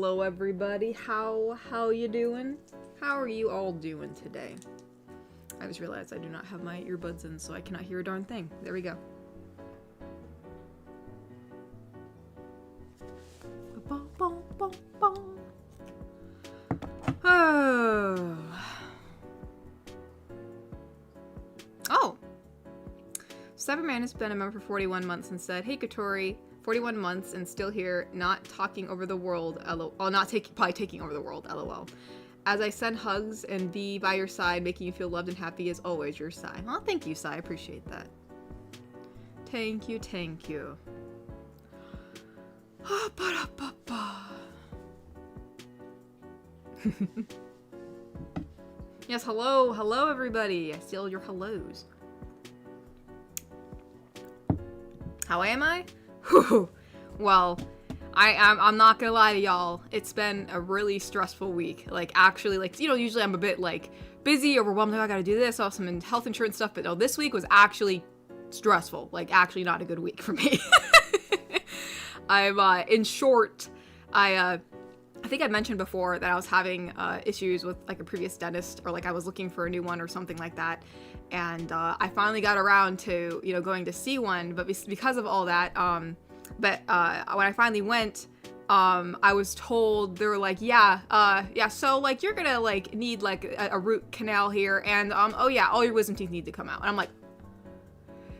Hello everybody, how you doing? How are you all doing today? I just realized I do not have my earbuds in, so I cannot hear a darn thing. There we go. Oh! Cyberman has been a member for 41 months and said, "Hey Katori, 41 months and still here, not talking over the world, lol. Oh, probably taking over the world, lol. As I send hugs and be by your side, making you feel loved and happy as always, your Sai." Oh, thank you, Sai. I appreciate that. Thank you, thank you. Yes, hello everybody. I steal your hellos. How am I? Well, I'm not gonna lie to y'all. It's been a really stressful week. Like, actually, like, usually I'm a bit, like, busy, overwhelmed. I gotta do this, also some health insurance stuff. But no, this week was actually stressful. Like, actually not a good week for me. In short, I think I mentioned before that I was having issues with, like, a previous dentist, or, like, I was looking for a new one or something like that. And I finally got around to, going to see one, but because of all that, when I finally went, I was told, they were like, yeah, so, like, you're gonna, like, need, like, a root canal here, and, oh yeah, all your wisdom teeth need to come out. And I'm like,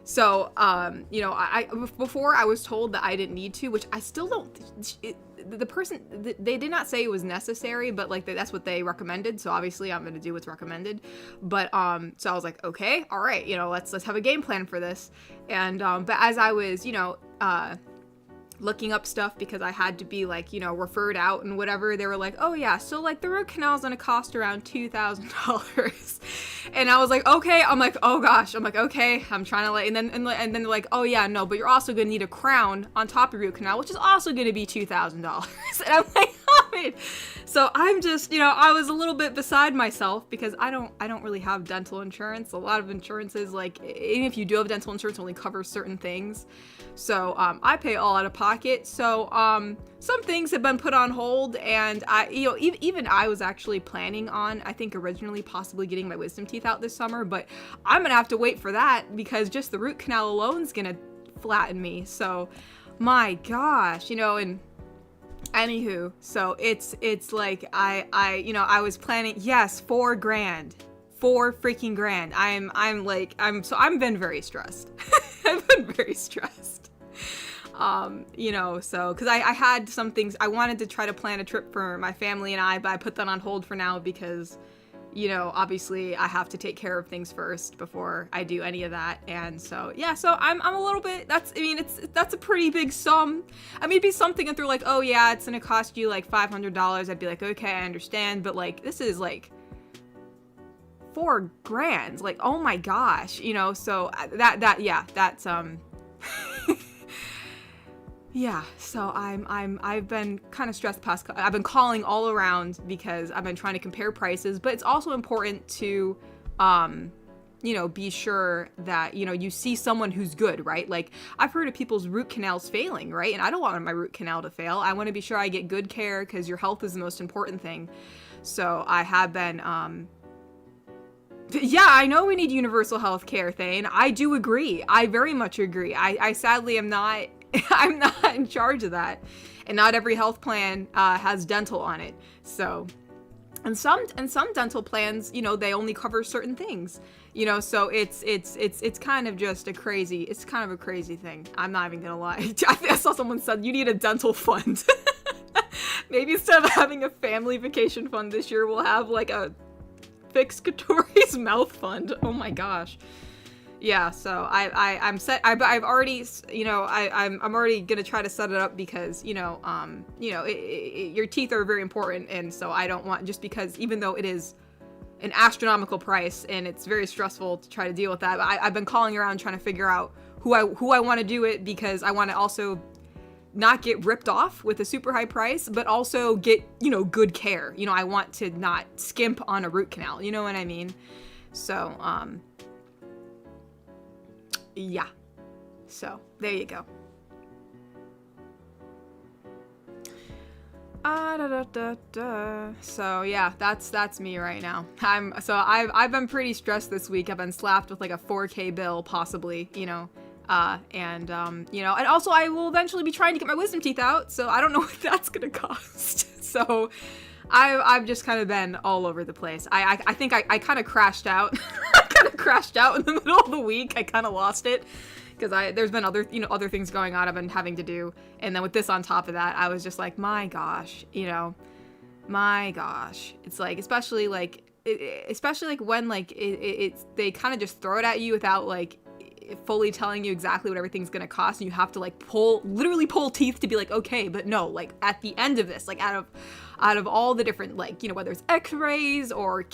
so, before I was told that I didn't need to, which I still don't, they did not say it was necessary, but, like, that's what they recommended, so obviously I'm gonna do what's recommended. But, so I was like, okay, all right, let's have a game plan for this. And, but as I was, looking up stuff, because I had to be, like, referred out and whatever, they were like, oh yeah, so, like, the root canal is gonna cost around $2,000. And I was like, okay, I'm like, oh gosh, I'm like, okay, I'm trying to, like, and then they're like, oh yeah, no, but you're also gonna need a crown on top of your root canal, which is also gonna be $2,000. And I'm like, oh man. So I'm just, I was a little bit beside myself, because I don't really have dental insurance. A lot of insurances, like, even if you do have dental insurance, only covers certain things. So I pay all out of pocket. So some things have been put on hold, and even I was actually planning on, I think originally, possibly getting my wisdom teeth out this summer, but I'm gonna have to wait for that, because just the root canal alone is gonna flatten me. So my gosh, and anywho, so it's like I was planning, yes, $4,000. $4 freaking grand. I've been very stressed. I've been very stressed. So, because I had some things, I wanted to try to plan a trip for my family and I, but I put that on hold for now because, obviously I have to take care of things first before I do any of that. And so, yeah, so I'm a little bit, that's a pretty big sum. I mean, it'd be something if they're like, oh yeah, it's gonna cost you like $500. I'd be like, okay, I understand. But, like, this is like $4,000, like, oh my gosh, so that's yeah, so I've been kind of stressed I've been calling all around because I've been trying to compare prices, but it's also important to be sure that you see someone who's good, right? Like, I've heard of people's root canals failing, right? And I don't want my root canal to fail. I want to be sure I get good care, because your health is the most important thing. So I have been yeah, I know we need universal health care, Thane. I do agree. I very much agree. I sadly am not, I'm not in charge of that. And not every health plan has dental on it. So, and some dental plans, they only cover certain things. So it's kind of just a crazy thing. I'm not even gonna lie. I think I saw someone said you need a dental fund. Maybe instead of having a family vacation fund this year, we'll have, like, a fix Katori's mouth fund. Oh my gosh. Yeah, so I'm set. I've already, I'm already gonna try to set it up, because your teeth are very important, and so I don't want, just because, even though it is an astronomical price and it's very stressful to try to deal with that, but I've been calling around trying to figure out who I want to do it, because I want to also not get ripped off with a super high price, but also get, good care. I want to not skimp on a root canal, you know what I mean? So, yeah. So, there you go. So yeah, that's me right now. I've been pretty stressed this week. I've been slapped with like a 4K bill, possibly, and also I will eventually be trying to get my wisdom teeth out, so I don't know what that's gonna cost. So I've just kind of been all over the place. I think I kind of crashed out. I kind of crashed out in the middle of the week. I kind of lost it. Because there's been other things going on I've been having to do, and then with this on top of that, I was just like, my gosh, it's like, especially like when like it's they kind of just throw it at you without like fully telling you exactly what everything's gonna cost, and you have to like literally pull teeth to be like, okay, but no, like at the end of this, like out of all the different, like, whether it's x-rays or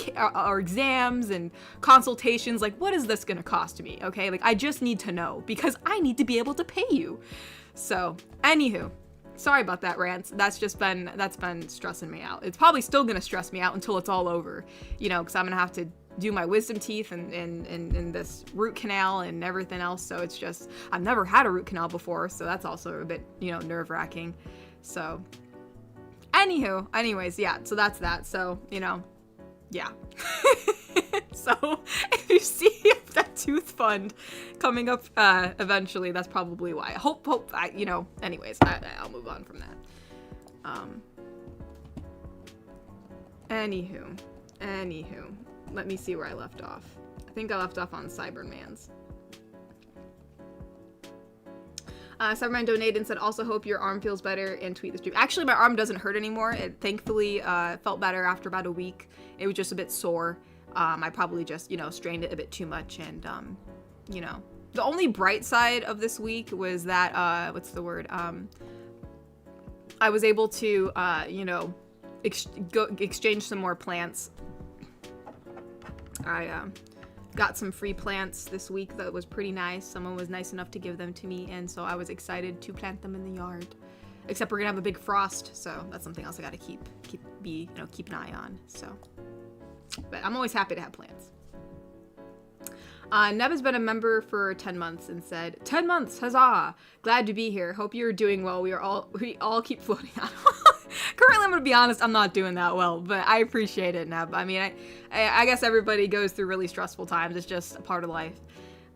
exams and consultations, like, what is this gonna cost me? Okay, like, I just need to know because I need to be able to pay you. So anywho, sorry about that rant. That's been stressing me out. It's probably still gonna stress me out until it's all over, because I'm gonna have to do my wisdom teeth and this root canal and everything else. So it's just, I've never had a root canal before, so that's also a bit, nerve-wracking. So anyways, yeah, so that's that. So, yeah. So if you see that tooth fund coming up eventually, that's probably why. Anyways, I'll move on from that. Anywho, let me see where I left off. I think I left off on Cyberman's. Cyberman donated and said, also hope your arm feels better and tweet the stream. Actually, my arm doesn't hurt anymore. It thankfully felt better after about a week. It was just a bit sore. I probably just, strained it a bit too much. And, the only bright side of this week was that, what's the word? I was able to, exchange some more plants. I got some free plants this week that was pretty nice. Someone was nice enough to give them to me, and so I was excited to plant them in the yard. Except we're gonna have a big frost, so that's something else I gotta keep an eye on. So, but I'm always happy to have plants. Neb has been a member for 10 months and said, 10 months, huzzah! Glad to be here. Hope you're doing well. We all keep floating on. Currently, I'm gonna be honest, I'm not doing that well, but I appreciate it, Neb. I mean, I guess everybody goes through really stressful times. It's just a part of life.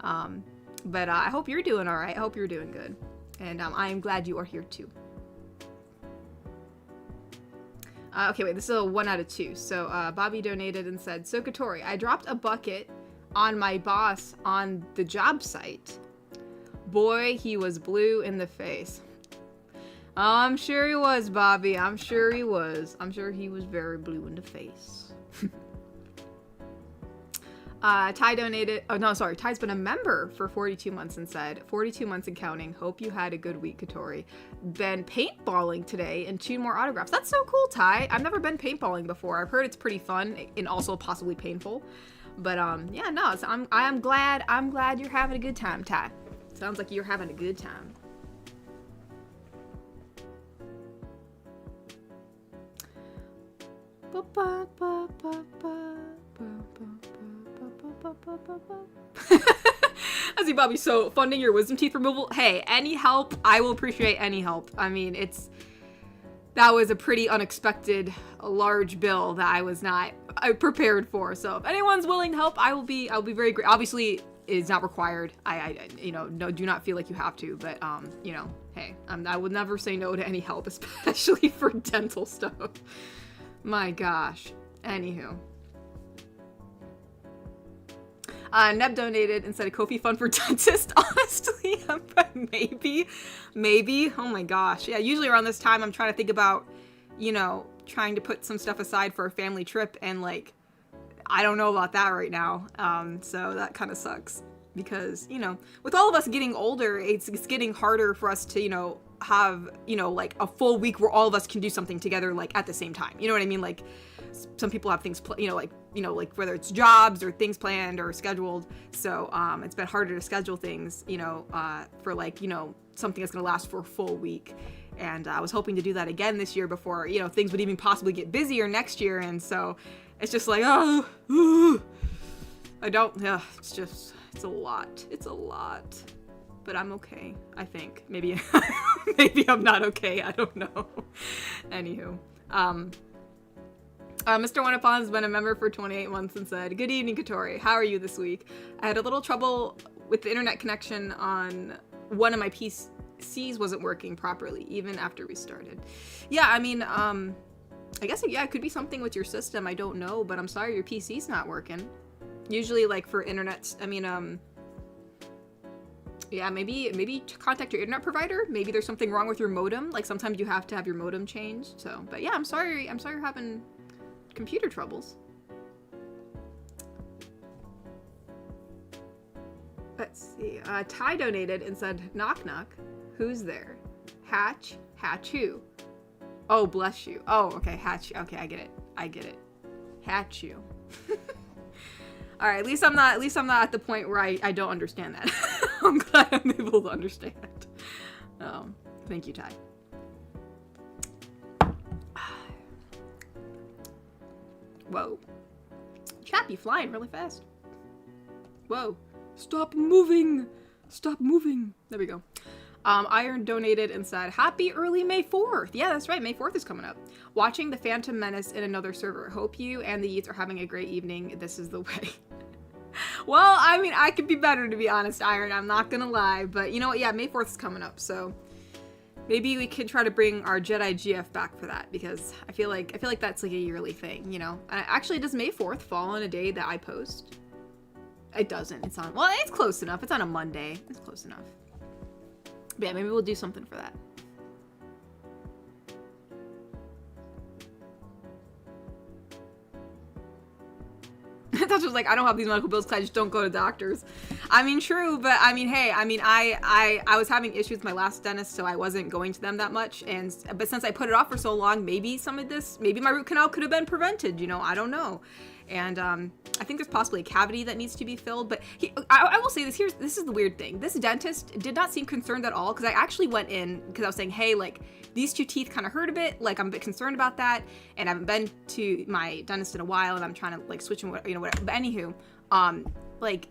But I hope you're doing all right. I hope you're doing good. And I am glad you are here too. Okay, wait, this is a 1 out of 2. So Bobby donated and said, so Katori, I dropped a bucket on my boss on the job site. Boy, he was blue in the face. Oh, I'm sure he was, Bobby. I'm sure he was. I'm sure he was very blue in the face. Ty donated. Oh, no, sorry. Ty's been a member for 42 months and said, 42 months and counting. Hope you had a good week, Katori. Been paintballing today and 2 more autographs. That's so cool, Ty. I've never been paintballing before. I've heard it's pretty fun and also possibly painful. But, yeah, no, so I'm glad you're having a good time, Ty. Sounds like you're having a good time. I see, Bobby. So, funding your wisdom teeth removal. Hey, any help, I will appreciate any help. I mean, that was a pretty unexpected, large bill that I was not prepared for. So, if anyone's willing to help, I'll be very great. Obviously, it's not required. No, do not feel like you have to. But, hey, I would never say no to any help, especially for dental stuff. My gosh. Anywho. Neb donated and said a Ko-fi fund for dentist. Honestly, maybe. Oh my gosh. Yeah, usually around this time I'm trying to think about, trying to put some stuff aside for a family trip, and like, I don't know about that right now. So that kind of sucks because, with all of us getting older, it's getting harder for us to, have, like a full week where all of us can do something together, like at the same time. You know what I mean? Like, some people have things, like whether it's jobs or things planned or scheduled. So, it's been harder to schedule things, for like, something that's going to last for a full week. And I was hoping to do that again this year before, things would even possibly get busier next year. And so it's just like, it's a lot. But but I'm okay, I think. Maybe, maybe I'm not okay, I don't know. Anywho, Mr. Onepon has been a member for 28 months and said, "Good evening, Katori. How are you this week? I had a little trouble with the internet connection on one of my PCs wasn't working properly, even after we started." Yeah, I mean, I guess, yeah, it could be something with your system. I don't know, but I'm sorry your PC's not working. Usually, like, for internet, I mean, yeah, maybe contact your internet provider. Maybe there's something wrong with your modem. Like, sometimes you have to have your modem changed. So, but yeah, I'm sorry you're having computer troubles. Let's see. Ty donated and said, "Knock knock. Who's there? Hatch who? Oh, bless you. Oh, okay, hatch. Okay, I get it. Hatch you." All right, at least I'm not at the point where I don't understand that. I'm glad I'm able to understand. Thank you, Ty. Whoa. Chappy flying really fast. Whoa. Stop moving. Stop moving. There we go. Iron donated and said, "Happy early May 4th. Yeah, that's right. May 4th is coming up. Watching the Phantom Menace in another server. Hope you and the Yeats are having a great evening. This is the way." Well, I mean, I could be better, to be honest, Iron. I'm not gonna lie. But you know what? Yeah, May 4th is coming up. So maybe we could try to bring our Jedi GF back for that, because I feel like that's like a yearly thing, you know? Actually, does May 4th fall on a day that I post? It doesn't. It's on, well, it's close enough. It's on a Monday. It's close enough. But yeah, maybe we'll do something for that. That's just like, I don't have these medical bills because I just don't go to doctors. I mean, true, but I mean, hey, I mean, I was having issues with my last dentist, so I wasn't going to them that much. But since I put it off for so long, maybe maybe my root canal could have been prevented, you know, I don't know. And I think there's possibly a cavity that needs to be filled. But I will say this, this is the weird thing. This dentist did not seem concerned at all, because I actually went in because I was saying, hey, like, these two teeth kind of hurt a bit. Like, I'm a bit concerned about that. And I haven't been to my dentist in a while, and I'm trying to, like, switch and you know, whatever. But anywho, like,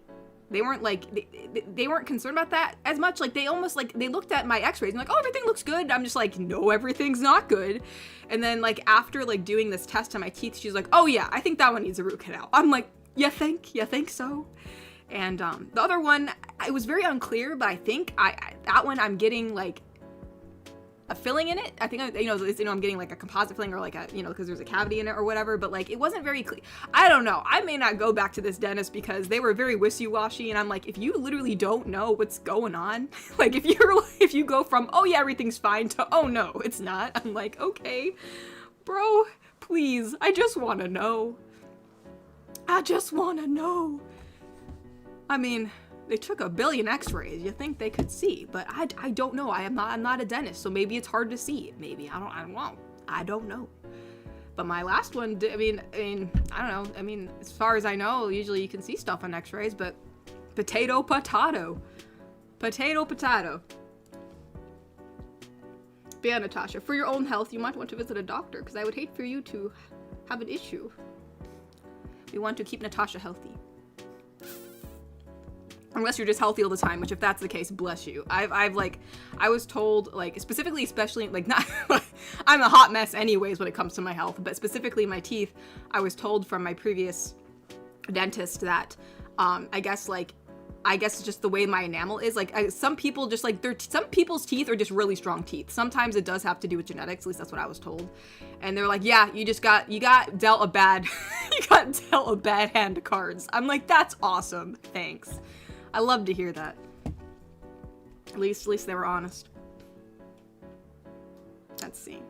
they weren't concerned about that as much. Like, they almost, like, they looked at my x-rays and like, oh, everything looks good. I'm just like, no, everything's not good. And then, like, after, like, doing this test on my teeth, she's like, oh yeah, I think that one needs a root canal. I'm like, you think so? And the other one, it was very unclear, but I think that one I'm getting, like, a filling in it. I think, I'm getting like a composite filling, or like a, because there's a cavity in it or whatever, but like, it wasn't very clear. I don't know. I may not go back to this dentist because they were very wishy-washy, and I'm like, if you literally don't know what's going on, like, if you go from, oh yeah, everything's fine, to, oh no, it's not. I'm like, okay, bro, please, I just want to know. I mean, they took a billion x-rays. You think they could see, but I don't know. I'm not a dentist, so maybe it's hard to see. Maybe, I don't know. But my last one, I mean, I don't know. I mean, as far as I know, usually you can see stuff on x-rays, but potato. But yeah, Natasha, for your own health, you might want to visit a doctor, because I would hate for you to have an issue. We want to keep Natasha healthy. Unless you're just healthy all the time, which if that's the case, bless you. I was told, like, especially, like, not, I'm a hot mess anyways when it comes to my health, but specifically my teeth, I was told from my previous dentist that, I guess it's just the way my enamel is. Like, some people just, like, some people's teeth are just really strong teeth. Sometimes it does have to do with genetics, at least that's what I was told. And they're like, yeah, you got dealt a bad, hand of cards. I'm like, that's awesome. Thanks. I love to hear that. At least they were honest. Let's see.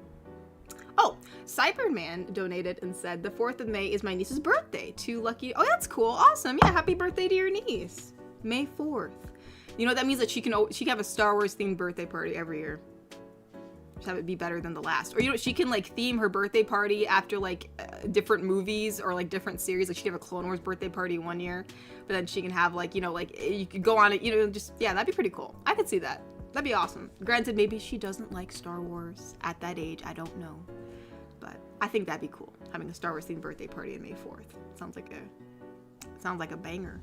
Oh, Cyberman donated and said, the 4th of May is my niece's birthday. Too lucky. Oh, that's cool. Awesome. Yeah, happy birthday to your niece. May 4th. You know, that means that she can have a Star Wars themed birthday party every year. Just have it be better than the last. Or, she can, like, theme her birthday party after, like, different movies or, like, different series. Like, she can have a Clone Wars birthday party one year, but then she can have, like, like, you could go on it, just, yeah, that'd be pretty cool. I could see that. That'd be awesome. Granted, maybe she doesn't like Star Wars at that age. I don't know. But I think that'd be cool, having a Star Wars themed birthday party on May 4th. Sounds like a banger.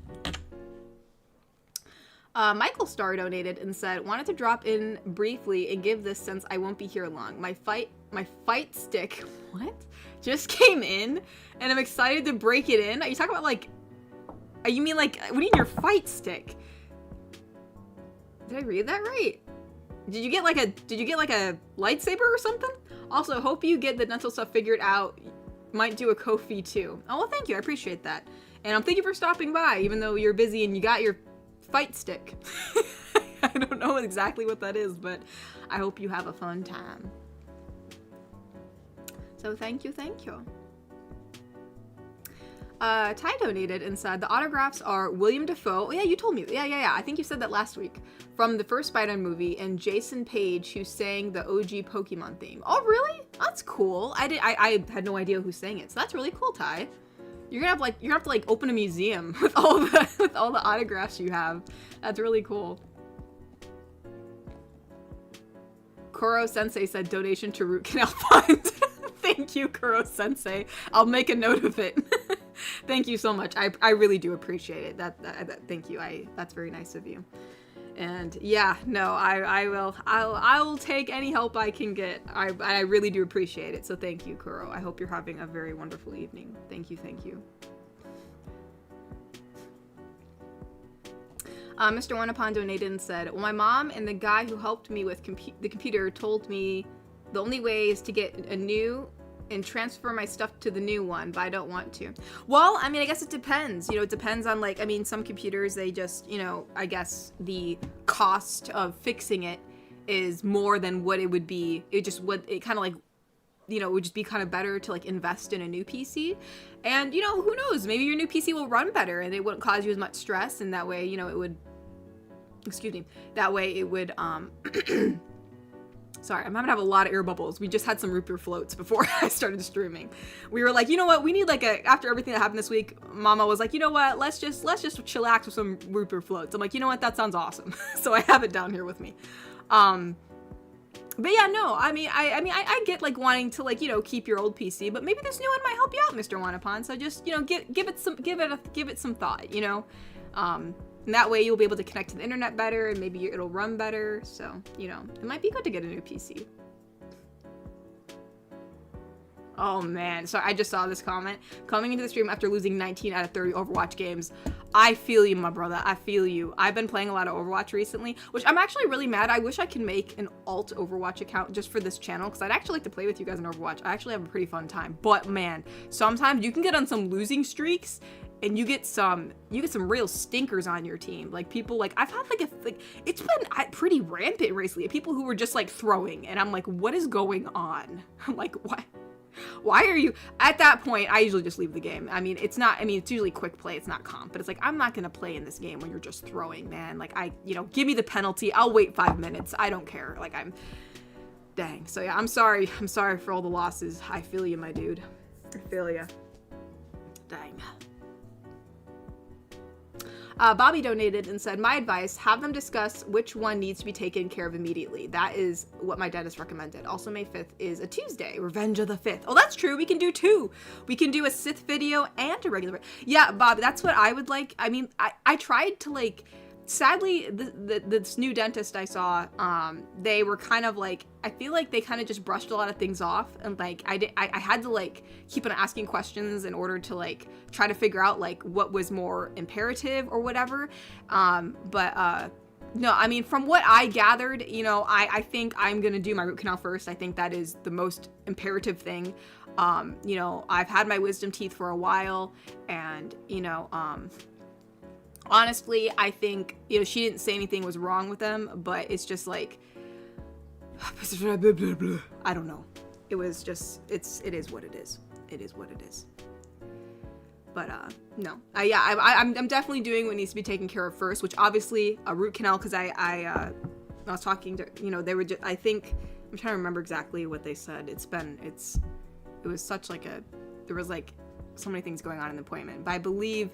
Michael Starr donated and said, wanted to drop in briefly and give this since I won't be here long. My fight stick, what? Just came in and I'm excited to break it in. Are you talking about like, you mean like, what do you mean your fight stick? Did I read that right? Did you get like a lightsaber or something? Also, hope you get the dental stuff figured out. Might do a Ko-fi too. Oh, well, thank you. I appreciate that. And thank you for stopping by, even though you're busy and you got your fight stick. I don't know exactly what that is, but I hope you have a fun time. So thank you, thank you. Ty donated and said, the autographs are William Dafoe. Oh, yeah, you told me. Yeah. I think you said that last week. From the first Spider-Man movie, and Jason Page, who sang the OG Pokemon theme. Oh, really? That's cool. I had no idea who sang it, so that's really cool, Ty. You're gonna have to open a museum with all the autographs you have. That's really cool. Kuro Sensei said donation to Root Canal Fund. Thank you, Kuro Sensei. I'll make a note of it. Thank you so much. I really do appreciate it. Thank you. That's very nice of you. And yeah, no, I'll take any help I can get. I really do appreciate it. So thank you, Kuro. I hope you're having a very wonderful evening. Thank you. Mr. Wanapon donated and said, well, my mom and the guy who helped me with the computer told me the only way is to get a new and transfer my stuff to the new one, but I don't want to. Well, I mean, I guess it depends. You know, it depends on, like, I mean, some computers, they just, you know, I guess the cost of fixing it is more than what it would be. It kind of like, you know, it would just be kind of better to, like, invest in a new PC. And, you know, who knows? Maybe your new PC will run better and it wouldn't cause you as much stress, and that way, you know, it would, sorry, I'm having to have a lot of air bubbles. We just had some root beer floats before I started streaming. We were like, you know what? We need after everything that happened this week, Mama was like, you know what? Let's just chillax with some root beer floats. I'm like, you know what? That sounds awesome. So I have it down here with me. But yeah, no, I mean, I get like wanting to, like, you know, keep your old PC, but maybe this new one might help you out, Mr. Wanapon. So just, you know, give it some thought, you know. And that way you'll be able to connect to the internet better, and maybe it'll run better. So, you know, it might be good to get a new PC. Oh man, so I just saw this comment. Coming into the stream after losing 19 out of 30 Overwatch games. I feel you, my brother. I feel you. I've been playing a lot of Overwatch recently, which I'm actually really mad. I wish I could make an alt Overwatch account just for this channel, because I'd actually like to play with you guys in Overwatch. I actually have a pretty fun time. But man, sometimes you can get on some losing streaks, and you get some real stinkers on your team. Like, people, like, I've had it's been pretty rampant recently. People who were just like throwing, and I'm like, what is going on? I'm like, what? Why are you at that point? I usually just leave the game. I mean, it's usually quick play. It's not comp, but it's like, I'm not going to play in this game when you're just throwing, man. Like, give me the penalty. I'll wait 5 minutes. I don't care. Like, dang. So yeah, I'm sorry for all the losses. I feel you, my dude. I feel you. Dang. Bobby donated and said, my advice, have them discuss which one needs to be taken care of immediately. That is what my dentist recommended. Also, May 5th is a Tuesday, Revenge of the 5th. Oh, that's true. We can do two. We can do a Sith video and a regular. Yeah, Bob, that's what I would like. I mean, I tried to, like, sadly, this new dentist I saw, they were kind of like, I feel like they kind of just brushed a lot of things off, and like I had to like keep on asking questions in order to like try to figure out like what was more imperative or whatever. No, I mean, from what I gathered, you know, I think I'm gonna do my root canal first. I think that is the most imperative thing. You know, I've had my wisdom teeth for a while, and you know, honestly, I think, you know, she didn't say anything was wrong with them, but it's just like, I don't know. It was just, it is what it is. It is what it is. But, no. I'm definitely doing what needs to be taken care of first, which obviously a root canal, because I was talking to, you know, they were just, I think, I'm trying to remember exactly what they said. It was such like there was like so many things going on in the appointment, but I believe,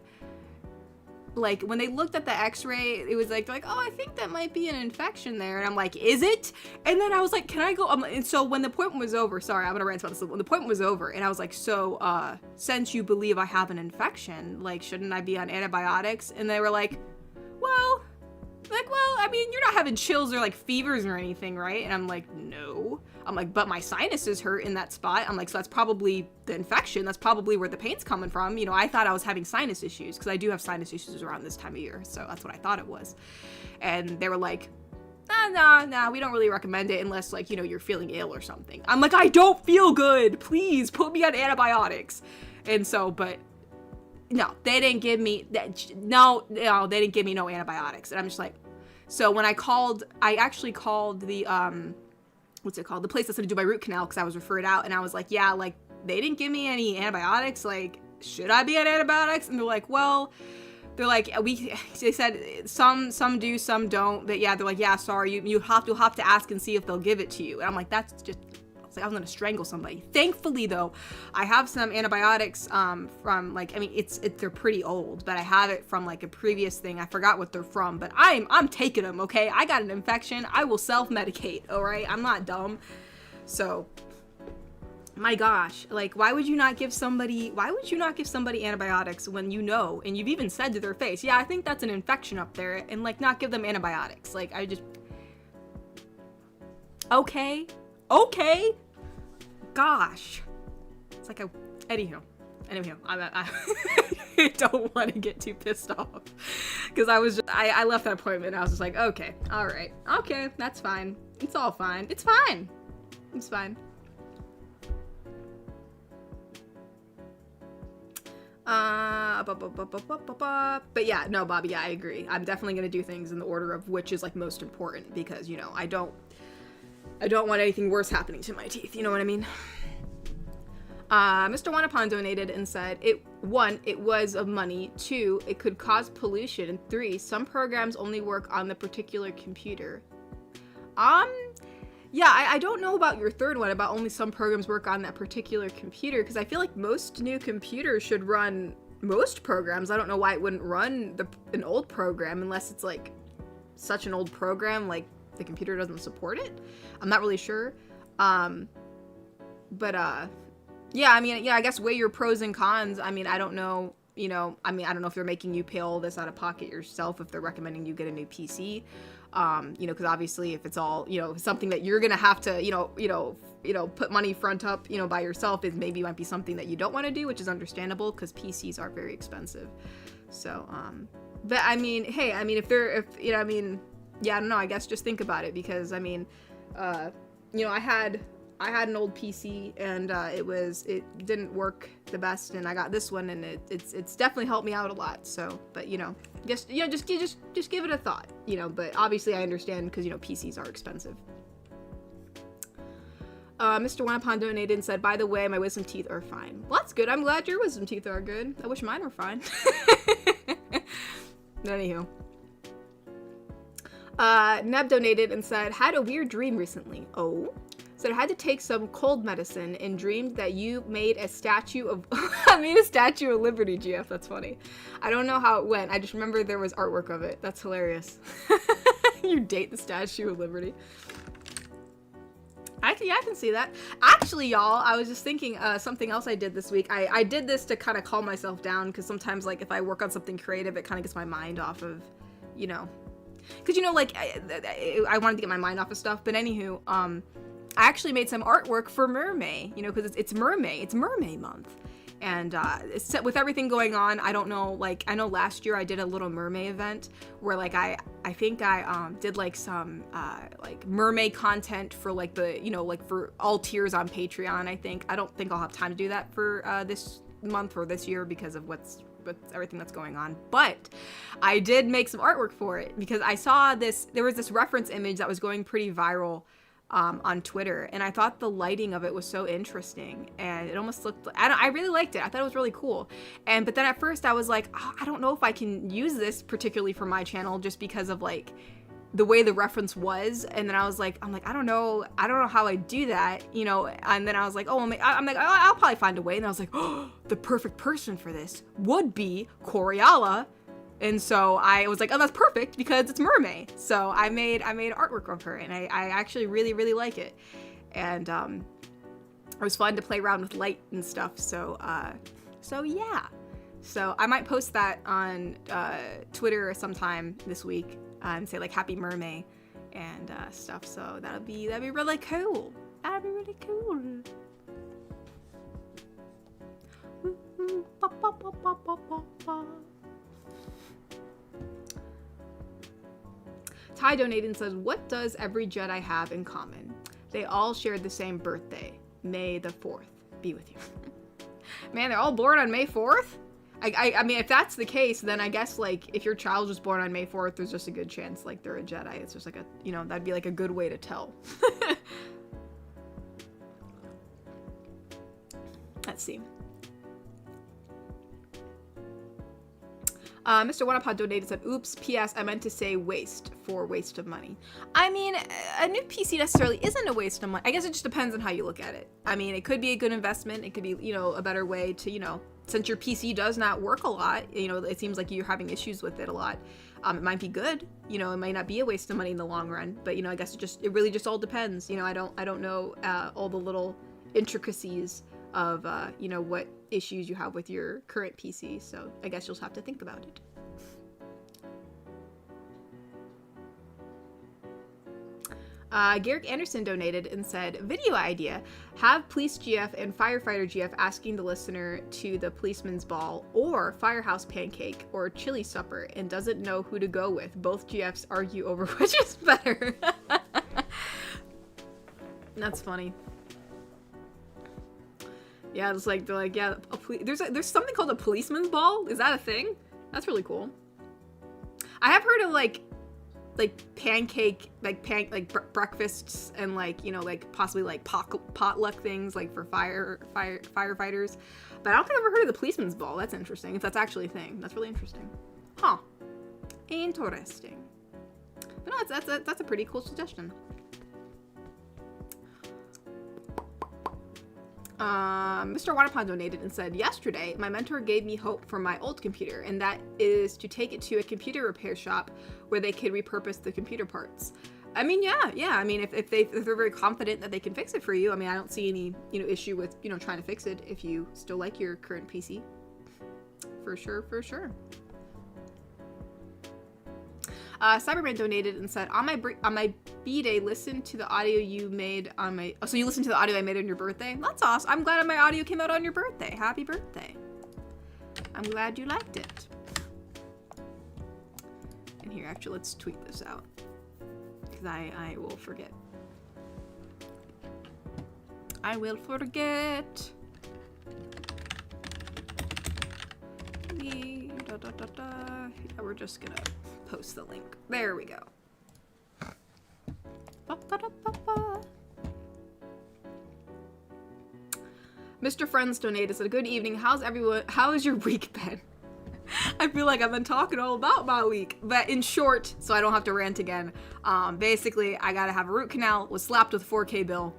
like, when they looked at the x-ray, it was like, they're like, oh, I think that might be an infection there. And I'm like, is it? And then I was like, can I go? And so when the appointment was over, sorry, I'm gonna rant about this. When the appointment was over, and I was like, so, since you believe I have an infection, like, shouldn't I be on antibiotics? And they were like, well, Like, well, I mean, you're not having chills or like fevers or anything, right? And I'm like, no. I'm like, but my sinuses hurt in that spot. I'm like, so that's probably the infection. That's probably where the pain's coming from. You know, I thought I was having sinus issues because I do have sinus issues around this time of year. So that's what I thought it was. And they were like, nah, we don't really recommend it unless, like, you know, you're feeling ill or something. I'm like, I don't feel good. Please put me on antibiotics. And so, but no, they didn't give me that. No, they didn't give me no antibiotics. And I'm just like, so when I actually called the, what's it called? The place that's going to do my root canal because I was referred out. And I was like, yeah, like, they didn't give me any antibiotics. Like, should I be on antibiotics? And they're like, well, they said some do, some don't. But yeah, they're like, yeah, sorry, you'll have to ask and see if they'll give it to you. And I'm like, that's just, it's like I was gonna strangle somebody. Thankfully though, I have some antibiotics from like, I mean, they're pretty old, but I have it from like a previous thing. I forgot what they're from, but I'm taking them. Okay, I got an infection. I will self-medicate. All right, I'm not dumb. So, my gosh, like, why would you not give somebody antibiotics when you know, and you've even said to their face, yeah, I think that's an infection up there, and like not give them antibiotics? Like, okay, gosh, it's like anywho, I don't want to get too pissed off because I left that appointment and I was just like, okay, all right, okay, that's fine, it's all fine, it's fine. But yeah, no, Bobby, yeah, I agree. I'm definitely gonna do things in the order of which is like most important because, you know, I don't want anything worse happening to my teeth, you know what I mean? Mr. Wanapon donated and said, one, it was of money, 2, it could cause pollution, and 3, some programs only work on the particular computer. Yeah, I don't know about your third one, about only some programs work on that particular computer, because I feel like most new computers should run most programs. I don't know why it wouldn't run an old program unless it's like such an old program, like the computer doesn't support it. I'm not really sure. Yeah, I mean, yeah, I guess weigh your pros and cons. I mean, I don't know, you know, I don't know if they're making you pay all this out of pocket yourself, if they're recommending you get a new PC. You know, because obviously if it's all, you know, something that you're gonna have to, you know, put money front up, you know, by yourself, is maybe might be something that you don't want to do, which is understandable because PCs are very expensive. So, but I mean, hey, I mean, if you know, I mean, yeah, I don't know, I guess just think about it because I mean, you know, I had an old PC and it didn't work the best, and I got this one and it's definitely helped me out a lot. So, but you know, just give it a thought, you know, but obviously I understand because, you know, PCs are expensive. Mr. Wanapon donated and said, by the way, my wisdom teeth are fine. Well, that's good. I'm glad your wisdom teeth are good. I wish mine were fine. Anywho. Neb donated and said, had a weird dream recently. Oh? Said I had to take some cold medicine and dreamed that you made a statue of I made a Statue of Liberty, GF. That's funny. I don't know how it went. I just remember there was artwork of it. That's hilarious. You date the Statue of Liberty. I can see that. Actually, y'all, I was just thinking something else I did this week. I did this to kind of calm myself down because sometimes, like, if I work on something creative, it kind of gets my mind off of, you know, because, you know, like, I wanted to get my mind off of stuff. But anywho, I actually made some artwork for Mermaid, you know, because it's Mermaid month. And with everything going on, I don't know, like, I know last year I did a little mermaid event where, like, I think I did, like, some, like, mermaid content for, like, the, you know, like, for all tiers on Patreon, I think. I don't think I'll have time to do that for this month or this year because of with everything that's going on. But I did make some artwork for it because I saw there was this reference image that was going pretty viral on Twitter, and I thought the lighting of it was so interesting, and it almost looked, I really liked it. I thought it was really cool. But then at first I was like, oh, I don't know if I can use this particularly for my channel just because of, like, the way the reference was. And then I was like, I don't know how I do that, you know. And then I was like, I'll probably find a way. And I was like, oh, the perfect person for this would be Coriala. And so I was like, oh, that's perfect because it's Mermaid. So I made artwork of her, and I actually really, really like it. And it was fun to play around with light and stuff. So yeah. So I might post that on Twitter sometime this week. and say like Happy Mermaid and stuff. So that'd be really cool. That'd be really cool. Ty donated and says, what does every Jedi have in common? They all shared the same birthday, May the 4th. Be with you. Man, they're all born on May 4th? I mean, if that's the case, then I guess, like, if your child was born on May 4th, there's just a good chance, like, they're a Jedi. It's just like a, you know, that'd be like a good way to tell. Let's see. Mr. Wanapod donated, said, oops, P.S. I meant to say waste for waste of money. I mean, a new PC necessarily isn't a waste of money. I guess it just depends on how you look at it. I mean, it could be a good investment. It could be, you know, a better way to, you know, since your PC does not work a lot, you know, it seems like you're having issues with it a lot. It might be good, you know, it might not be a waste of money in the long run, but, you know, I guess it really just all depends. You know, I don't know all the little intricacies of, you know, what issues you have with your current PC, so I guess you'll just have to think about it. Garrick Anderson donated and said, video idea, have police GF and firefighter GF asking the listener to the policeman's ball or firehouse pancake or chili supper and doesn't know who to go with. Both GFs argue over which is better. That's funny. Yeah, it's like, they're like, yeah, there's something called a policeman's ball. Is that a thing? That's really cool. I have heard of like pancake, breakfasts and like, you know, like possibly like potluck things like for firefighters. But I don't think I've ever heard of the policeman's ball. That's interesting. If that's actually a thing, that's really interesting. Huh. Interesting. But no, that's a pretty cool suggestion. Mr. Wanapon donated and said, yesterday, my mentor gave me hope for my old computer, and that is to take it to a computer repair shop where they could repurpose the computer parts. I mean, yeah. I mean, if they're very confident that they can fix it for you, I mean, I don't see any, you know, issue with, you know, trying to fix it if you still like your current PC. For sure. Cyberman donated and said, on my B-day, listen to the audio you made on my... Oh, so you listened to the audio I made on your birthday? That's awesome. I'm glad my audio came out on your birthday. Happy birthday. I'm glad you liked it. And here, actually, let's tweet this out. Because I will forget. I will forget. Yeah, we're just gonna post the link. There we go. Mr. Friends donated, said, good evening. How's everyone? How has your week been? I feel like I've been talking all about my week, but in short, so I don't have to rant again. Basically, I gotta have a root canal, was slapped with a 4K bill,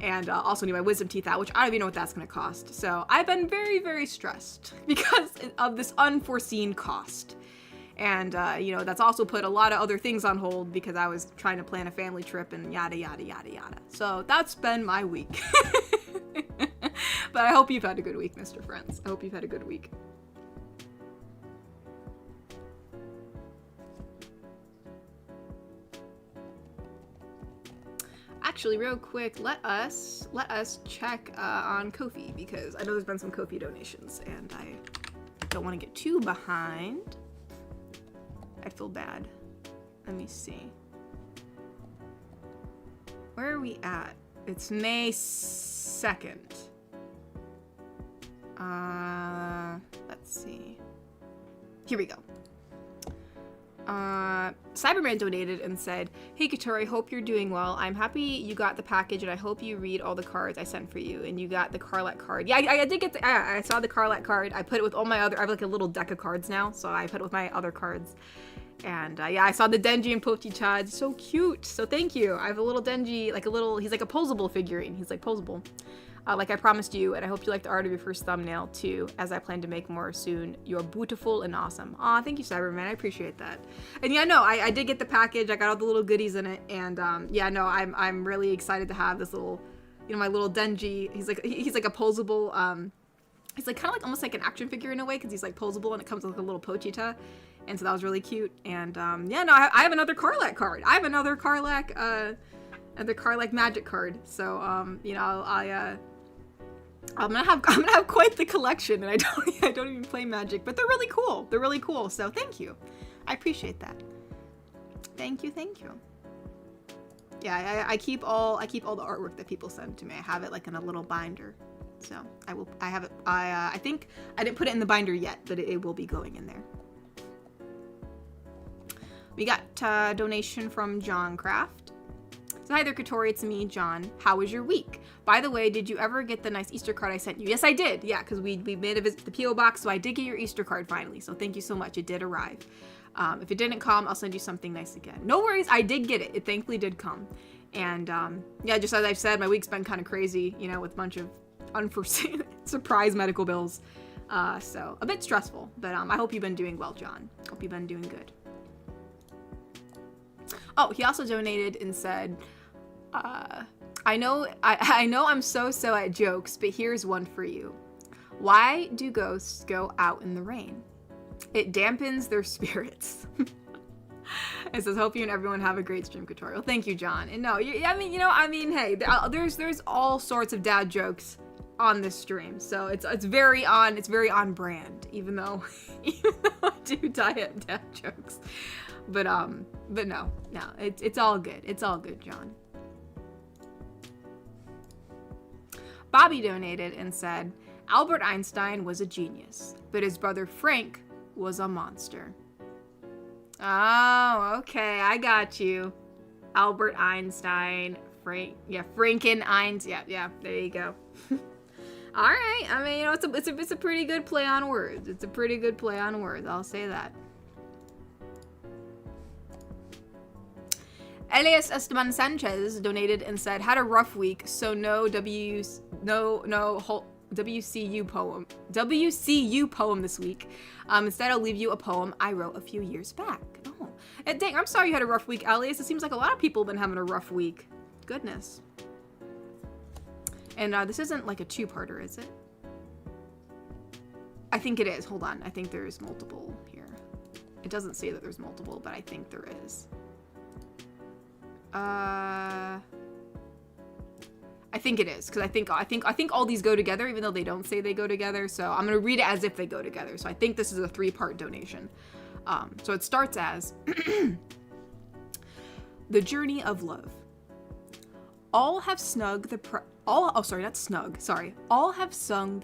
and also need my wisdom teeth out, which I don't even know what that's gonna cost. So I've been very, very stressed because of this unforeseen cost. And, you know, that's also put a lot of other things on hold because I was trying to plan a family trip and yada, yada, yada, yada. So that's been my week. But I hope you've had a good week, Mr. Friends. I hope you've had a good week. Actually, real quick, let us check on Ko-fi because I know there's been some Ko-fi donations and I don't want to get too behind. I feel bad. Let me see. Where are we at? It's May 2nd. Let's see. Here we go. Cyberman donated and said, hey Katori, hope you're doing well. I'm happy you got the package and I hope you read all the cards I sent for you and you got the Carlet card. Yeah, I did get I saw the Carlet card. I put it with all my other, I have like a little deck of cards now, so I put it with my other cards. And yeah, I saw the Denji and Pochi-chan. So cute. So thank you. I have a little Denji, like a little, he's like a posable figurine. He's like posable. Like I promised you, and I hope you like the art of your first thumbnail too, as I plan to make more soon. You're beautiful and awesome. Aw, thank you, Cyberman. I appreciate that. And yeah, no, I did get the package. I got all the little goodies in it, and yeah, no, I'm really excited to have this little, you know, my little Denji. He's like a posable It's like kind of like almost like an action figure in a way, because he's like posable and it comes with like a little Pochita, and so that was really cute. And yeah, no, I have another Karlach card. I have another Karlach, the Karlach magic card. So you know, I'm gonna have quite the collection, and I don't even play Magic, but they're really cool. They're really cool. So thank you, I appreciate that. Thank you. Yeah, I keep all the artwork that people send to me. I have it like in a little binder. So I have it. I think I didn't put it in the binder yet, but it will be going in there. We got a donation from John Craft. So hi there, Katori, it's me, John. How was your week? By the way, did you ever get the nice Easter card I sent you? Yes, I did. Yeah, because we made a visit to the P.O. box, so I did get your Easter card finally. So thank you so much. It did arrive. If it didn't come, I'll send you something nice again. No worries, I did get it. It thankfully did come. And yeah, just as I've said, my week's been kind of crazy, you know, with a bunch of unforeseen surprise medical bills. So a bit stressful, but I hope you've been doing well, John. Hope you've been doing good. Oh, he also donated and said, I know I'm so at jokes, but here's one for you. Why do ghosts go out in the rain? It dampens their spirits. It says, hope you and everyone have a great stream, tutorial. Thank you, John. And no, I mean, hey, there's all sorts of dad jokes on this stream, so it's very on brand, even though I do dad jokes. But no, it's all good. It's all good, John. Bobby donated and said, Albert Einstein was a genius, but his brother Frank was a monster. Oh, okay, I got you. Albert Einstein, Franken-Einstein. Yeah, there you go. All right, I mean, you know, it's a pretty good play on words. It's a pretty good play on words, I'll say that. Elias Esteban Sanchez donated and said, had a rough week, so no WCU poem this week. Instead, I'll leave you a poem I wrote a few years back. Oh, and dang, I'm sorry you had a rough week, Elias. It seems like a lot of people have been having a rough week. Goodness. And this isn't like a two-parter, is it? I think it is. Hold on. I think there's multiple here. It doesn't say that there's multiple, but I think there is. I think it is, because I think all these go together, even though they don't say they go together. So I'm gonna read it as if they go together. So I think this is a 3-part donation. So it starts as the journey of love. All have sung the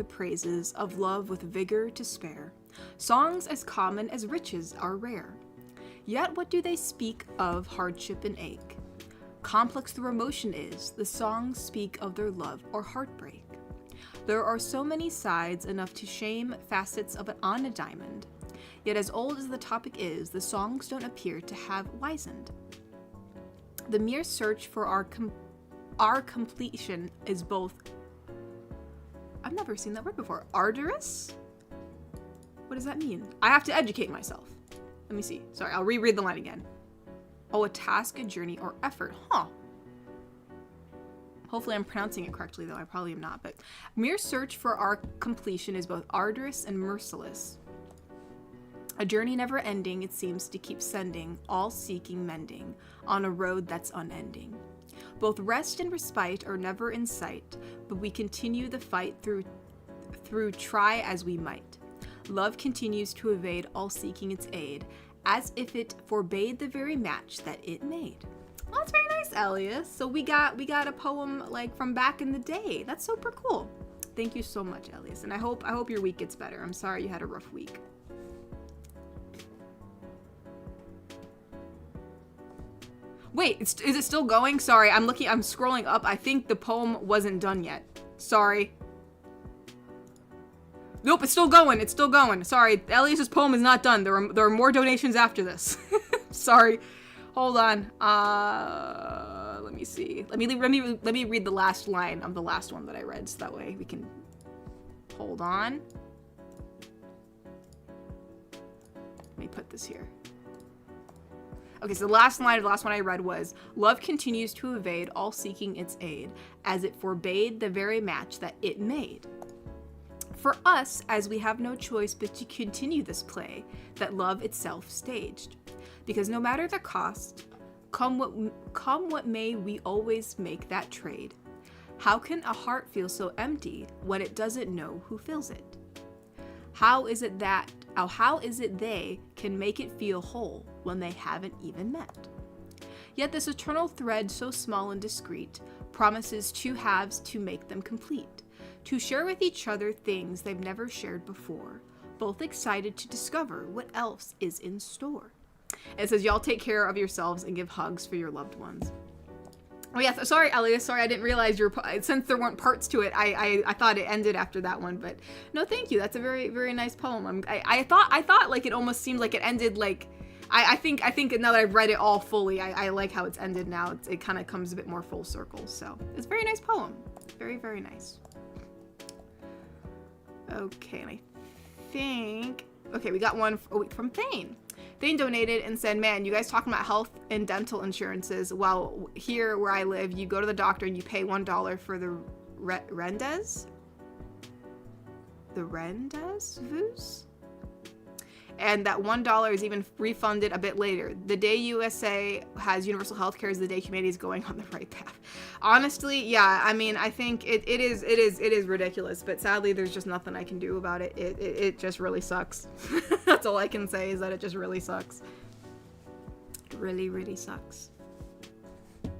praises of love with vigor to spare. Songs as common as riches are rare. Yet what do they speak of hardship and ache? Complex their emotion is, the songs speak of their love or heartbreak. There are so many sides enough to shame facets of it on a diamond. Yet as old as the topic is, the songs don't appear to have wizened. The mere search for our completion is both, I've never seen that word before, arduous? What does that mean? I have to educate myself. Let me see. Sorry, I'll reread the line again. Oh, a task, a journey, or effort. Huh. Hopefully I'm pronouncing it correctly, though. I probably am not. But mere search for our completion is both arduous and merciless. A journey never ending, it seems to keep sending, all seeking mending, on a road that's unending. Both rest and respite are never in sight, but we continue the fight through try as we might. Love continues to evade all seeking its aid, as if it forbade the very match that it made. Well, that's very nice, Elias. So we got a poem like from back in the day. That's super cool. Thank you so much, Elias. And I hope your week gets better. I'm sorry you had a rough week. Wait, is it still going? Sorry, I'm scrolling up. I think the poem wasn't done yet. Sorry. Nope, it's still going. It's still going. Sorry, Elias's poem is not done. There are more donations after this. Sorry. Hold on. Let me see. Let me read the last line of the last one that I read, so that way we can hold on. Let me put this here. Okay, so the last line of the last one I read was, love continues to evade all seeking its aid, as it forbade the very match that it made. For us, as we have no choice but to continue this play that love itself staged. Because no matter the cost, come what may, we always make that trade. How can a heart feel so empty when it doesn't know who fills it? How is it they can make it feel whole when they haven't even met? Yet this eternal thread so small and discreet promises two halves to make them complete, to share with each other things they've never shared before, both excited to discover what else is in store. It says, y'all take care of yourselves and give hugs for your loved ones. Oh yeah, sorry, Elias. Sorry, I didn't realize since there weren't parts to it, I thought it ended after that one. But no, thank you. That's a very, very nice poem. I thought like it almost seemed like it ended like, I think now that I've read it all fully, I like how it's ended now. It kind of comes a bit more full circle. So it's a very nice poem. Very, very nice. Okay, and I think, okay, we got one from Thane. Thane donated and said, man, you guys talking about health and dental insurances. Well, here where I live, you go to the doctor and you pay $1 for the rendezvous? The rendezvous? And that $1 is even refunded a bit later. The day USA has universal health care is the day humanity is going on the right path. Honestly, yeah, I mean, I think it is ridiculous, but sadly there's just nothing I can do about it. It just really sucks. That's all I can say, is that it just really sucks. It really, really sucks. It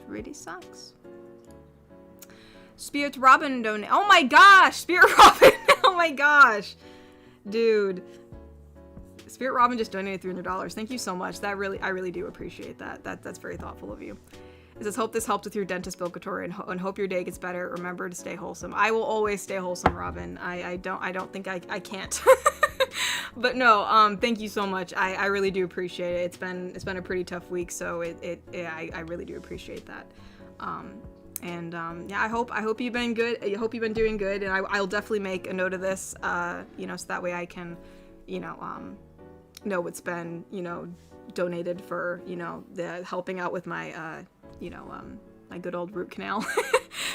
really sucks. Spirit Robin donate. Oh my gosh, Spirit Robin. Oh my gosh, dude. Spirit Robin just donated $300. Thank you so much. I really do appreciate that. That's very thoughtful of you. It says, hope this helped with your dentist bill, Katori, and hope your day gets better. Remember to stay wholesome. I will always stay wholesome, Robin. I don't think I can't. But no, thank you so much. I really do appreciate it. It's been a pretty tough week, so I really do appreciate that. Yeah, I hope you've been good. I hope you've been doing good, and I'll definitely make a note of this, so that way I can, know what's been, donated for, the helping out with my, my good old root canal.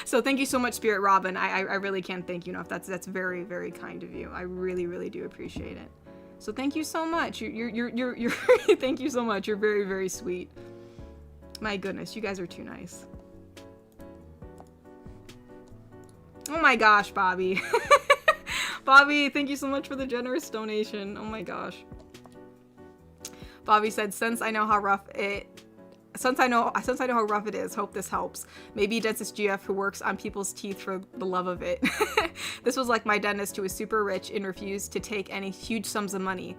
So thank you so much, Spirit Robin. I really can't thank you enough. That's very, very kind of you. I really, really do appreciate it. So thank you so much. You're thank you so much. You're very, very sweet. My goodness, you guys are too nice. Oh my gosh, Bobby. Bobby, thank you so much for the generous donation. Oh my gosh. Bobby said, since I know how rough it is, hope this helps. Maybe dentist GF who works on people's teeth for the love of it. This was like my dentist who was super rich and refused to take any huge sums of money.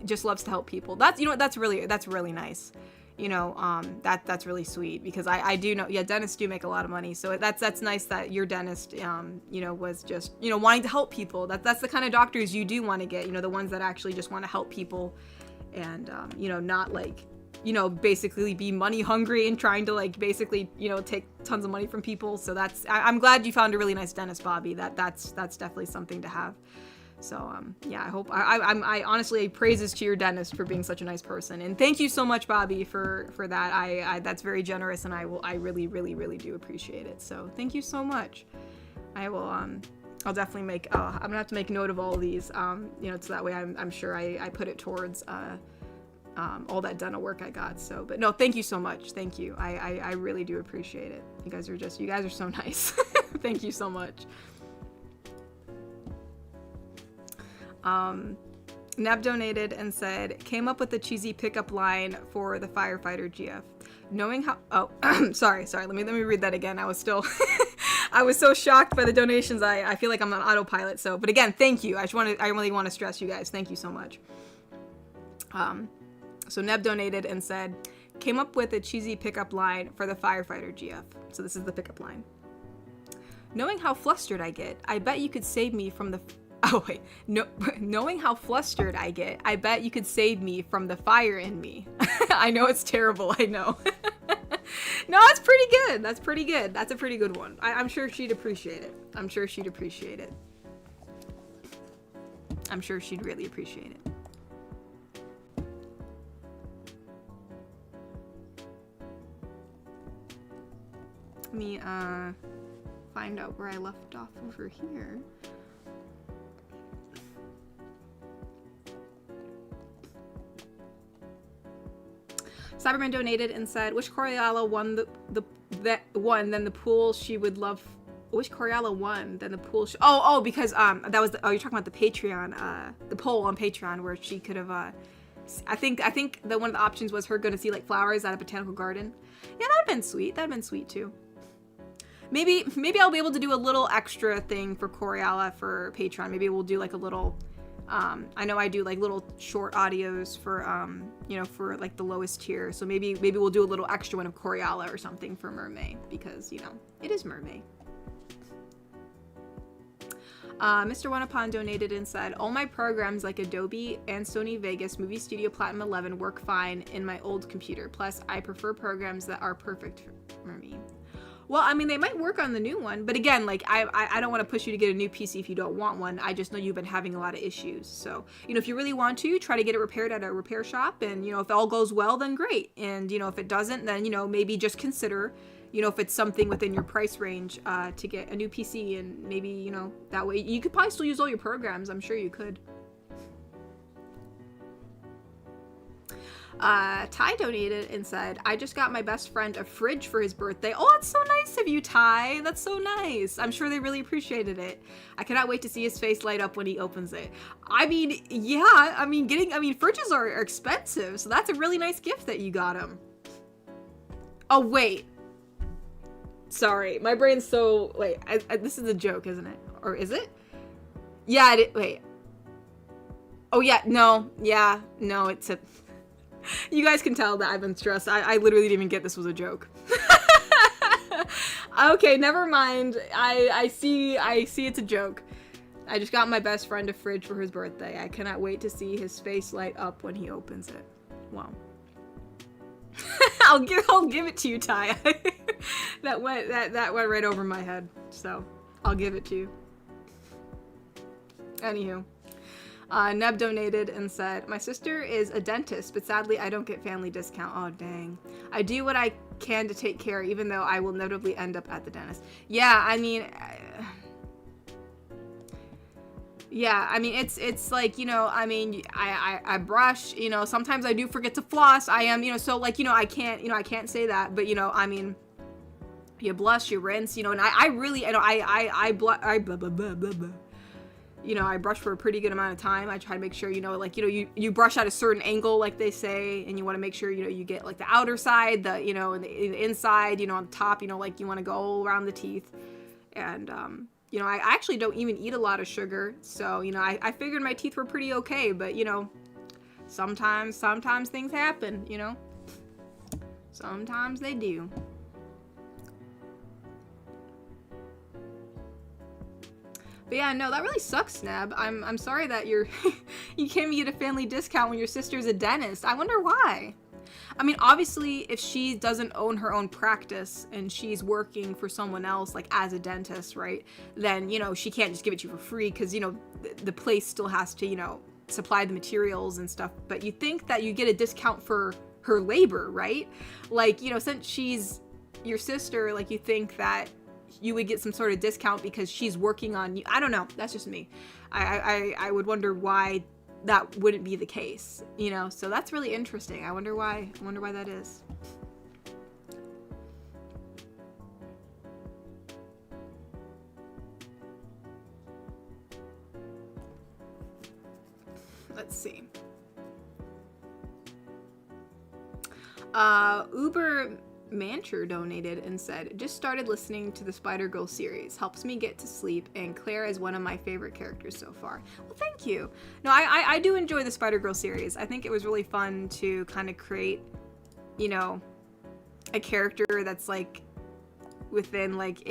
Just loves to help people. That's really nice. That's really sweet, because I do know, yeah, dentists do make a lot of money. So that's nice that your dentist, was just, wanting to help people. That's the kind of doctors you do want to get, the ones that actually just want to help people and, not like, basically be money hungry and trying to like, basically, take tons of money from people. So I'm glad you found a really nice dentist, Bobby. That's definitely something to have. So, yeah, I hope, I honestly, praises to your dentist for being such a nice person. And thank you so much, Bobby, for that. That's very generous, and I really, really, really do appreciate it. So thank you so much. I will, I'll definitely make, I'm gonna have to make note of all of these, so that way I'm sure I put it towards, all that dental work I got. So, but no, thank you so much. Thank you. I really do appreciate it. You guys are so nice. Thank you so much. Neb donated and said, came up with a cheesy pickup line for the firefighter GF. Knowing how, sorry, let me read that again. I was still, I was so shocked by the donations. I feel like I'm on autopilot. So, but again, thank you. I really want to stress you guys. Thank you so much. So Neb donated and said, came up with a cheesy pickup line for the firefighter GF. So this is the pickup line. Knowing how flustered I get, I bet you could save me from the... Oh, wait. No, knowing how flustered I get, I bet you could save me from the fire in me. I know it's terrible, I know. No, that's pretty good. That's pretty good. That's a pretty good one. I'm sure she'd appreciate it. I'm sure she'd appreciate it. I'm sure she'd really appreciate it. Let me find out where I left off over here. Cyberman donated and said, "Which Coriala won then the pool she would love." Which Coriala won then the pool? Because that was you're talking about the Patreon, the poll on Patreon where she could have. I think that one of the options was her going to see like flowers at a botanical garden. Yeah, that'd been sweet. That'd been sweet too. Maybe I'll be able to do a little extra thing for Coriala for Patreon. Maybe we'll do like a little. I know I do like little short audios for for like the lowest tier. So maybe we'll do a little extra one of Coriala or something for Mermaid because it is Mermaid. Mr. Wanapon donated and said, "All my programs like Adobe and Sony Vegas Movie Studio Platinum 11 work fine in my old computer. Plus, I prefer programs that are perfect for me." Well, I mean, they might work on the new one, but again, like, I don't want to push you to get a new PC if you don't want one. I just know you've been having a lot of issues. So, if you really want to, try to get it repaired at a repair shop, and, if all goes well, then great. And, if it doesn't, then, maybe just consider, if it's something within your price range, to get a new PC, and maybe, that way, you could probably still use all your programs. I'm sure you could. Ty donated and said, "I just got my best friend a fridge for his birthday." Oh, that's so nice of you, Ty. That's so nice. I'm sure they really appreciated it. I cannot wait to see his face light up when he opens it. I mean, yeah, fridges are expensive, so that's a really nice gift that you got him. Oh, wait. Sorry, my brain's so, wait, this is a joke, isn't it? Or is it? Yeah, wait. Oh, yeah, no, it's a... You guys can tell that I've been stressed. I literally didn't even get this was a joke. Okay, never mind. I see it's a joke. I just got my best friend a fridge for his birthday. I cannot wait to see his face light up when he opens it. Wow. I'll give it to you, Ty. that went right over my head. So I'll give it to you. Anywho. Neb donated and said, "My sister is a dentist, but sadly I don't get family discount." Oh, dang. "I do what I can to take care, even though I will inevitably end up at the dentist." Yeah, I mean, it's like, I brush, sometimes I do forget to floss. I am, so like, I can't say that, but, you blush, you rinse, and I really, I blah, blah, blah, blah, blah. I brush for a pretty good amount of time. I try to make sure, you brush at a certain angle, like they say, and you want to make sure, you get like the outer side, the, and the inside, on the top, like you want to go all around the teeth. And, I actually don't even eat a lot of sugar. So, I figured my teeth were pretty okay, but, sometimes things happen, Sometimes they do. But yeah, no, that really sucks, Neb. I'm sorry that you can't get a family discount when your sister's a dentist. I wonder why. I mean, obviously, if she doesn't own her own practice and she's working for someone else, like as a dentist, right? Then, she can't just give it to you for free because, the place still has to, supply the materials and stuff. But you think that you get a discount for her labor, right? Like, since she's your sister, like you think that you would get some sort of discount because she's working on you. I don't know. That's just me. I would wonder why that wouldn't be the case, so that's really interesting. I wonder why that is. Let's see. Uber Mancher donated and said, "Just started listening to the Spider-Girl series. Helps me get to sleep, and Claire is one of my favorite characters so far." Well, thank you. No, I do enjoy the Spider-Girl series. I think it was really fun to kind of create, a character that's like within like,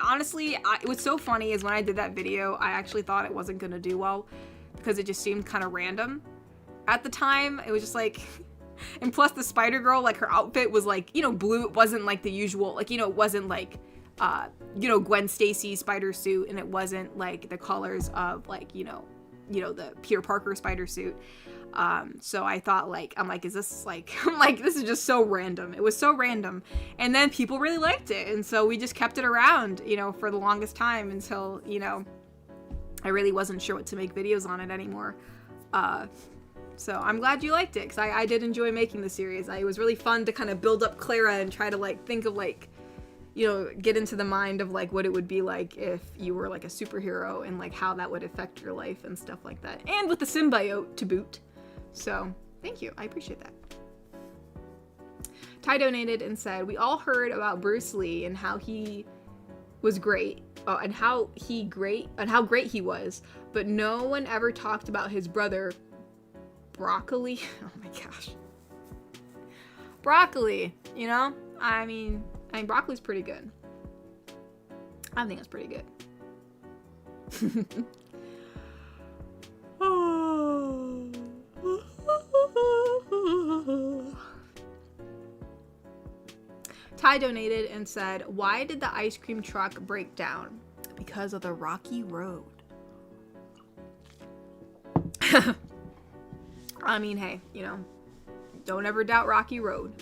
honestly, it was so funny is when I did that video, I actually thought it wasn't gonna do well because it just seemed kind of random. At the time, it was just like... And plus the Spider-Girl, like her outfit was like, blue. It wasn't like the usual, like, it wasn't like, Gwen Stacy's spider suit, and it wasn't like the colors of like, the Peter Parker spider suit. So I thought like, I'm like, is this like, I'm like, this is just so random. It was so random. And then people really liked it. And so we just kept it around, you know, for the longest time until, you know, I really wasn't sure what to make videos on it anymore. So I'm glad you liked it, because I did enjoy making the series. It was really fun to kind of build up Clara and try to like think of like, you know, get into the mind of like what it would be like if you were like a superhero and like how that would affect your life and stuff like that. And with the symbiote to boot. So thank you. I appreciate that. Ty donated and said, we all heard about Bruce Lee and how he was great. And how great he was, but no one ever talked about his brother, Broccoli. Oh my gosh. Broccoli, you know? I mean, Broccoli's pretty good. I think it's pretty good. Ty donated and said, why did the ice cream truck break down? Because of the rocky road. I mean, hey, you know, don't ever doubt rocky road.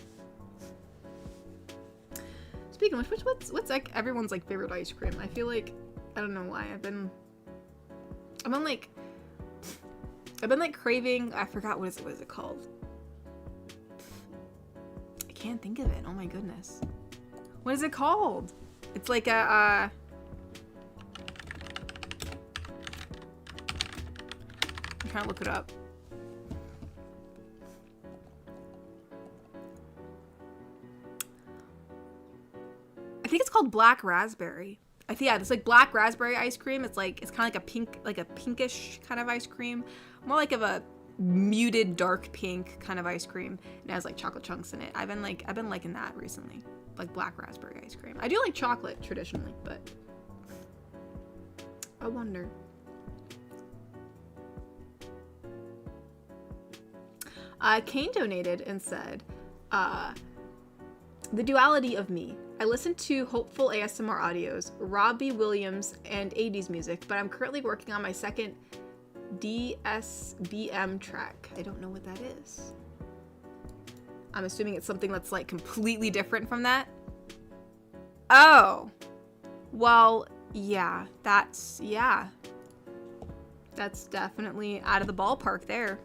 Speaking of which, what's like everyone's like favorite ice cream? I feel like, I don't know why, I've been like craving, I forgot what is it called? I can't think of it. Oh my goodness. What is it called? It's like a I'm trying to look it up. I think it's called black raspberry. I think, yeah, it's like black raspberry ice cream. It's kind of like a pink, like a pinkish kind of ice cream. More like of a muted dark pink kind of ice cream. And it has like chocolate chunks in it. I've been liking that recently. Like black raspberry ice cream. I do like chocolate traditionally, but I wonder. Kane donated and said, the duality of me. I listen to hopeful ASMR audios, Robbie Williams, and 80s music, but I'm currently working on my second DSBM track. I don't know what that is. I'm assuming it's something that's like completely different from that. Oh. Well, yeah. That's definitely out of the ballpark there.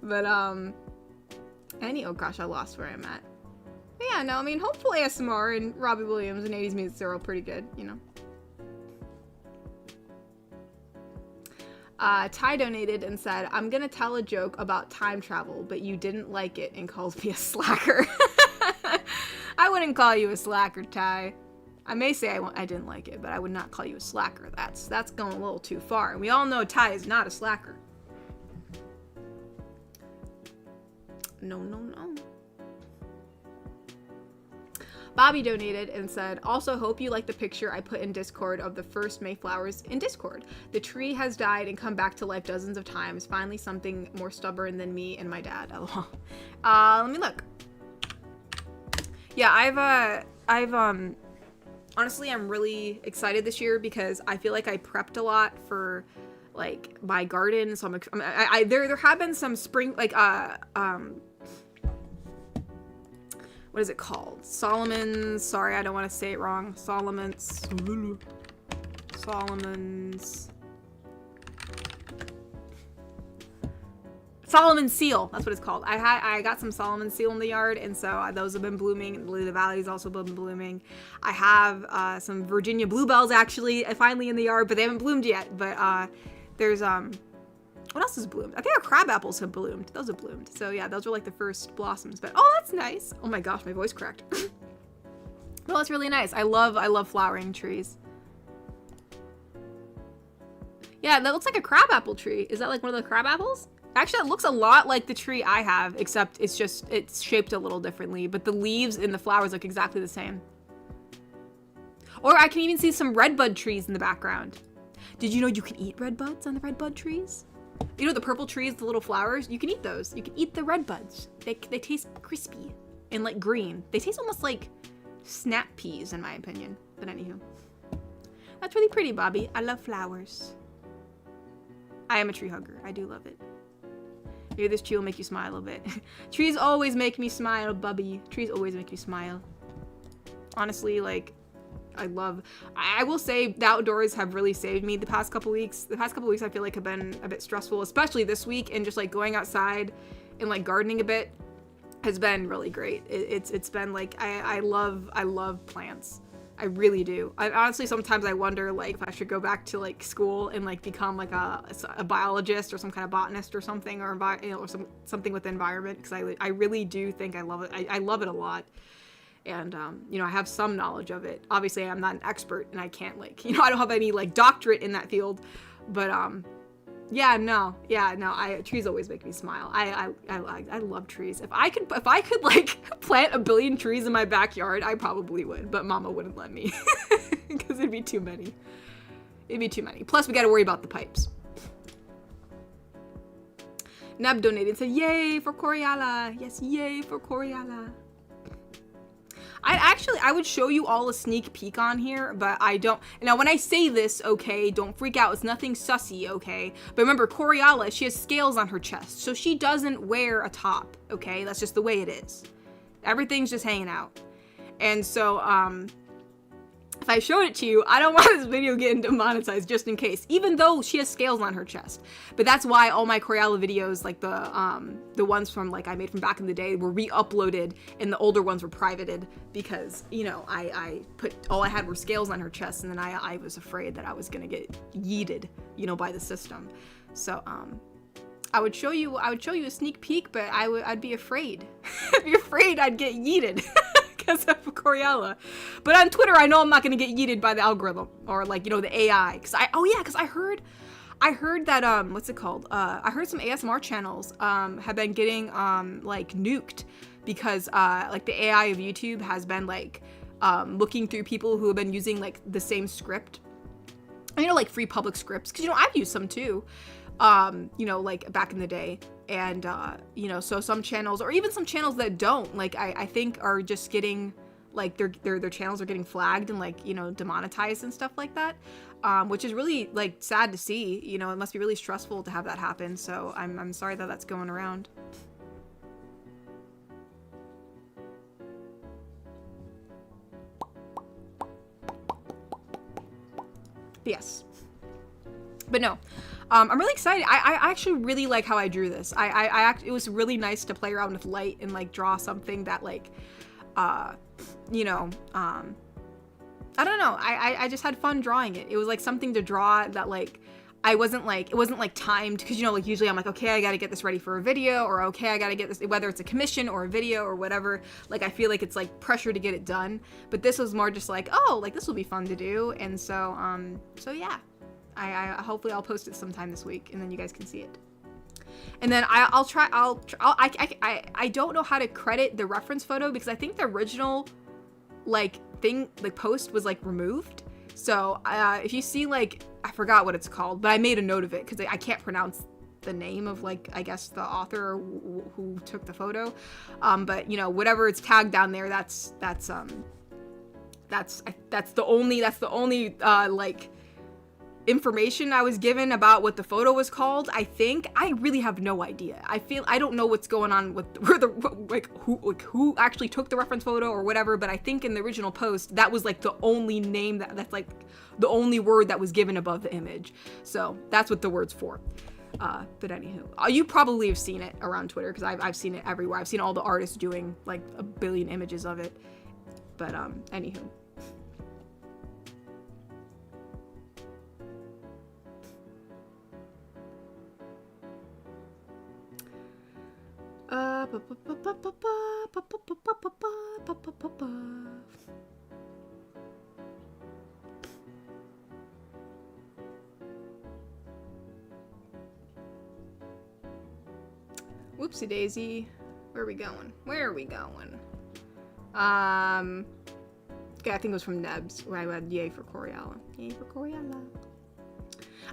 But, oh gosh, I lost where I'm at. But yeah, no, I mean, hopeful ASMR and Robbie Williams and 80s music are all pretty good, you know. Ty donated and said, I'm gonna tell a joke about time travel, but you didn't like it and called me a slacker. I wouldn't call you a slacker, Ty. I may say I didn't like it, but I would not call you a slacker. That's going a little too far. And we all know Ty is not a slacker. No. Bobby donated and said, also hope you like the picture I put in Discord of the first Mayflowers in Discord. The tree has died and come back to life dozens of times. Finally something more stubborn than me and my dad. LOL. Let me look. Yeah, I've honestly, I'm really excited this year because I feel like I prepped a lot for like my garden. So there have been some spring, like, what is it called? Solomon's. Sorry, I don't want to say it wrong. Solomon's seal. That's what it's called. I got some Solomon seal in the yard, and so those have been blooming. And Lily of the Valley's also been blooming. I have some Virginia bluebells actually finally in the yard, but they haven't bloomed yet. But there's what else has bloomed? I think our crab apples have bloomed. Those have bloomed. So yeah, those were like the first blossoms. But oh, that's nice. Oh my gosh, my voice cracked. Well, that's really nice. I love flowering trees. Yeah, that looks like a crab apple tree. Is that like one of the crab apples? Actually, it looks a lot like the tree I have, except it's shaped a little differently. But the leaves and the flowers look exactly the same. Or I can even see some redbud trees in the background. Did you know you can eat redbuds on the redbud trees? You know the purple trees, the little flowers? You can eat those. You can eat the redbuds. They taste crispy and like green. They taste almost like snap peas in my opinion. But anywho. That's really pretty, Bobby. I love flowers. I am a tree hugger. I do love it. Maybe this tree will make you smile a bit. Trees always make me smile, Bubby. Trees always make me smile. Honestly, like, I will say the outdoors have really saved me the past couple weeks. The past couple weeks I feel like have been a bit stressful, especially this week, and just like going outside and like gardening a bit has been really great. It's been like, I love plants. I really do. I honestly, sometimes I wonder like if I should go back to like school and like become like a biologist or some kind of botanist or something, or something with the environment, because I really do think I love it. I love it a lot. And, you know, I have some knowledge of it. Obviously, I'm not an expert, and I can't, like, you know, I don't have any, like, doctorate in that field. But, trees always make me smile. I love trees. If I could, like, plant 1 billion trees in my backyard, I probably would. But Mama wouldn't let me. Because it'd be too many. It'd be too many. Plus, we gotta worry about the pipes. Neb donated and said, yay for Coriala. Yes, yay for Coriala. I would show you all a sneak peek on here, but I don't. Now, when I say this, okay, don't freak out. It's nothing sussy, okay? But remember, Coriala, she has scales on her chest, so she doesn't wear a top, okay? That's just the way it is. Everything's just hanging out. And so, if I showed it to you, I don't want this video getting demonetized just in case, even though she has scales on her chest. But that's why all my Coriala videos, like the ones from like I made from back in the day, were re-uploaded, and the older ones were privated because, you know, I put, all I had were scales on her chest, and then I was afraid that I was gonna get yeeted, you know, by the system. So I would show you a sneak peek, but I'd be afraid. I'd be afraid I'd get yeeted. Because of Coriala. But on Twitter, I know I'm not going to get yeeted by the algorithm or, like, you know, the AI. Because I heard that, what's it called? I heard some ASMR channels have been getting, like, nuked because, like, the AI of YouTube has been, like, looking through people who have been using, like, the same script. You know, like, free public scripts. Because, you know, I've used some, too. You know, like, back in the day. And, you know, so some channels, or even some channels that don't, like, I think are just getting, like, their channels are getting flagged and, like, you know, demonetized and stuff like that, which is really, like, sad to see. You know, it must be really stressful to have that happen, so I'm sorry that that's going around. Yes. But no. I'm really excited. I actually really like how I drew this. It was really nice to play around with light and like draw something that like, you know, I don't know. I just had fun drawing it. It was like something to draw that like, it wasn't like timed, because, you know, like usually I'm like, okay, I got to get this ready for a video, or okay, I got to get this, whether it's a commission or a video or whatever, like I feel like it's like pressure to get it done. But this was more just like, oh, like this will be fun to do. And so, yeah. I hopefully I'll post it sometime this week, and then you guys can see it. And then I don't know how to credit the reference photo, because I think the original like post was like removed. So if you see, like, I forgot what it's called, but I made a note of it because I can't pronounce the name of, like, I guess the author who took the photo. But, you know, whatever it's tagged down there, that's the only like information I was given about what the photo was called. I think I really have no idea. I don't know what's going on with who actually took the reference photo or whatever, but I think in the original post that was like the only name that's like the only word that was given above the image. So that's what the word's for. But anywho, you probably have seen it around Twitter, because I've seen it everywhere. I've seen all the artists doing like 1 billion images of it. But anywho. Whoopsie daisy. Where are we going? Okay, I think it was from Nebs, where I had yay for Coriala. Yay for Coriala.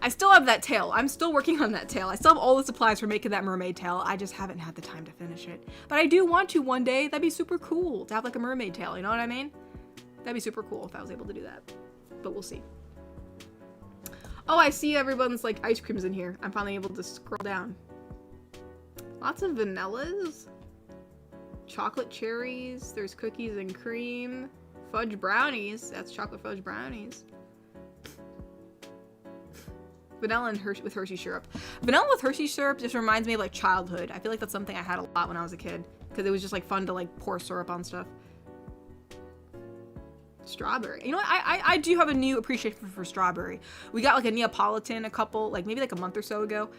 I still have that tail. I'm still working on that tail. I still have all the supplies for making that mermaid tail. I just haven't had the time to finish it. But I do want to one day. That'd be super cool to have like a mermaid tail. You know what I mean? That'd be super cool if I was able to do that. But we'll see. Oh, I see everyone's like ice creams in here. I'm finally able to scroll down. Lots of vanillas. Chocolate cherries. There's cookies and cream. Fudge brownies. That's chocolate fudge brownies. Vanilla and with Hershey syrup. Vanilla with Hershey syrup just reminds me of like childhood. I feel like that's something I had a lot when I was a kid because it was just like fun to like pour syrup on stuff. Strawberry. You know what? I do have a new appreciation for strawberry. We got like a Neapolitan maybe a month or so ago.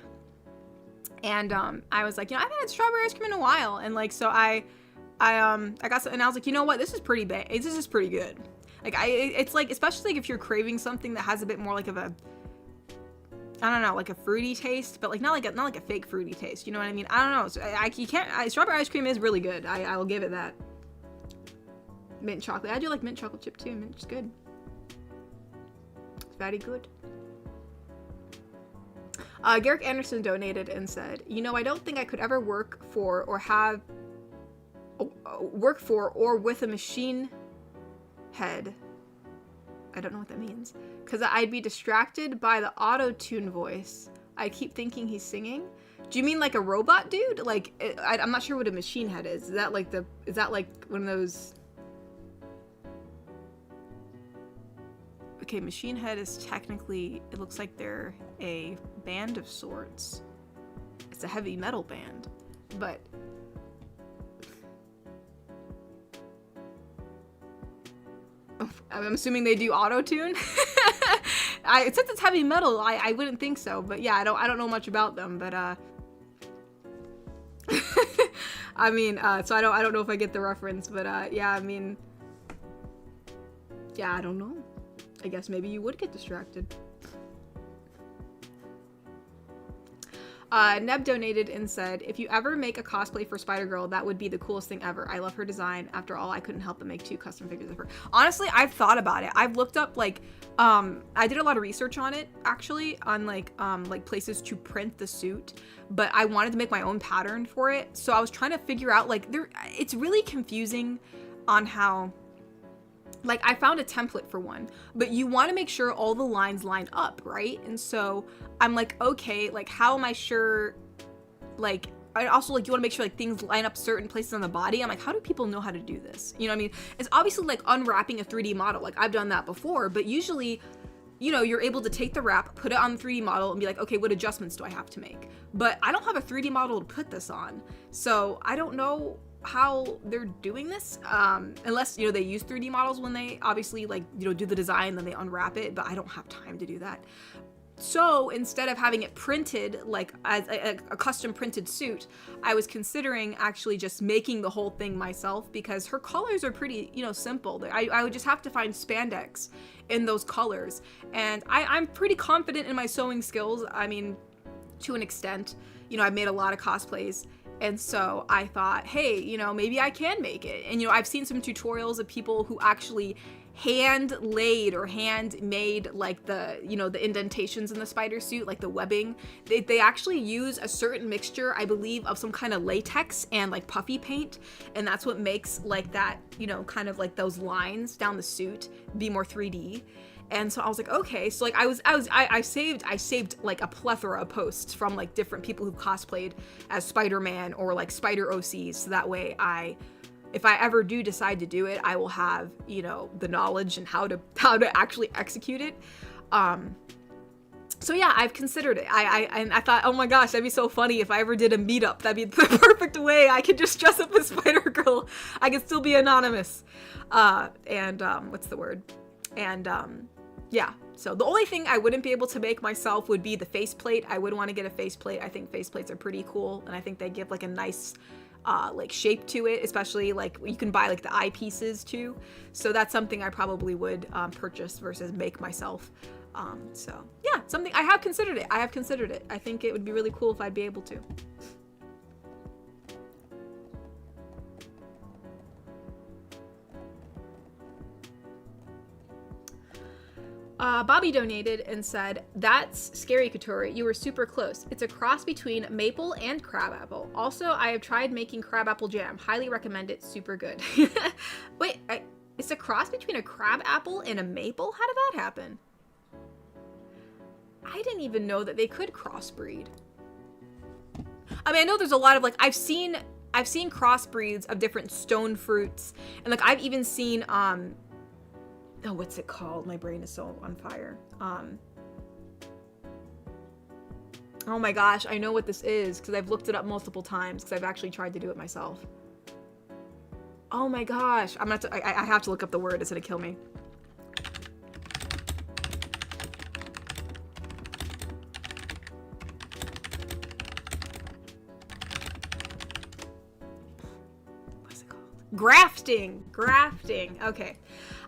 And I was like, I haven't had strawberry ice cream in a while. And like, so I got some, and I was like, you know what? This is pretty bad. This is pretty good. Like it's like, especially like if you're craving something that has a bit more like of a, I don't know, like a fruity taste, but like not like a fake fruity taste. You know what I mean? I don't know. So strawberry ice cream is really good. I will give it that. Mint chocolate. I do like mint chocolate chip too. Mint is good. It's very good. Garrick Anderson donated and said, I don't think I could ever work for or with a machine head. I don't know what that means. Because I'd be distracted by the auto-tune voice. I keep thinking he's singing. Do you mean like a robot dude? Like, I'm not sure what a machine head is. Is that like one of those... Okay, Machine Head is technically, it looks like they're a band of sorts. It's a heavy metal band, but I'm assuming they do auto-tune. Since it's heavy metal, I wouldn't think so, but yeah, I don't know much about them, but I mean, so I don't know if I get the reference, but yeah, I mean, yeah, I don't know. I guess maybe you would get distracted. Neb donated and said, if you ever make a cosplay for Spider-Girl, that would be the coolest thing ever. I love her design. After all, I couldn't help but make 2 custom figures of her. Honestly, I've thought about it. I've looked up I did a lot of research on it actually, on like places to print the suit, but I wanted to make my own pattern for it. So I was trying to figure out it's really confusing on how, I found a template for one, but you want to make sure all the lines line up, right? And so I'm like, okay, how am I sure, I also you want to make sure things line up certain places on the body. I'm like, how do people know how to do this? You know what I mean? It's obviously unwrapping a 3D model. I've done that before, but usually, you're able to take the wrap, put it on the 3D model and be like, okay, what adjustments do I have to make? But I don't have a 3D model to put this on. So I don't know how they're doing this, unless they use 3D models when they obviously do the design, then they unwrap it, but I don't have time to do that. So instead of having it printed as a custom printed suit, I was considering actually just making the whole thing myself, because her colors are pretty simple. I would just have to find spandex in those colors, and I'm pretty confident in my sewing skills. I mean, to an extent, I've made a lot of cosplays. And so I thought, hey, maybe I can make it. And, I've seen some tutorials of people who actually hand laid or hand made the indentations in the spider suit, the webbing. They actually use a certain mixture, I believe, of some kind of latex and puffy paint. And that's what makes that, kind of those lines down the suit be more 3D. And so I was like, okay, so I saved a plethora of posts from different people who cosplayed as Spider-Man or Spider OCs, so that way if I ever do decide to do it, I will have the knowledge and how to actually execute it. So yeah, I've considered it. I thought, oh my gosh, that'd be so funny if I ever did a meetup. That'd be the perfect way. I could just dress up as Spider-Girl. I could still be anonymous. What's the word? Yeah, so the only thing I wouldn't be able to make myself would be the faceplate. I would want to get a faceplate. I think faceplates are pretty cool, and I think they give a nice shape to it, especially you can buy the eyepieces too. So that's something I probably would purchase versus make myself. So yeah, something I have considered it. I think it would be really cool if I'd be able to. Bobby donated and said, that's Scary Couture. You were super close. It's a cross between maple and crabapple. Also, I have tried making crabapple jam. Highly recommend it. Super good. Wait, it's a cross between a crabapple and a maple? How did that happen? I didn't even know that they could crossbreed. I mean, I know there's a lot of, like, I've seen crossbreeds of different stone fruits, and like I've even seen oh, what's it called? My brain is so on fire. Oh my gosh, I know what this is because I've looked it up multiple times because I've actually tried to do it myself. Oh my gosh, I have to look up the word. It's gonna kill me. Grafting. Okay.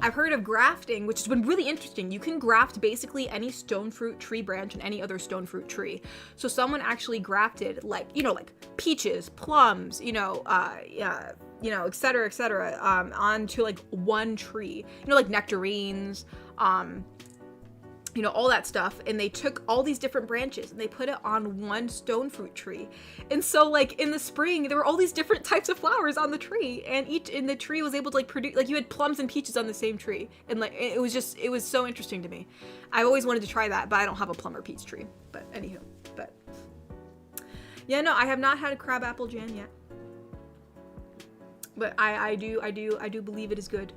I've heard of grafting, which has been really interesting. You can graft basically any stone fruit tree branch and any other stone fruit tree. So someone actually grafted, like, you know, like peaches, plums, et cetera, onto like one tree. You know, like nectarines, all that stuff, and they took all these different branches and they put it on one stone fruit tree. And so like in the spring there were all these different types of flowers on the tree, and the tree was able to like produce, like you had plums and peaches on the same tree, and like it was so interesting to me. I've always wanted to try that, but I don't have a plum or peach tree. But anywho, but yeah, no, I have not had a crabapple jam yet, but I do believe it is good.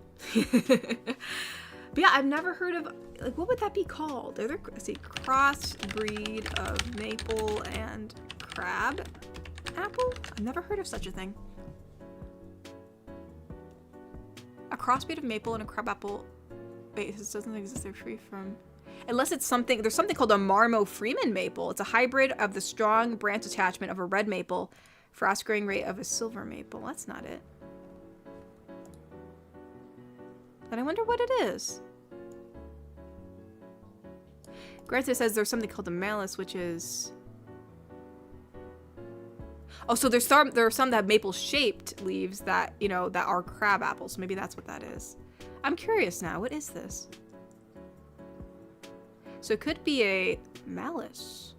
But yeah, I've never heard of, like, what would that be called? Let's see, crossbreed of maple and crab apple? I've never heard of such a thing. A crossbreed of maple and a crab apple. Wait, this doesn't exist. They're free from, unless it's something, there's something called a Marmo-Freeman maple. It's a hybrid of the strong branch attachment of a red maple, frost growing rate of a silver maple. That's not it. But I wonder what it is. Greta says there's something called a malus, which is... Oh, so there are some that have maple-shaped leaves that, that are crab apples. Maybe that's what that is. I'm curious now. What is this? So it could be a malus.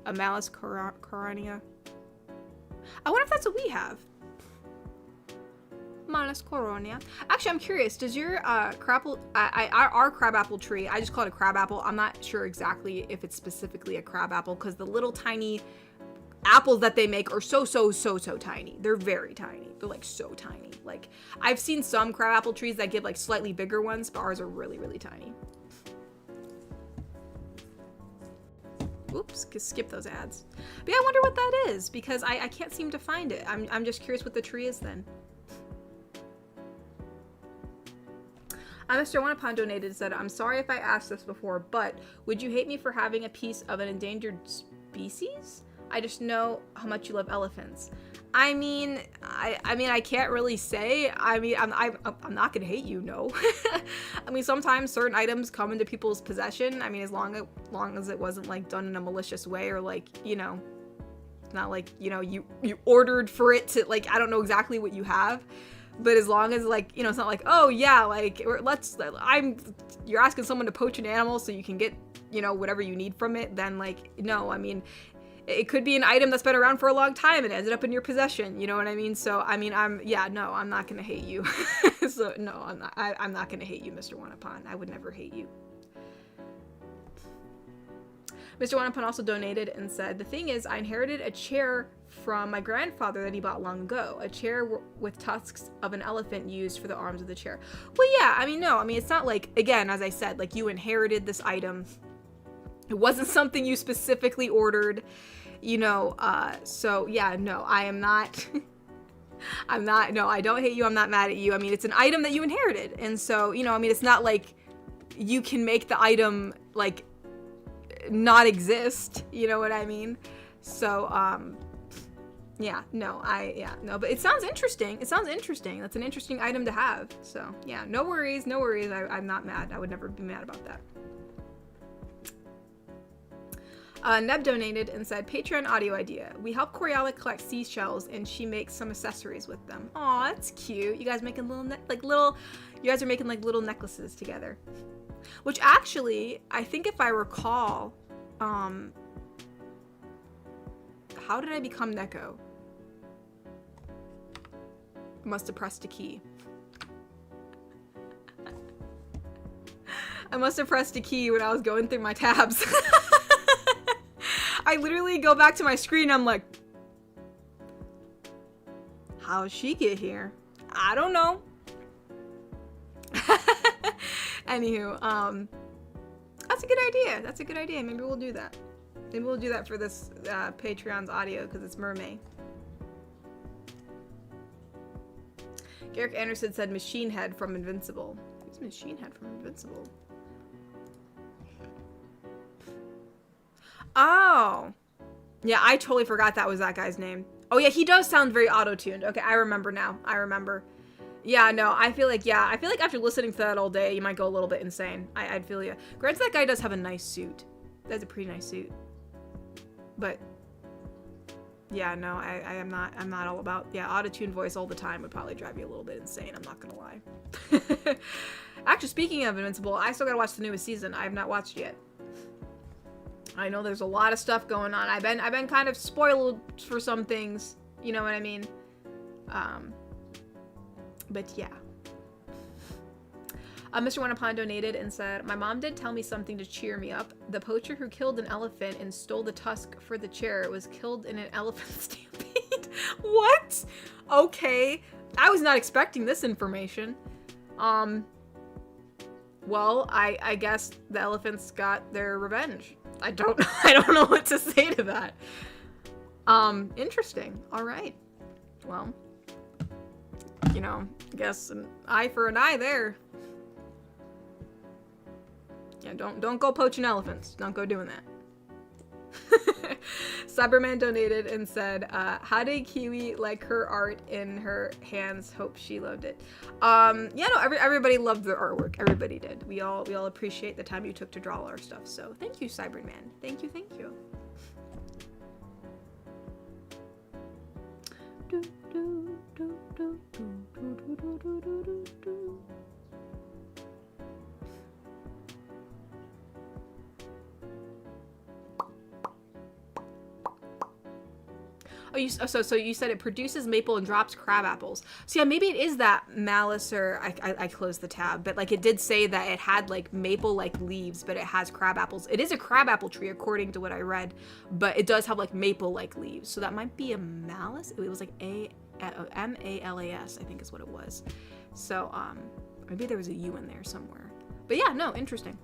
A malus coronia. I wonder if that's what we have. Malus coronia. Actually, I'm curious. Does your crabapple, our crabapple tree, I just call it a crabapple. I'm not sure exactly if it's specifically a crabapple because the little tiny apples that they make are so tiny. They're very tiny. They're like so tiny. Like I've seen some crabapple trees that give like slightly bigger ones, but ours are really tiny. Oops, skip those ads. But yeah, I wonder what that is because I can't seem to find it. I'm just curious what the tree is then. Mr. Wanapon donated and said, I'm sorry if I asked this before, but would you hate me for having a piece of an endangered species? I just know how much you love elephants. I mean, I can't really say. I mean, I'm not gonna hate you, no. I mean, sometimes certain items come into people's possession. I mean, as long as it wasn't like done in a malicious way or like, not like, you ordered for it to, like, I don't know exactly what you have. But as long as, like, it's not like, oh yeah, like, you're asking someone to poach an animal so you can get, whatever you need from it, then, like, no, I mean, it could be an item that's been around for a long time and ended up in your possession, you know what I mean? So, I mean, I'm not gonna hate you. So, no, I'm not gonna hate you, Mr. Wanapon. I would never hate you. Mr. Wanapon also donated and said, the thing is, I inherited a chair from my grandfather that he bought long ago. A chair with tusks of an elephant used for the arms of the chair. Well, yeah, I mean, no. I mean, it's not like, again, as I said, like you inherited this item. It wasn't something you specifically ordered, so yeah, no, I am not... no, I don't hate you. I'm not mad at you. I mean, it's an item that you inherited. And so, I mean, it's not like you can make the item, like, not exist, you know what I mean? So but it sounds interesting. That's an interesting item to have. So yeah, no worries. I'm not mad. I would never be mad about that. Neb donated and said, Patreon audio idea. We help Coriala collect seashells and she makes some accessories with them. Aw, that's cute. You guys making you guys are making like little necklaces together. Which actually, I think if I recall, how did I become Neko? Must have pressed a key. I must have pressed a key when I was going through my tabs. I literally go back to my screen, I'm like, how did she get here? I don't know. Anywho, that's a good idea. That's a good idea. Maybe we'll do that. Maybe we'll do that for this Patreon's audio because it's Mermaid. Garrick Anderson said Machine Head from Invincible. Who's Machine Head from Invincible? Oh. Yeah, I totally forgot that was that guy's name. Oh yeah, he does sound very auto-tuned. Okay, I remember now. I remember. Yeah, no, I feel like after listening to that all day, you might go a little bit insane. I'd feel you. Granted, that guy does have a nice suit. That's a pretty nice suit. But yeah, no, I'm not all about, auto-tune voice all the time would probably drive you a little bit insane, I'm not gonna lie. Actually, speaking of Invincible, I still gotta watch the newest season. I have not watched yet. I know there's a lot of stuff going on. I've been kind of spoiled for some things, you know what I mean? But yeah. Mr. Wanapon donated and said, my mom did tell me something to cheer me up. The poacher who killed an elephant and stole the tusk for the chair was killed in an elephant stampede. What? Okay. I was not expecting this information. Well, I guess the elephants got their revenge. I don't know what to say to that. Interesting. All right. Well, you know, I guess an eye for an eye there. Yeah, don't go poaching elephants. Don't go doing that. Cyberman donated and said, how did Kiwi like her art in her hands? Hope she loved it. Yeah, no, everybody loved the artwork. Everybody did. We all appreciate the time you took to draw all our stuff. So thank you, Cyberman. Thank you, thank you. Oh, so you said it produces maple and drops crab apples. So yeah, maybe it is that malice, or I closed the tab, but like it did say that it had like maple like leaves, but it has crab apples. It is a crab apple tree according to what I read, but it does have like maple like leaves. So that might be a malice. It was like M-A-L-A-S, I think is what it was. So maybe there was a U in there somewhere. But yeah, no, interesting.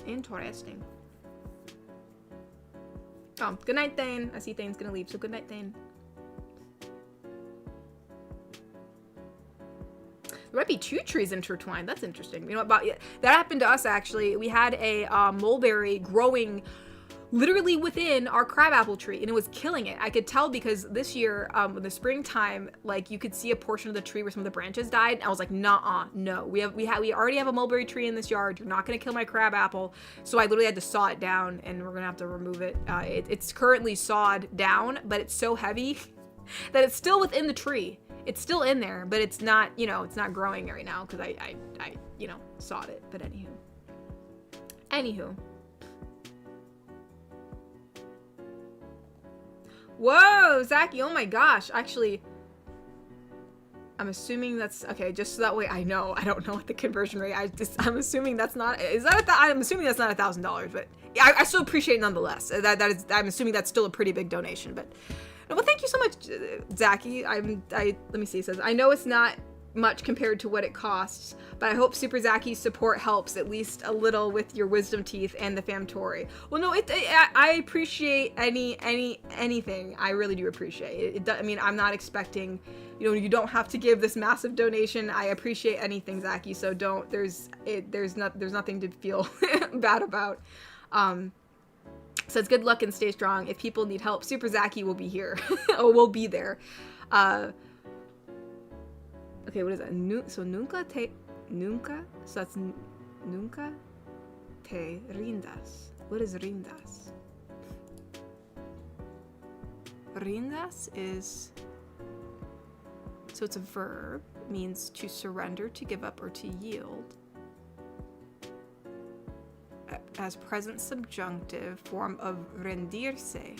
Interesting. Oh, good night, Thane. I see Thane's gonna leave, so good night, Thane. There might be two trees intertwined. That's interesting. You know what? That happened to us, actually. We had a mulberry growing literally within our crabapple tree, and it was killing it. I could tell because this year, in the springtime, like you could see a portion of the tree where some of the branches died. And I was like, nah, no. We already have a mulberry tree in this yard. You're not gonna kill my crabapple. So I literally had to saw it down, and we're gonna have to remove it. It's currently sawed down, but it's so heavy that it's still within the tree. It's still in there, but it's not, it's not growing right now because I sawed it. But anywho. Whoa, Zachy, oh my gosh. Actually, I'm assuming that's, okay, just so that way I know. I don't know what the conversion rate, I'm assuming that's not, I'm assuming that's not $1,000, but I still appreciate it nonetheless. I'm assuming that's still a pretty big donation, but, well, thank you so much, Zachy. Let me see, it says, I know it's not much compared to what it costs, but I hope Super Zacky's support helps at least a little with your wisdom teeth and the Famtori. Well, no, I appreciate anything. I really do appreciate it. I mean, I'm not expecting, you don't have to give this massive donation. I appreciate anything, Zachy, so there's nothing to feel bad about. Says good luck and stay strong. If people need help, Super Zachy will be here. Oh, we'll be there. Okay, what is that? So nunca. So that's nunca te rindas. What is rindas? Rindas is, so it's a verb. It means to surrender, to give up, or to yield. As present subjunctive form of rendirse.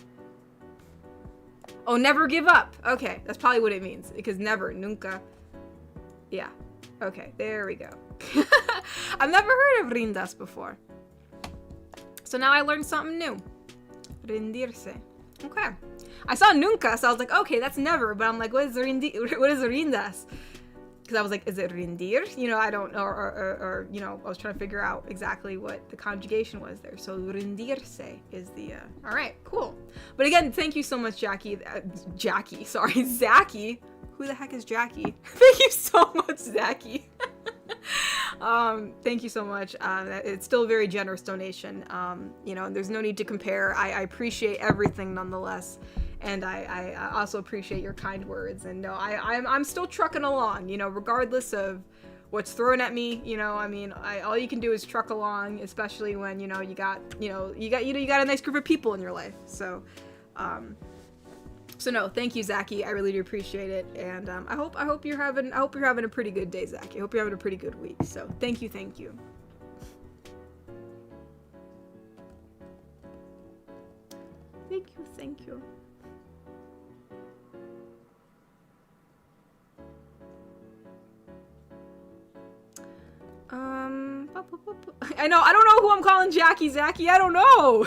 Oh, never give up. Okay, that's probably what it means, because never, nunca. Yeah. Okay, there we go. I've never heard of rindas before. So now I learned something new. Rendirse. Okay. I saw nunca, so I was like, okay, that's never. But I'm like, what is rindas? Because I was like, is it rendir? You know, I don't know, or you know, I was trying to figure out exactly what the conjugation was there. So rendirse is the, all right, cool. But again, thank you so much, Jackie. Zachy. Who the heck is Jackie? Thank you so much, Zachy. Thank you so much. It's still a very generous donation. You know, there's no need to compare. I appreciate everything nonetheless. And I also appreciate your kind words. And no, I'm still trucking along, you know, regardless of what's thrown at me. You know, I mean, all you can do is truck along, especially when, you know, you got a nice group of people in your life. So, so no, thank you, Zachy. I really do appreciate it. And, I hope you're having a pretty good day, Zachy. I hope you're having a pretty good week. So thank you. Thank you. Thank you. I know, I don't know who I'm calling Zachy. I don't know.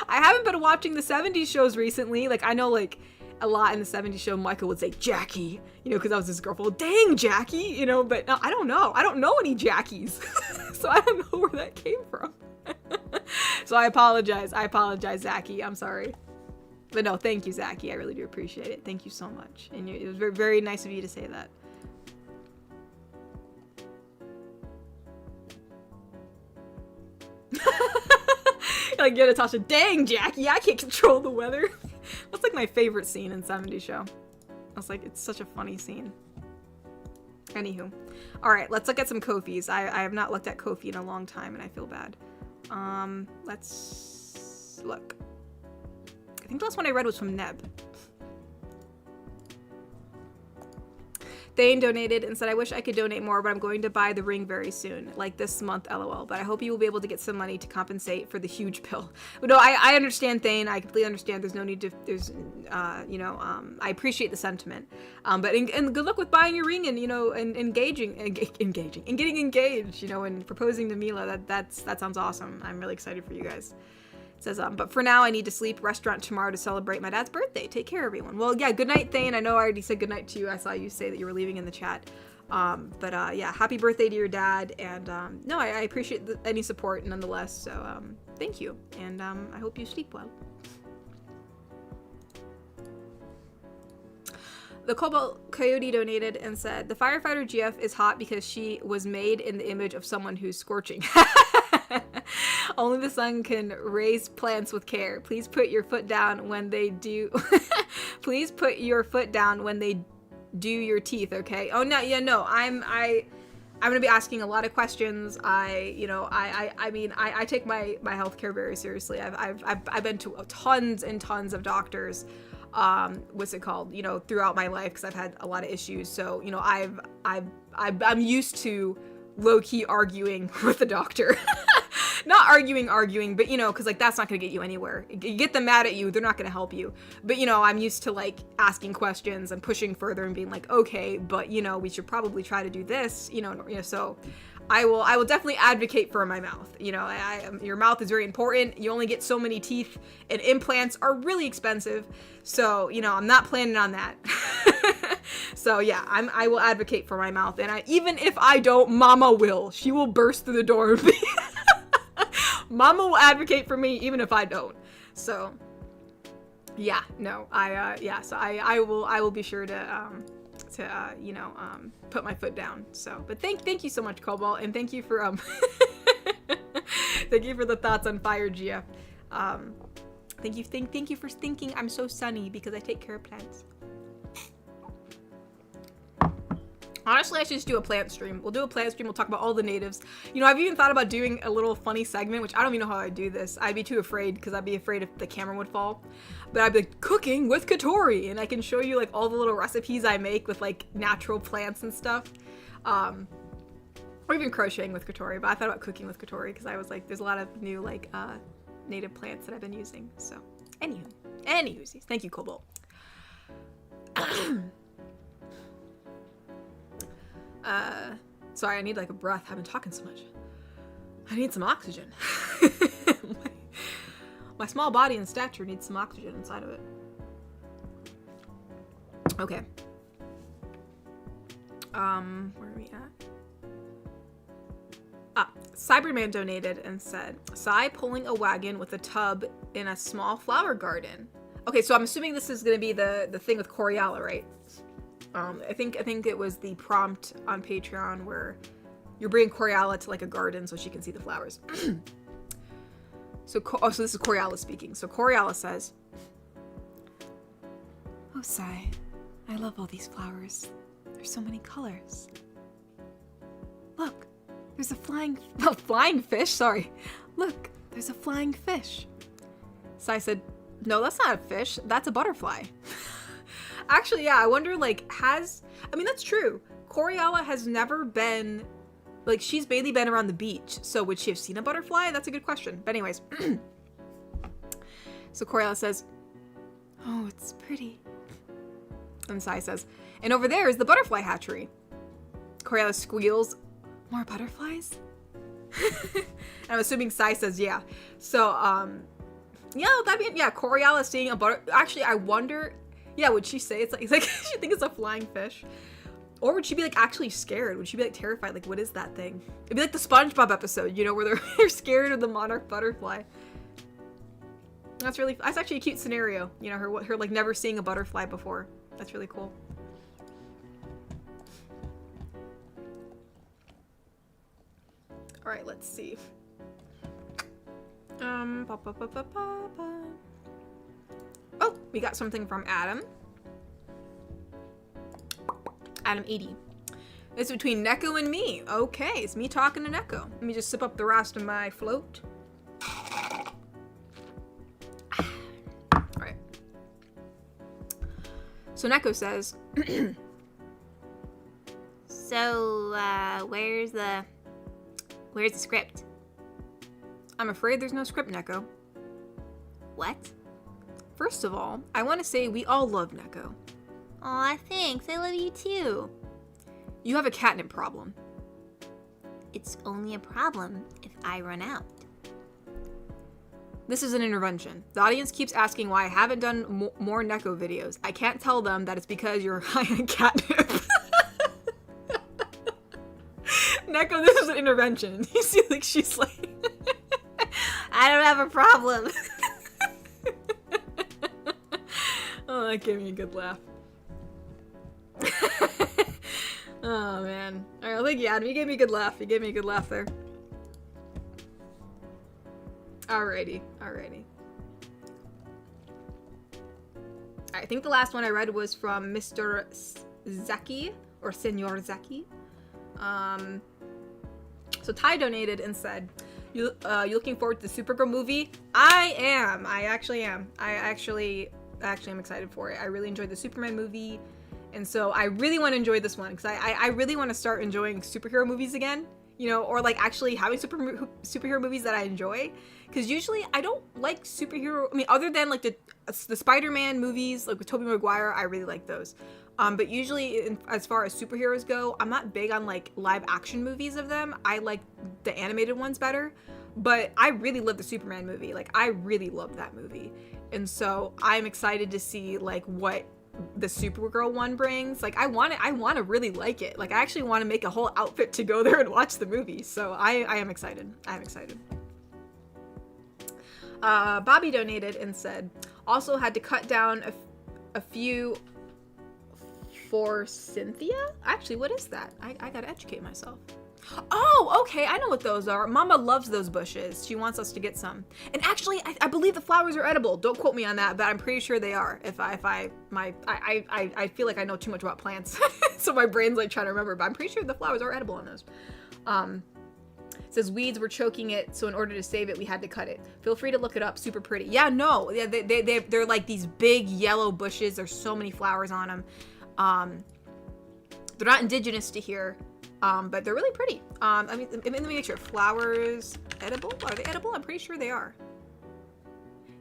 I haven't been watching the 70s shows recently. Like, I know, like, a lot in the 70s show, Michael would say, Jackie, you know, because I was his girlfriend. Dang, Jackie, you know, but no, I don't know. I don't know any Jackies. So I don't know where that came from. So I apologize, Zachy. I'm sorry. But no, thank you, Zachy. I really do appreciate it. Thank you so much. And it was very, very nice of you to say that. Like, yeah, Natasha, dang, Jackie, I can't control the weather. That's like my favorite scene in 70s show. I was like, it's such a funny scene. Anywho. Alright, let's look at some Ko-fis. I have not looked at Ko-fi in a long time, and I feel bad. Let's look. I think the last one I read was from Neb. Thane donated and said, I wish I could donate more, but I'm going to buy the ring very soon, like this month, lol. But I hope you will be able to get some money to compensate for the huge bill. But no, I understand, Thane. I completely understand. There's no need to, you know, I appreciate the sentiment. But and good luck with buying your ring and, you know, and engaging, and getting engaged, you know, and proposing to Mila. That sounds awesome. I'm really excited for you guys. It says, but for now, I need to sleep. Restaurant tomorrow to celebrate my dad's birthday. Take care, everyone. Well, yeah, good night, Thane. I know I already said good night to you. I saw you say that you were leaving in the chat. Yeah, happy birthday to your dad. And no, I appreciate any support nonetheless. So thank you. And I hope you sleep well. The Cobalt Coyote donated and said, the firefighter GF is hot because she was made in the image of someone who's scorching. Only the sun can raise plants with care. Please put your foot down when they do. Please put your foot down when they do your teeth. Okay. Oh no, yeah, no. I'm gonna be asking a lot of questions. I mean, I take my healthcare very seriously. I've been to tons and tons of doctors. What's it called? You know, throughout my life because I've had a lot of issues. So you know, I'm used to low-key arguing with the doctor. Not arguing, but you know, because like that's not gonna get you anywhere. You get them mad at you, they're not gonna help you. But you know, I'm used to like asking questions and pushing further and being like, okay, but you know, we should probably try to do this. You know, so I will definitely advocate for my mouth. You know, your mouth is very important. You only get so many teeth, and implants are really expensive. So you know, I'm not planning on that. So yeah, I will advocate for my mouth, and even if I don't, Mama will. She will burst through the door and be. Mama will advocate for me even if I don't. So yeah, no, so I will be sure to you know, put my foot down. So, but thank you so much, Cobalt, and thank you for thank you for the thoughts on Fire GF. Thank you for thinking I'm so sunny because I take care of plants. Honestly, I should just do a plant stream. We'll do a plant stream. We'll talk about all the natives. You know, I've even thought about doing a little funny segment, which I don't even know how I'd do this. I'd be too afraid because I'd be afraid if the camera would fall. But I'd be like, cooking with Katori. And I can show you like all the little recipes I make with like natural plants and stuff. Or even crocheting with Katori. But I thought about cooking with Katori because I was like, there's a lot of new like native plants that I've been using. So, anywho, thank you, Cobalt. Sorry, I need like a breath. I've been talking so much. I need some oxygen. My small body and stature needs some oxygen inside of it. Okay. Where are we at? Cyberman donated and said, Sai pulling a wagon with a tub in a small flower garden. Okay, so I'm assuming this is gonna be the thing with Coriala, right? I think it was the prompt on Patreon where you're bringing Coriala to like a garden so she can see the flowers. So this is Coriala speaking. So Coriala says, "Oh, Sai, I love all these flowers. There's so many colors. Look, there's a flying fish. Sorry. Look, there's a flying fish." Sai said, "No, that's not a fish. That's a butterfly." Actually, yeah, I wonder, like, that's true. Coriala has never been, like, she's mainly been around the beach, so would she have seen a butterfly? That's a good question. But anyways, so Coriala says, "Oh, it's pretty." And Sai says, "And over there is the butterfly hatchery." Coriala squeals, "More butterflies?" I'm assuming Sai says, yeah. So, Coriala seeing a actually, I wonder, would she say it's like she think it's a flying fish? Or would she be like actually scared? Would she be like terrified? Like, what is that thing? It'd be like the SpongeBob episode, where they're scared of the monarch butterfly. That's actually a cute scenario. Her like never seeing a butterfly before. That's really cool. All right, let's see. Oh, we got something from Adam. Adam 80. It's between Neko and me. Okay, it's me talking to Neko. Let me just sip up the rest of my float. Alright. So Neko says, "So, where's the script?" "I'm afraid there's no script, Neko." "What?" "First of all, I want to say we all love Neko." Aw, thanks. I love you too. "You have a catnip problem." "It's only a problem if I run out." "This is an intervention. The audience keeps asking why I haven't done more Neko videos. I can't tell them that it's because you're high on catnip." Neko, this is an intervention. You see, like, she's like, "I don't have a problem." Oh, that gave me a good laugh. Oh, man. Alright, thank you, Adam. You gave me a good laugh. You gave me a good laugh there. Alrighty. Alright, I think the last one I read was from Mr. Zeki, or Senor Zeki. So Ty donated and said, you looking forward to the Supergirl movie?" I am. I actually am. I actually am excited for it. I really enjoyed the Superman movie. And so I really want to enjoy this one because I really want to start enjoying superhero movies again, or like actually having superhero movies that I enjoy. Because usually I don't like superhero, other than like the Spider-Man movies, like with Tobey Maguire, I really like those. But usually as far as superheroes go, I'm not big on like live action movies of them. I like the animated ones better. But I really love the Superman movie. Like, I really love that movie. And so I'm excited to see like what the Supergirl one brings. Like, I want to really like it. Like, I actually want to make a whole outfit to go there and watch the movie. So I am excited. I'm excited. Bobby donated and said, "Also had to cut down a few for Cynthia." Actually, what is that? I gotta educate myself. Oh, okay, I know what those are. Mama loves those bushes. She wants us to get some. And actually, I believe the flowers are edible. Don't quote me on that, but I'm pretty sure they are. I feel like I know too much about plants, so my brain's like trying to remember. But I'm pretty sure the flowers are edible on those. It says weeds were choking it, so in order to save it, we had to cut it. Feel free to look it up. Super pretty. Yeah, no, yeah, they're like these big yellow bushes. There's so many flowers on them. They're not indigenous to here. But they're really pretty. Let me make sure. Flowers edible? Are they edible? I'm pretty sure they are.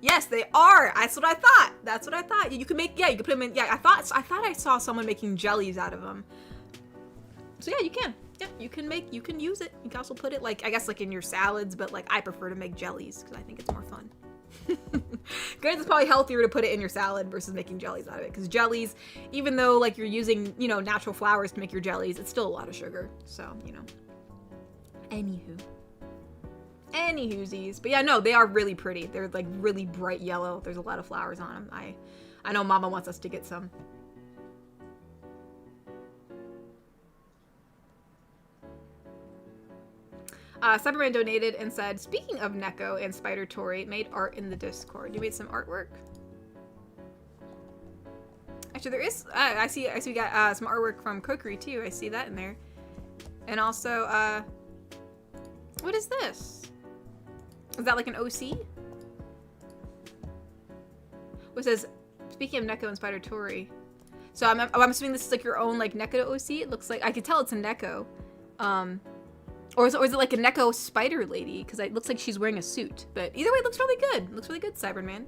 Yes, they are. That's what I thought. That's what I thought. You can make, you can put them in. Yeah, I thought I saw someone making jellies out of them. So yeah, you can. Yeah, you can use it. You can also put it like, I guess like in your salads, but like I prefer to make jellies because I think it's more fun. Granted, it's probably healthier to put it in your salad versus making jellies out of it. Because jellies, even though like you're using, you know, natural flours to make your jellies, it's still a lot of sugar. So, you know. Anywhoosies. But yeah, no, they are really pretty. They're like really bright yellow. There's a lot of flowers on them. I know Mama wants us to get some. Cyberman donated and said, speaking of Neko and Spider Tori, made art in the Discord. You made some artwork? Actually, there is, I see we got some artwork from Kokiri too. I see that in there. And also, what is this? Is that like an OC? What says, speaking of Neko and Spider Tori. So I'm assuming this is like your own like Neko OC. It looks like, I could tell it's a Neko. Or is it like a Neko spider lady? Because it looks like she's wearing a suit. But either way, it looks really good. It looks really good, Cyberman.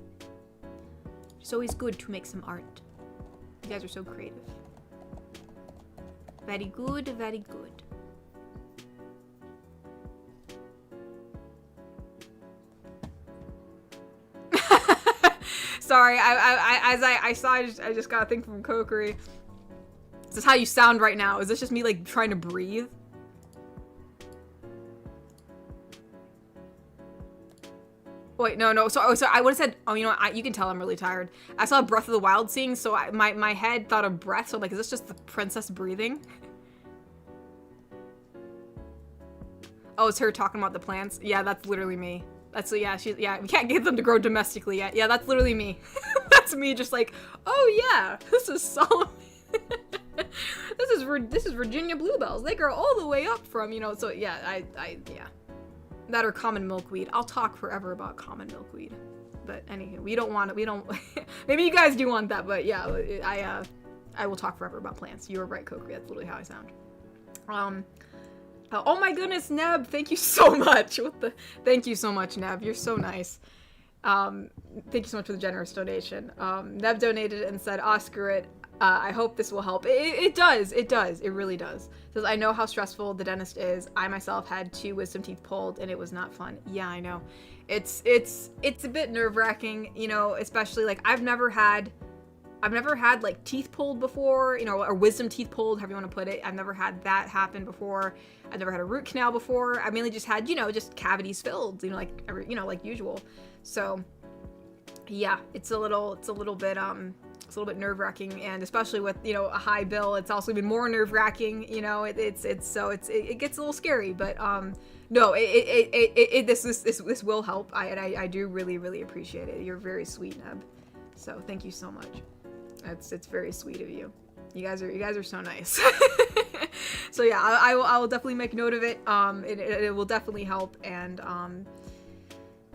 It's always good to make some art. You guys are so creative. Very good, very good. Sorry, I saw, I just got a thing from Kokiri. This is how you sound right now. Is this just me like trying to breathe? Wait, no. So I would have said, oh, you know what? You can tell I'm really tired. I saw Breath of the Wild scene, so my head thought of breath. So I'm like, is this just the princess breathing? Oh, it's her talking about the plants. Yeah, that's literally me. Yeah, we can't get them to grow domestically yet. Yeah, that's literally me. That's me, just like, oh yeah, this is Solomon. this is Virginia bluebells. They grow all the way up from, you know. So yeah, yeah. That or common milkweed. I'll talk forever about common milkweed. But anywho, we don't. Maybe you guys do want that, but yeah, I will talk forever about plants. You were right, Kokiri. That's literally how I sound. Oh my goodness, Neb, thank you so much. Thank you so much, Neb. You're so nice. Thank you so much for the generous donation. Neb donated and said, Oscar it. I hope this will help. It does. It really does. Says, I know how stressful the dentist is. I myself had 2 wisdom teeth pulled and it was not fun. Yeah, I know. It's a bit nerve-wracking, you know, especially like I've never had like teeth pulled before, you know, or wisdom teeth pulled, however you want to put it. I've never had that happen before. I've never had a root canal before. I mainly just had, you know, just cavities filled, you know, like usual. So yeah, it's a little bit nerve-wracking, and especially with, you know, a high bill, it's also even more nerve-wracking, you know. It gets a little scary, but no, this will help. I do really appreciate it. You're very sweet, Neb. So thank you so much. It's very sweet of you. You guys are so nice. So yeah, I will definitely make note of it. It will definitely help, and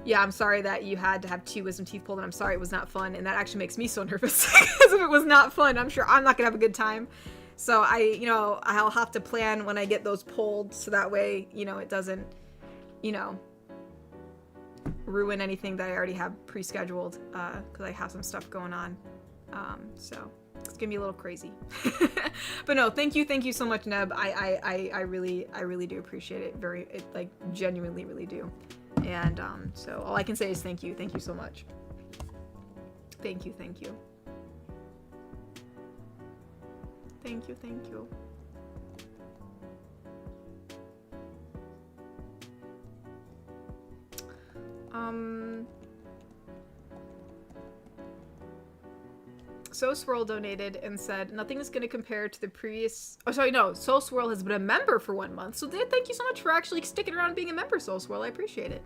yeah, I'm sorry that you had to have 2 wisdom teeth pulled, and I'm sorry it was not fun, and that actually makes me so nervous, because if it was not fun, I'm sure I'm not gonna have a good time. So I'll have to plan when I get those pulled, so that way, you know, it doesn't, you know, ruin anything that I already have pre-scheduled, because I have some stuff going on. So it's gonna be a little crazy. But no, thank you so much, Neb. I really do appreciate it. Like genuinely really do. And so all I can say is thank you so much. Thank you. Thank you. So Swirl donated and said, nothing is going to compare to the previous... Oh, sorry, no. Soul Swirl has been a member for 1 month. So thank you so much for actually sticking around and being a member, Soul Swirl. I appreciate it.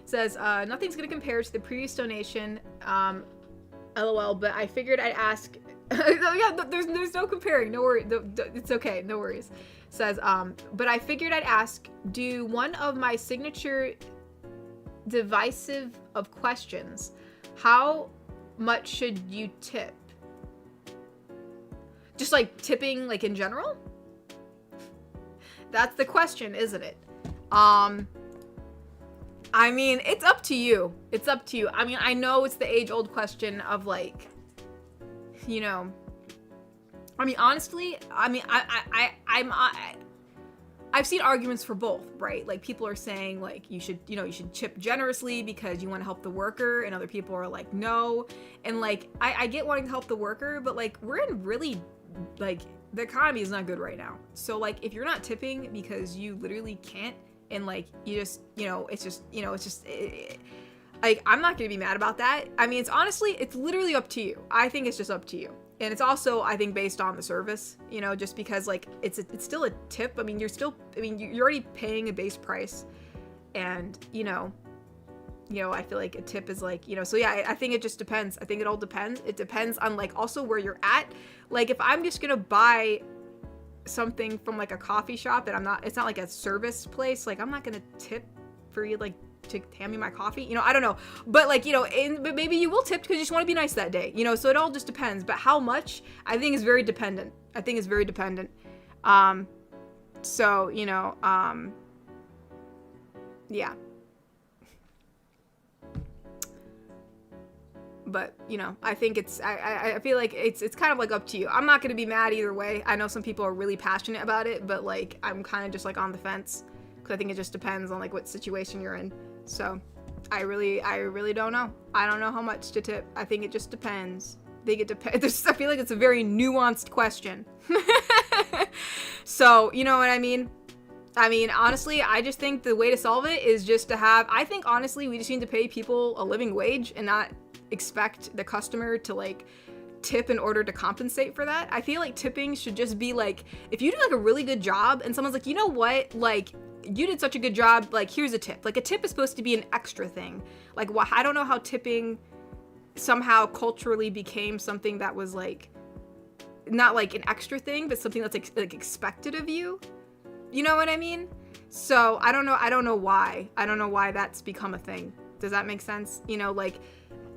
Says, nothing's going to compare to the previous donation. LOL, but I figured I'd ask... Yeah, there's no comparing. No worries. It's okay. No worries. Says, but I figured I'd ask, do one of my signature divisive of questions. How much should you tip? Just like tipping, like in general? That's the question, isn't it? I mean, it's up to you. It's up to you. I mean, I know it's the age-old question of like, you know, I mean, honestly, I mean, I've seen arguments for both, right? Like people are saying like you should tip generously because you want to help the worker, and other people are like no. And like I get wanting to help the worker, but like we're in really like the economy is not good right now. So like if you're not tipping because you literally can't, and like you just like I'm not gonna be mad about that. I mean, it's literally up to you. I think it's just up to you. And it's also, I think, based on the service, just because like it's still a tip. I mean, you're already paying a base price, and I feel like a tip is like, so yeah, I think it just depends. I think it all depends. It depends on like also where you're at. Like if I'm just gonna buy something from like a coffee shop and it's not like a service place, like I'm not gonna tip for you like to hand me my coffee, I don't know, but like but maybe you will tip because you just want to be nice that day, so it all just depends. But how much, I think, is very dependent. So yeah, but I think I feel like it's kind of like up to you. I'm not gonna be mad either way. I know some people are really passionate about it, but like I'm kind of just like on the fence because I think it just depends on like what situation you're in. So I really don't know. I don't know how much to tip. I think it just depends. I think it depends. I feel like it's a very nuanced question. So, you know what I mean? I mean, honestly, I just think the way to solve it is just to I think honestly, we just need to pay people a living wage and not expect the customer to like tip in order to compensate for that. I feel like tipping should just be like, if you do like a really good job and someone's like, you know what, like you did such a good job, like here's a tip. Like a tip is supposed to be an extra thing. Like I don't know how tipping somehow culturally became something that was like not like an extra thing, but something that's like expected of you. You know what I mean? So I don't know why that's become a thing. Does that make sense? Like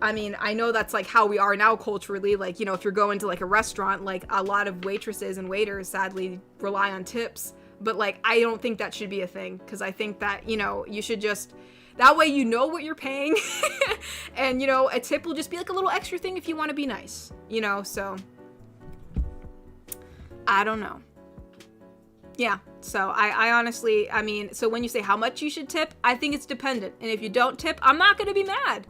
I mean, I know that's like how we are now culturally. Like, if you're going to like a restaurant, like a lot of waitresses and waiters sadly rely on tips. But like, I don't think that should be a thing, because I think that, you should just, that way what you're paying. And, a tip will just be like a little extra thing if you want to be nice, so I don't know. Yeah, so I honestly, I mean, so when you say how much you should tip, I think it's dependent. And if you don't tip, I'm not going to be mad,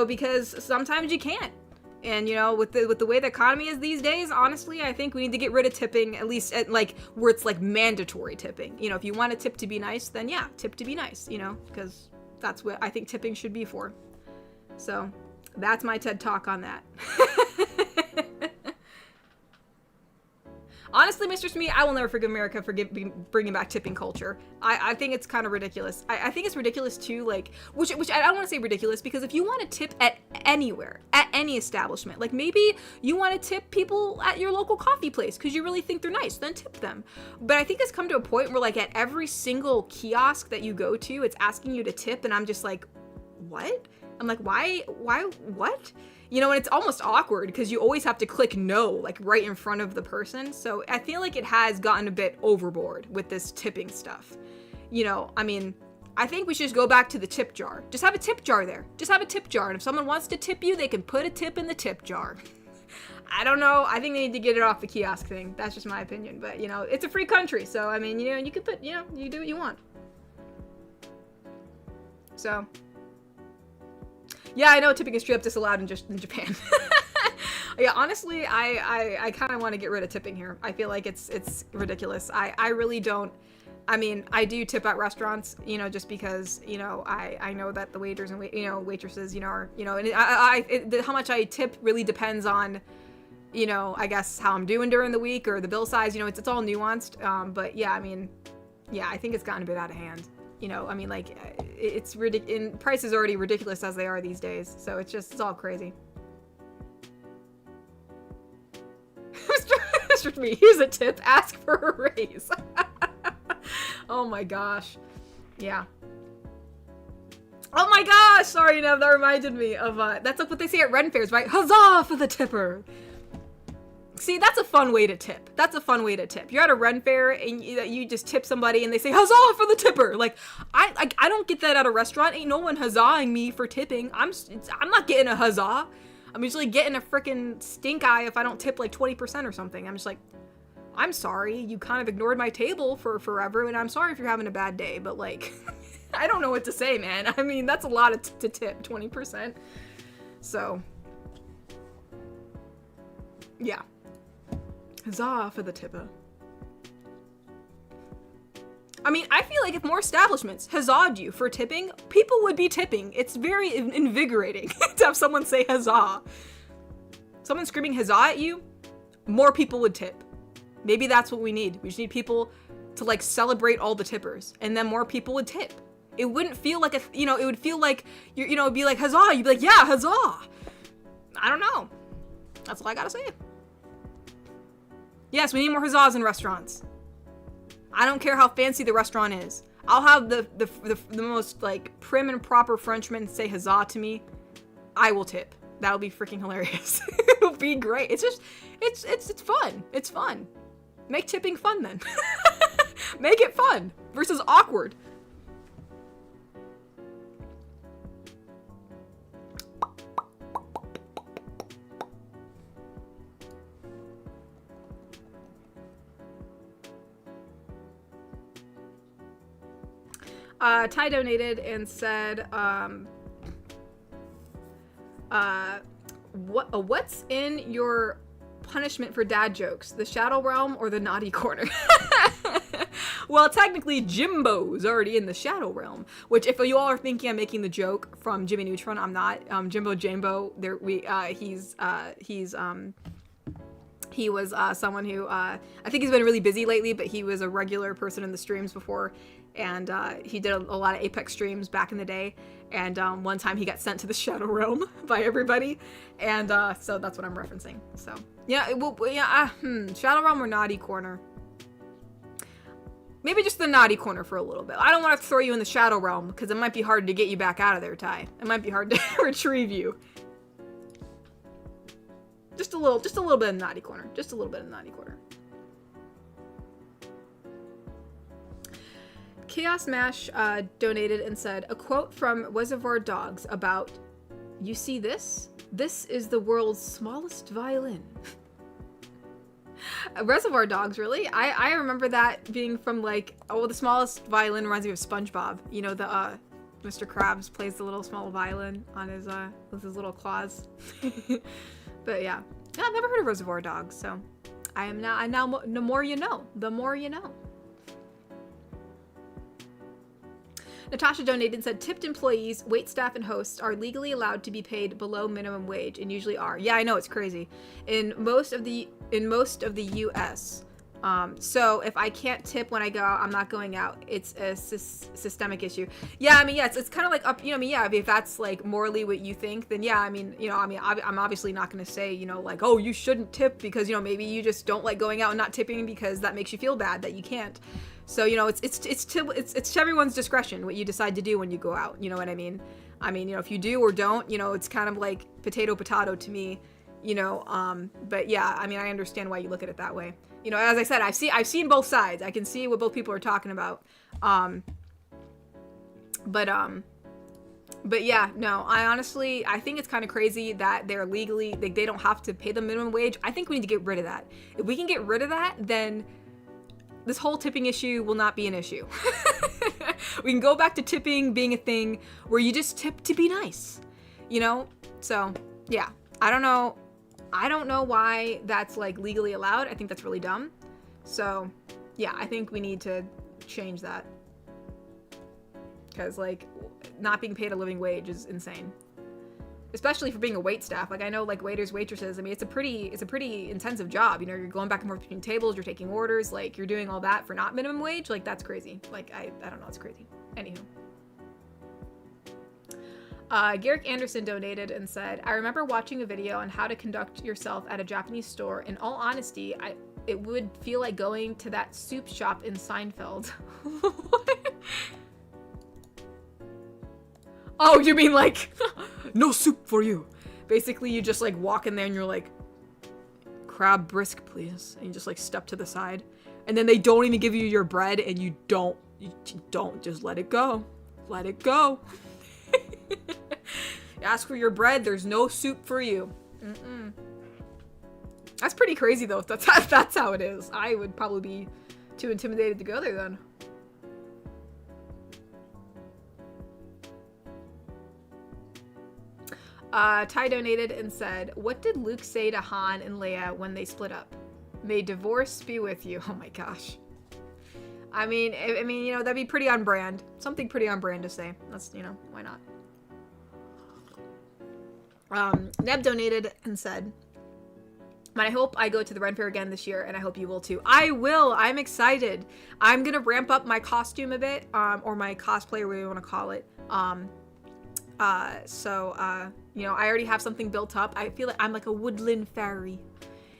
because sometimes you can't. And, with the way the economy is these days, honestly, I think we need to get rid of tipping, at least at like where it's like mandatory tipping. If you want a tip to be nice, then yeah, tip to be nice, because that's what I think tipping should be for. So that's my TED Talk on that. Honestly, Mr. Smee, I will never forgive America for bringing back tipping culture. I think it's kind of ridiculous. I think it's ridiculous too, like, which I don't want to say ridiculous, because if you want to tip at anywhere, at any establishment, like maybe you want to tip people at your local coffee place because you really think they're nice, then tip them. But I think it's come to a point where like at every single kiosk that you go to, it's asking you to tip, and I'm just like, what? I'm like, why, what? And it's almost awkward because you always have to click no, like right in front of the person. So I feel like it has gotten a bit overboard with this tipping stuff. I mean, I think we should just go back to the tip jar. Just have a tip jar there. Just have a tip jar. And if someone wants to tip you, they can put a tip in the tip jar. I don't know. I think they need to get it off the kiosk thing. That's just my opinion. But, it's a free country. So, I mean, you can put, you do what you want. So... yeah, I know tipping is straight up disallowed in Japan. Yeah, honestly, I kind of want to get rid of tipping here. I feel like it's ridiculous. I really don't. I mean, I do tip at restaurants, just because, I know that the waiters and waitresses, are, and how much I tip really depends on, I guess how I'm doing during the week or the bill size. It's all nuanced. But yeah, I mean, yeah, I think it's gotten a bit out of hand. I mean, like, it's ridiculous. Price is already ridiculous as they are these days. So it's all crazy. Mr. Me, here's a tip. Ask for a raise. Oh my gosh. Yeah. Oh my gosh. Sorry, Nev. That reminded me of, that's like what they say at Ren fairs, right? Huzzah for the tipper. See, that's a fun way to tip. You're at a Ren fair and you just tip somebody and they say, huzzah for the tipper. Like, I don't get that at a restaurant. Ain't no one huzzahing me for tipping. I'm not getting a huzzah. I'm usually getting a freaking stink eye if I don't tip like 20% or something. I'm just like, I'm sorry, you kind of ignored my table for forever, and I'm sorry if you're having a bad day, but like, I don't know what to say, man. I mean, that's a lot to tip, 20%. So, yeah. Huzzah for the tipper. I mean, I feel like if more establishments huzzah'd you for tipping, people would be tipping. It's very invigorating to have someone say huzzah. Someone screaming huzzah at you, more people would tip. Maybe that's what we need. We just need people to like celebrate all the tippers, and then more people would tip. It wouldn't feel like it would feel like it'd be like huzzah. You'd be like, yeah, huzzah. I don't know. That's all I gotta say. Yes, we need more huzzahs in restaurants. I don't care how fancy the restaurant is. I'll have the most like prim and proper Frenchman say huzzah to me. I will tip. That'll be freaking hilarious. It'll be great. It's just, it's fun. It's fun. Make tipping fun then. Make it fun versus awkward. Ty donated and said, what's in your punishment for dad jokes? The Shadow Realm or the Naughty Corner? Well, technically, Jimbo's already in the Shadow Realm, which if you all are thinking I'm making the joke from Jimmy Neutron, I'm not. Jimbo Jambo, he was someone who, I think he's been really busy lately, but he was a regular person in the streams before, and he did a lot of Apex streams back in the day, and one time he got sent to the Shadow Realm by everybody, and so that's what I'm referencing. So yeah, Shadow Realm or Naughty Corner? Maybe just the Naughty Corner for a little bit. I don't want to throw you in the Shadow Realm because it might be hard to get you back out of there, Ty. It might be hard to retrieve you. Just a little bit of Naughty Corner. Just a little bit of Naughty Corner. Chaos Mash donated and said, a quote from Reservoir Dogs about, you see this? This is the world's smallest violin. Reservoir Dogs, really? I remember that being from like, the smallest violin reminds me of SpongeBob. You know, the Mr. Krabs plays the little small violin on his with his little claws. But yeah, I've never heard of Reservoir Dogs, so the more you know, the more you know. Natasha donated and said, tipped employees, waitstaff, and hosts are legally allowed to be paid below minimum wage and usually are. Yeah, I know, it's crazy. In most of the US. So if I can't tip when I go out, I'm not going out. It's a systemic issue. Yeah, I mean, yeah, it's kind of like up, if that's like morally what you think, then yeah, I'm obviously not going to say, like, oh, you shouldn't tip because, maybe you just don't like going out and not tipping because that makes you feel bad that you can't. So, it's to everyone's discretion what you decide to do when you go out. You know what I mean? If you do or don't, it's kind of like potato to me, but yeah, I understand why you look at it that way. As I said, I've seen both sides. I can see what both people are talking about. But yeah, no, I think it's kind of crazy that they're legally, they don't have to pay the minimum wage. I think we need to get rid of that. If we can get rid of that, then this whole tipping issue will not be an issue. We can go back to tipping being a thing where you just tip to be nice, So yeah, I don't know why that's like legally allowed. I think that's really dumb. So yeah, I think we need to change that. Because like not being paid a living wage is insane. Especially for being a wait staff. Like I know like waiters, waitresses, it's a pretty intensive job. You're going back and forth between tables, you're taking orders, like you're doing all that for not minimum wage. Like that's crazy. Like I don't know, it's crazy. Anywho. Garrick Anderson donated and said, I remember watching a video on how to conduct yourself at a Japanese store. In all honesty, it would feel like going to that soup shop in Seinfeld. What? Oh, you mean like, no soup for you. Basically, you just like walk in there and you're like, crab brisk, please. And you just like step to the side. And then they don't even give you your bread and you don't just let it go. Let it go. Ask for your bread. There's no soup for you. That's pretty crazy though, if that's how it is. I would probably be too intimidated to go there then. Ty donated and said, what did Luke say to Han and Leia when they split up? May divorce be with you. Oh my gosh. I mean, you know, that'd be pretty on brand. Something pretty on brand to say. That's, you know, why not? Neb donated and said, but I hope I go to the Ren Fair again this year, and I hope you will too. I will. I'm excited. I'm gonna ramp up my costume a bit, or my cosplay, whatever you want to call it. You know, I already have something built up. I feel like I'm like a woodland fairy.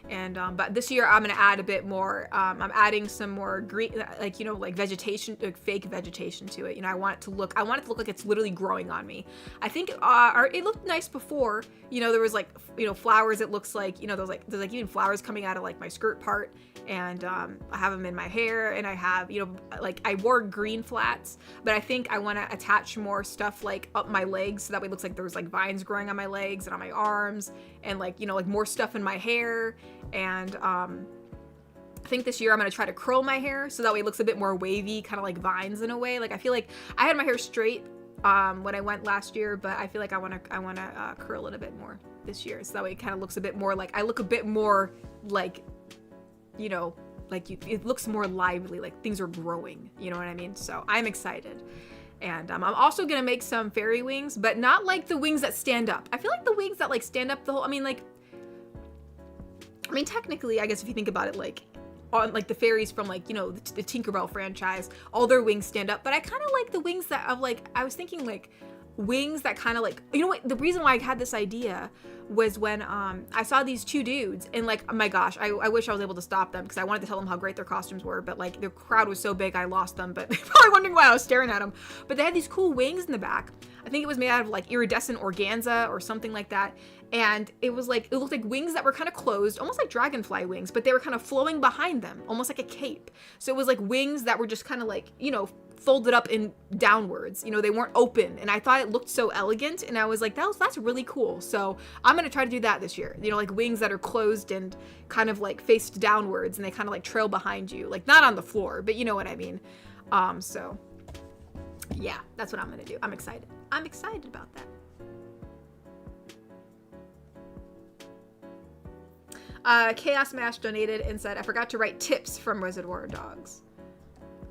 And, but this year I'm going to add a bit more. I'm adding some more green, like, you know, like vegetation, like fake vegetation to it. You know, I want it to look like it's literally growing on me. I think, it looked nice before, you know, there was like, you know, flowers. It looks like, you know, there's like even flowers coming out of like my skirt part. And, I have them in my hair, and I have, you know, like I wore green flats, but I think I want to attach more stuff like up my legs. So that way it looks like there's like vines growing on my legs and on my arms, and like, you know, like more stuff in my hair. And I think this year I'm going to try to curl my hair so that way it looks a bit more wavy, kind of like vines in a way. Like I feel like I had my hair straight when I went last year, but I feel like I want to curl it a bit more this year, so that way it kind of looks a bit more like I look a bit more like, you know, like it looks more lively, like things are growing, you know what I mean? So I'm excited. And I'm also gonna make some fairy wings, but not like the wings that stand up. I feel like the wings that like stand up the whole, I mean technically, I guess if you think about it, like on like the fairies from like, you know, the Tinkerbell franchise, all their wings stand up, but I kind of like the wings that of like, I was thinking like wings that kind of like, you know what, the reason why I had this idea was when I saw these two dudes, and like, oh my gosh, I wish I was able to stop them because I wanted to tell them how great their costumes were, but like their crowd was so big I lost them, but they're probably wondering why I was staring at them. But they had these cool wings in the back. I think it was made out of like iridescent organza or something like that, and it was like, it looked like wings that were kind of closed, almost like dragonfly wings, but they were kind of flowing behind them, almost like a cape. So it was like wings that were just kind of like, you know, folded up in downwards, you know, they weren't open, and I thought it looked so elegant, and I was like, that's really cool. So I'm gonna try to do that this year, you know, like wings that are closed and kind of like faced downwards, and they kind of like trail behind you, like not on the floor, but you know what I mean. So yeah, that's what I'm gonna do. I'm excited about that. Chaos Mash donated and said, I forgot to write tips from Reservoir Dogs.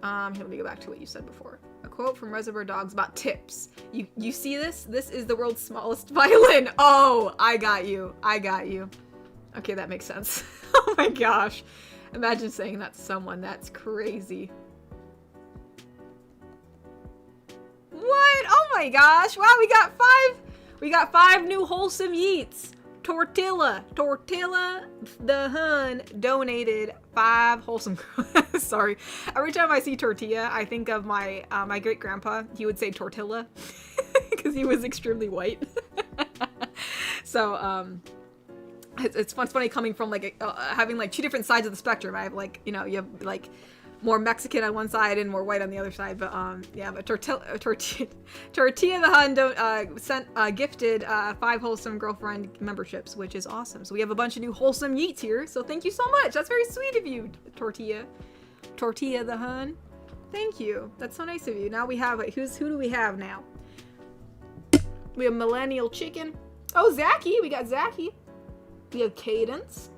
Here, let me go back to what you said before. A quote from Reservoir Dogs about tips. You see this? This is the world's smallest violin. Oh, I got you. Okay, that makes sense. Oh my gosh. Imagine saying that to someone. That's crazy. What? Oh my gosh. Wow, we got five new wholesome yeets. Tortilla the Hun donated 5 wholesome. Sorry, every time I see tortilla, I think of my my great grandpa. He would say tortilla because he was extremely white. So it's funny coming from like having like 2 different sides of the spectrum. I have like, you know, you have like more Mexican on one side and more white on the other side, but yeah, but Tortilla the Hun gifted 5 wholesome girlfriend memberships, which is awesome. So we have a bunch of new wholesome yeets here, so thank you so much. That's very sweet of you, Tortilla the Hun. Thank you. That's so nice of you. Now we have who do we have now? We have Millennial Chicken. Oh, Zachy. We got Zachy. We have Cadence.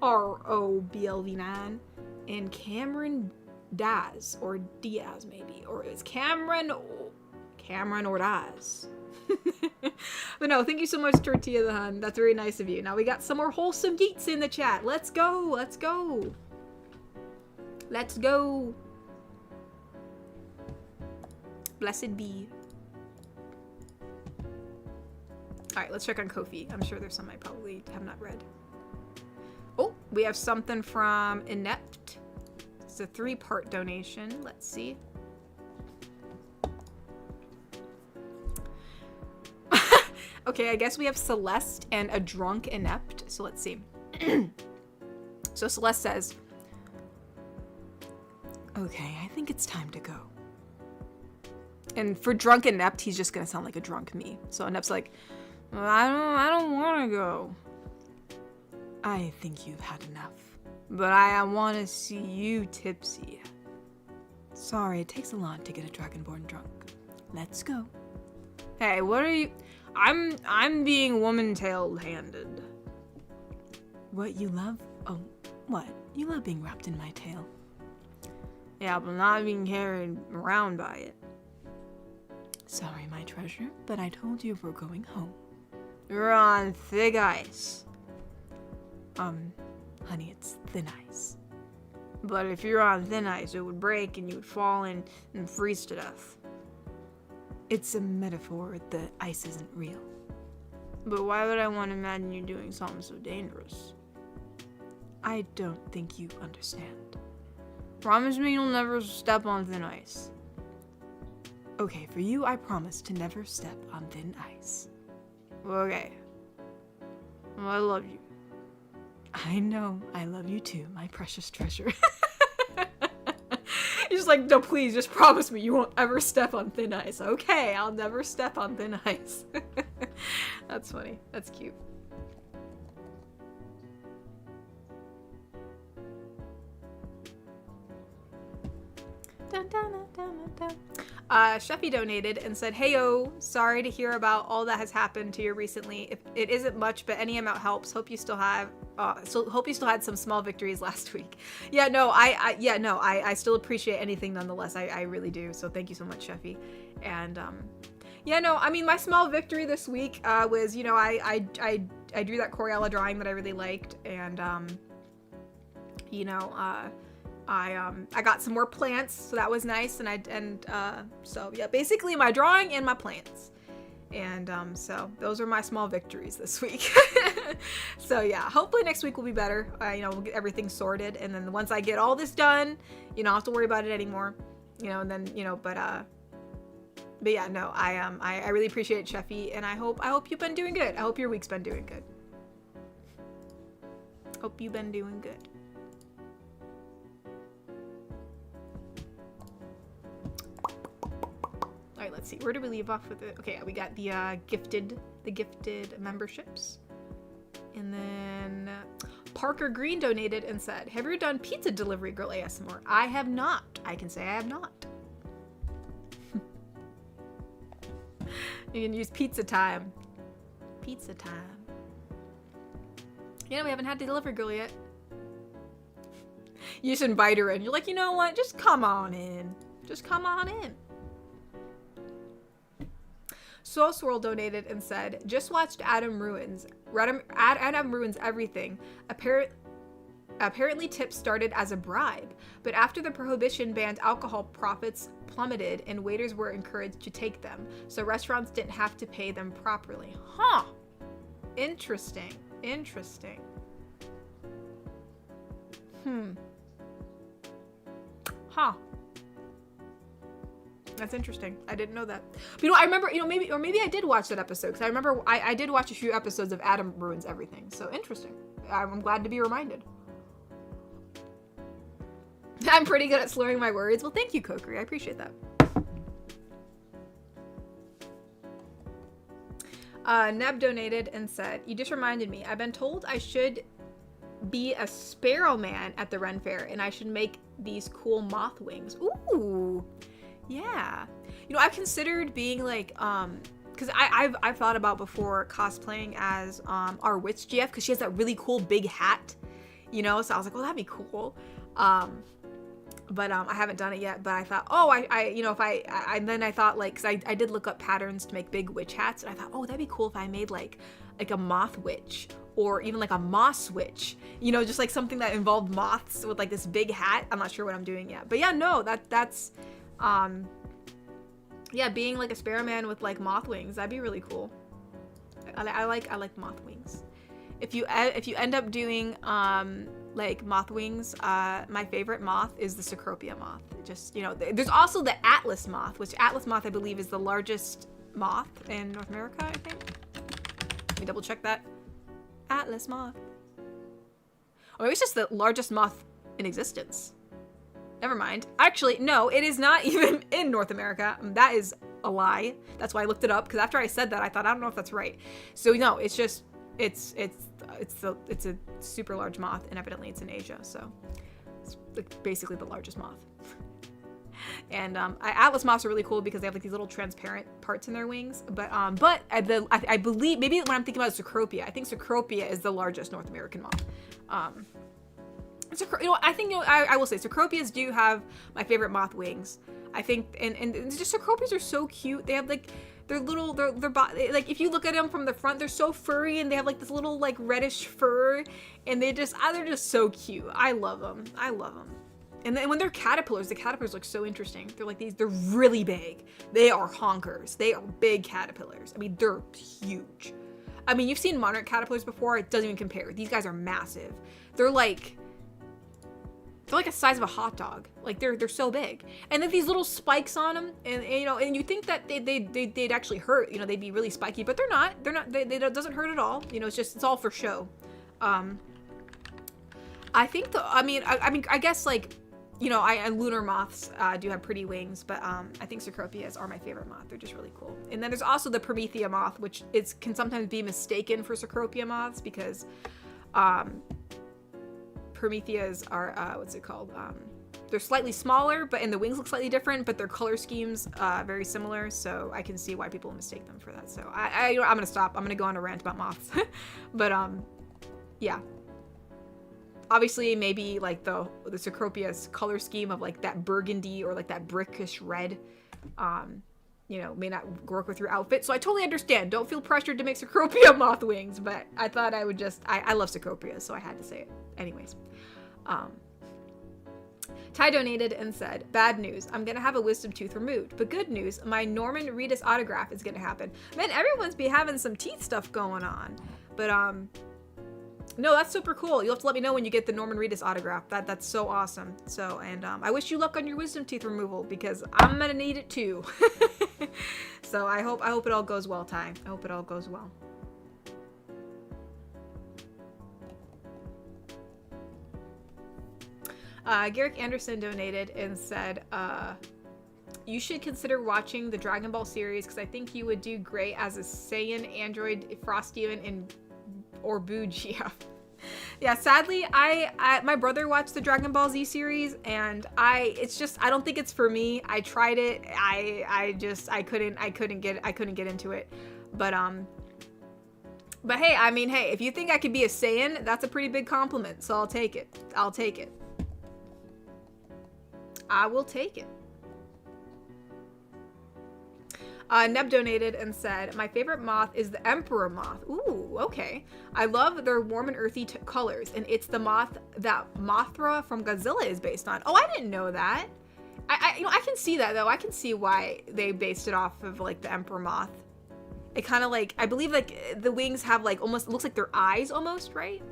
ROBLV9. And Cameron Diaz, or Diaz maybe, or it's Cameron or Diaz. But no, thank you so much, Tortilla the Hun. That's very nice of you. Now we got some more wholesome yeets in the chat. Let's go. Blessed be. All right, let's check on Ko-fi. I'm sure there's some I probably have not read. Oh, we have something from Inept. It's a 3-part donation. Let's see. Okay, I guess we have Celeste and a drunk Inept. So let's see. So Celeste says, okay, I think it's time to go. And for drunk Inept, he's just gonna sound like a drunk me. So Inept's like, I don't want to go. I think you've had enough. But I want to see you tipsy. Sorry, it takes a lot to get a dragonborn drunk. Let's go. Hey, what are you... I'm being woman-tailed handed. What, you love? Oh, what? You love being wrapped in my tail. Yeah, but not being carried around by it. Sorry, my treasure, but I told you we're going home. You're on thick ice. Honey, it's thin ice. But if you're on thin ice, it would break and you would fall in and freeze to death. It's a metaphor. The ice isn't real. But why would I want to imagine you doing something so dangerous? I don't think you understand. Promise me you'll never step on thin ice. Okay, for you, I promise to never step on thin ice. Okay. Well, I love you. I know. I love you too, my precious treasure. He's just like, no, please, just promise me you won't ever step on thin ice. Okay, I'll never step on thin ice. That's funny. That's cute. Dun, dun, dun, dun, dun. Sheffy donated and said, "Heyo, sorry to hear about all that has happened to you recently. If it isn't much, but any amount helps. Hope you still had some small victories last week." Yeah, no, I still appreciate anything nonetheless. I really do. So thank you so much, Sheffy. And yeah, no, I mean, my small victory this week was, you know, I drew that Coriella drawing that I really liked, and you know, I got some more plants, so that was nice, and so yeah, basically my drawing and my plants, and so those are my small victories this week. So yeah, hopefully next week will be better. You know, we'll get everything sorted, and then once I get all this done, you know, I don't have to worry about it anymore. You know, and then, you know, but yeah, no, I really appreciate it, Sheffy, and I hope you've been doing good. I hope your week's been doing good. Hope you've been doing good. All right, let's see. Where do we leave off with it? Okay, we got the gifted memberships. And then Parker Green donated and said, "Have you ever done pizza delivery girl ASMR?" I have not. I can say I have not. You can use pizza time. Pizza time. Yeah, we haven't had the delivery girl yet. You just invite her in. You're like, you know what? Just come on in. Just come on in. Soul Swirl donated and said, "Just watched Adam Ruins Everything. Apparently tips started as a bribe, but after the prohibition banned alcohol, profits plummeted and waiters were encouraged to take them, so restaurants didn't have to pay them properly." Huh. Interesting. Interesting. Huh. That's interesting. I didn't know that. But, you know, I remember, you know, maybe I did watch that episode, because I remember I did watch a few episodes of Adam Ruins Everything. So interesting. I'm glad to be reminded. I'm pretty good at slurring my words. Well, thank you, Kokiri. I appreciate that. Neb donated and said, "You just reminded me. I've been told I should be a sparrow man at the Ren Fair, and I should make these cool moth wings." Ooh. Yeah. You know, I've considered being like, because I've thought about before cosplaying as our witch GF, because she has that really cool big hat, you know, so I was like, well, that'd be cool. But I haven't done it yet, but I thought, oh, you know, if then I thought, like, because I did look up patterns to make big witch hats, and I thought, oh, that'd be cool if I made like a moth witch, or even like a moss witch, you know, just like something that involved moths with like this big hat. I'm not sure what I'm doing yet, but yeah, no, that's yeah, being like a sparrow man with like moth wings, that'd be really cool. I like moth wings. If you end up doing like moth wings, my favorite moth is the Cecropia moth. Just, you know, there's also the Atlas moth, which Atlas moth I believe is the largest moth in North America, I think. Let me double check that. Atlas moth. Or maybe it's just the largest moth in existence. Never mind. Actually, no, it is not even in North America. That is a lie. That's why I looked it up, because after I said that, I thought, I don't know if that's right. So no, it's just it's a super large moth, and evidently it's in Asia, so it's like basically the largest moth. And Atlas moths are really cool because they have like these little transparent parts in their wings. But I believe, maybe when I'm thinking about Cecropia, I think Cecropia is the largest North American moth. I will say Cecropias do have my favorite moth wings. I think, and just Cecropias are so cute. They have like they're like, if you look at them from the front, they're so furry, and they have like this little like reddish fur, and they're just so cute. I love them. And then when they're caterpillars, the caterpillars look so interesting. They're like they're really big. They are honkers. They are big caterpillars. I mean, they're huge. I mean, you've seen monarch caterpillars before. It doesn't even compare. These guys are massive. They're like the size of a hot dog. Like they're so big. And then these little spikes on them, and you know, and you think that they'd actually hurt. You know, they'd be really spiky, but they're not. It doesn't hurt at all. You know, it's all for show. I think I guess like, you know, lunar moths do have pretty wings, but I think Cecropias are my favorite moth. They're just really cool. And then there's also the Promethea moth, which can sometimes be mistaken for Cecropia moths because Prometheas are what's it called? They're slightly smaller, and the wings look slightly different, but their color schemes very similar. So I can see why people mistake them for that. So I'm gonna stop. I'm gonna go on a rant about moths, but yeah. Obviously, maybe like the Cecropia's color scheme of like that burgundy or like that brickish red, you know, may not work with your outfit. So I totally understand. Don't feel pressured to make Cecropia moth wings, but I thought I would I love Cecropia, so I had to say it. Anyways, Ty donated and said, bad news, I'm gonna have a wisdom tooth removed, but good news, my Norman Reedus autograph is gonna happen. Man, everyone's be having some teeth stuff going on, but no, that's super cool. You'll have to let me know when you get the Norman Reedus autograph. That's so awesome. So, and I wish you luck on your wisdom teeth removal because I'm gonna need it too. So I hope it all goes well, Ty. I hope it all goes well. Garrick Anderson donated and said, you should consider watching the Dragon Ball series because I think you would do great as a Saiyan android Frostian or Boo GF. Yeah, sadly, my brother watched the Dragon Ball Z series, and I don't think it's for me. I tried it. I couldn't get into it. But hey, I mean, hey, if you think I could be a Saiyan, that's a pretty big compliment. So I'll take it. I will take it. Neb donated and said, my favorite moth is the Emperor moth. Ooh, okay. I love their warm and earthy colors, and it's the moth that Mothra from Godzilla is based on. Oh, I didn't know that. I can see that, though. I can see why they based it off of, like, the Emperor moth. It kind of, like, I believe, like, the wings have, like, almost, it looks like their eyes, almost, right?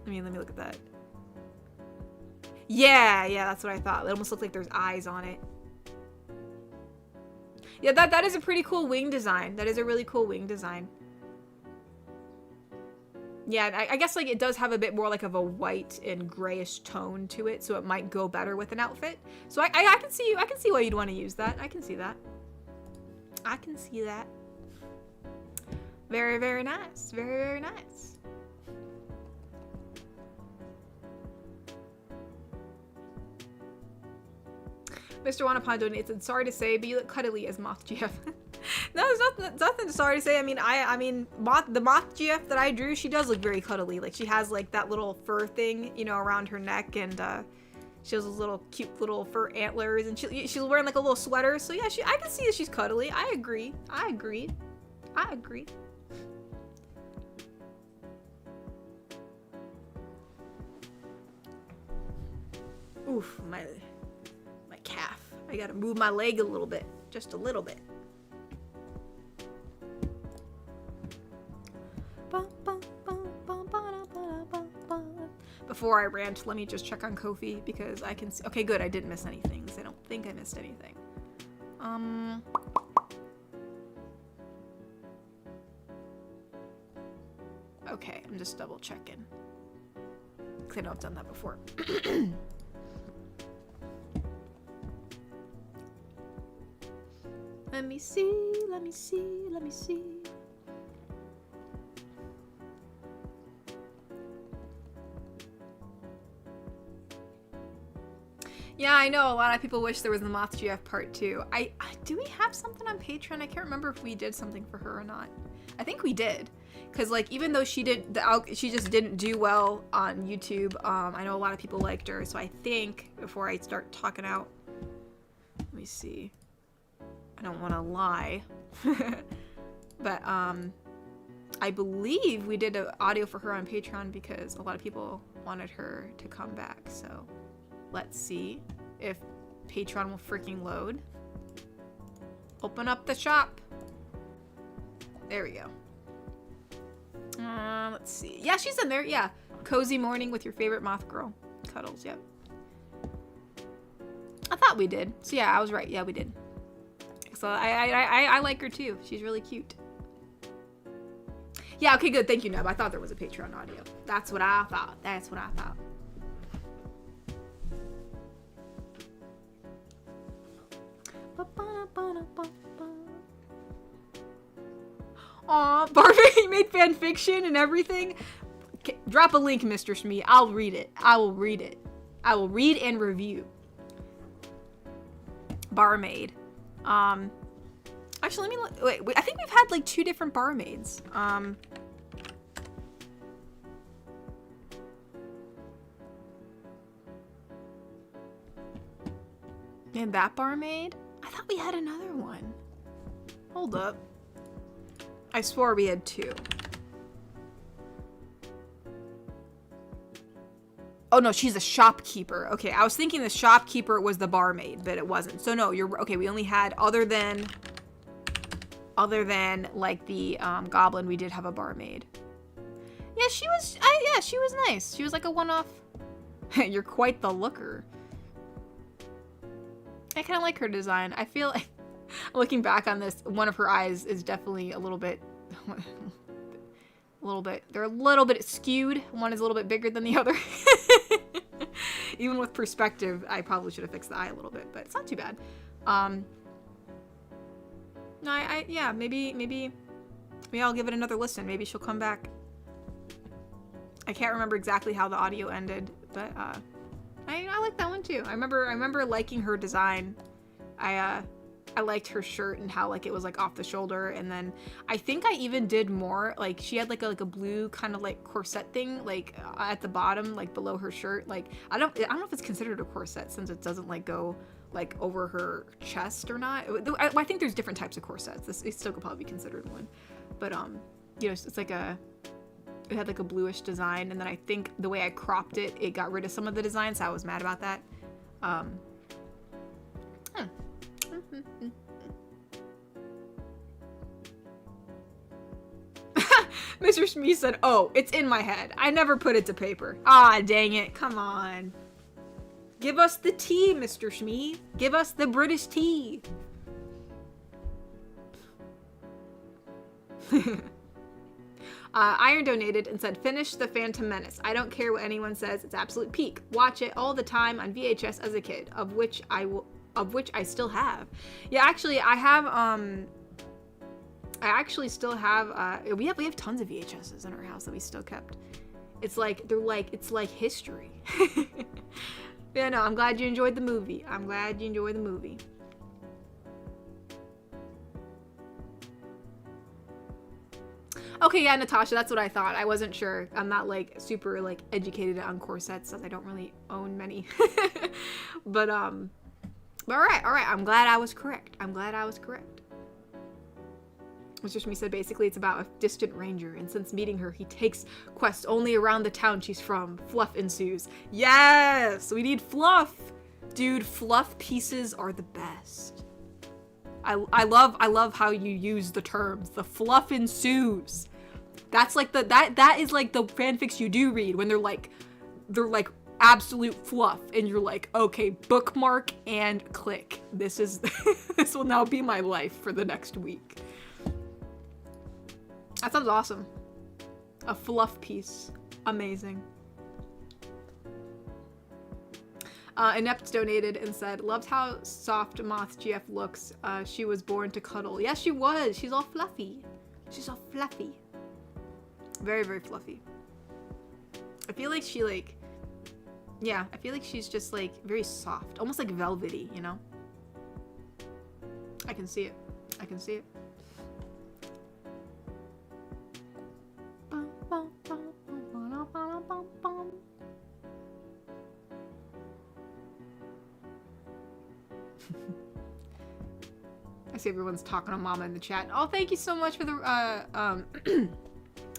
Let me look at that. Yeah, that's what I thought. It almost looks like there's eyes on it. Yeah, that is a pretty cool wing design. That is a really cool wing design. Yeah, I guess like it does have a bit more like of a white and grayish tone to it, so it might go better with an outfit. So I can see why you'd want to use that. I can see that. Very, very nice. Very, very nice. Mr. Wanapon donates and sorry to say, but you look cuddly as Moth GF. No, there's nothing sorry to say. I mean, the Moth GF that I drew, she does look very cuddly. Like she has like that little fur thing, you know, around her neck, and she has those little cute little fur antlers, and she's wearing like a little sweater. So yeah, I can see that she's cuddly. I agree. Oof, my calf. I gotta move my leg a little bit. Just a little bit. Before I rant, let me just check on Kofi because I can see. Okay, good. I didn't miss anything. I don't think I missed anything. Okay, I'm just double checking. Because I know I've done that before. Let me see. Yeah, I know a lot of people wish there was the Moth GF part 2. Do we have something on Patreon? I can't remember if we did something for her or not. I think we did, because like even though she just didn't do well on YouTube. I know a lot of people liked her, so I think before I start talking out, let me see. I don't want to lie, but I believe we did an audio for her on Patreon because a lot of people wanted her to come back. So let's see if Patreon will freaking load. Open up the shop. There we go. Let's see. Yeah, she's in there. Yeah. Cozy morning with your favorite moth girl. Cuddles. Yep. I thought we did. So yeah, I was right. Yeah, we did. So I like her too. She's really cute. Yeah, okay, good. Thank you, Neb. I thought there was a Patreon audio. That's what I thought. That's what I thought. Aw, Barbie made fan fiction and everything. Okay, drop a link, Mr. Shmee. I'll read it. I will read it. I will read and review. Barmaid. Actually, let me look. Wait, I think we've had like 2 different barmaids. And that barmaid? I thought we had another one. Hold up. I swore we had 2. Oh no, she's a shopkeeper. Okay, I was thinking the shopkeeper was the barmaid, but it wasn't. So no, you're okay. We only had other than like the goblin, we did have a barmaid. Yeah, she was. Yeah, she was nice. She was like a one-off. You're quite the looker. I kind of like her design. I feel like looking back on this, one of her eyes is definitely a little bit. They're a little bit skewed. One is a little bit bigger than the other. Even with perspective, I probably should have fixed the eye a little bit, but it's not too bad. No, yeah, maybe I'll give it another listen. Maybe she'll come back. I can't remember exactly how the audio ended, but I like that one too. I remember liking her design. I liked her shirt and how like it was like off the shoulder, and then I think I even did more. Like she had like a blue kind of like corset thing like at the bottom, like below her shirt. Like I don't know if it's considered a corset since it doesn't like go like over her chest or not. I think there's different types of corsets. It still could probably be considered one, but you know, it's like it had like a bluish design, and then I think the way I cropped it, it got rid of some of the design, so I was mad about that. Mr. Shmee said, "Oh, it's in my head. I never put it to paper." Ah, dang it. Come on. Give us the tea, Mr. Shmee. Give us the British tea. Iron donated and said, "Finish The Phantom Menace. I don't care what anyone says. It's absolute peak. Watch it all the time on VHS as a kid, of which I still have." Yeah, actually, I have, I actually still have, we have tons of VHSs in our house that we still kept. It's like, it's like history. Yeah, no, I'm glad you enjoyed the movie. I'm glad you enjoyed the movie. Okay, yeah, Natasha, that's what I thought. I wasn't sure. I'm not like super like educated on corsets, as I don't really own many. But all right. I'm glad I was correct. Mr. Shmee said basically it's about a distant ranger, and since meeting her, he takes quests only around the town she's from. Fluff ensues. Yes, we need fluff, dude. Fluff pieces are the best. I love how you use the terms. The fluff ensues. That's like that is like the fanfics you do read when they're like absolute fluff, and you're like, okay, bookmark and click. This will now be my life for the next week. That sounds awesome. A fluff piece. Amazing. Inept donated and said, "Loved how soft Moth GF looks. She was born to cuddle." Yeah, she was. She's all fluffy. Very, very fluffy. I feel like she like Yeah, I feel like she's just like very soft, almost like velvety, you know? I can see it. I can see it. I see everyone's talking to Mama in the chat. Oh, thank you so much for the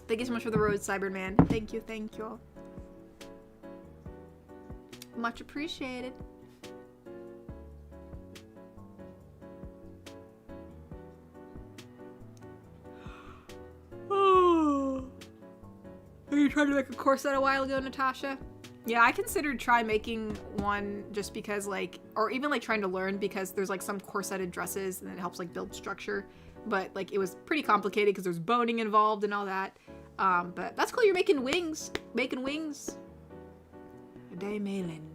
thank you so much for the rose, Cyberman. Thank you, thank you. Much appreciated. Oh. Are you trying to make a corset a while ago, Natasha? Yeah, I considered making one just because like, or even like trying to learn because there's like some corseted dresses and it helps like build structure. But like it was pretty complicated because there's boning involved and all that. But that's cool, you're making wings. Making wings. Day Malin.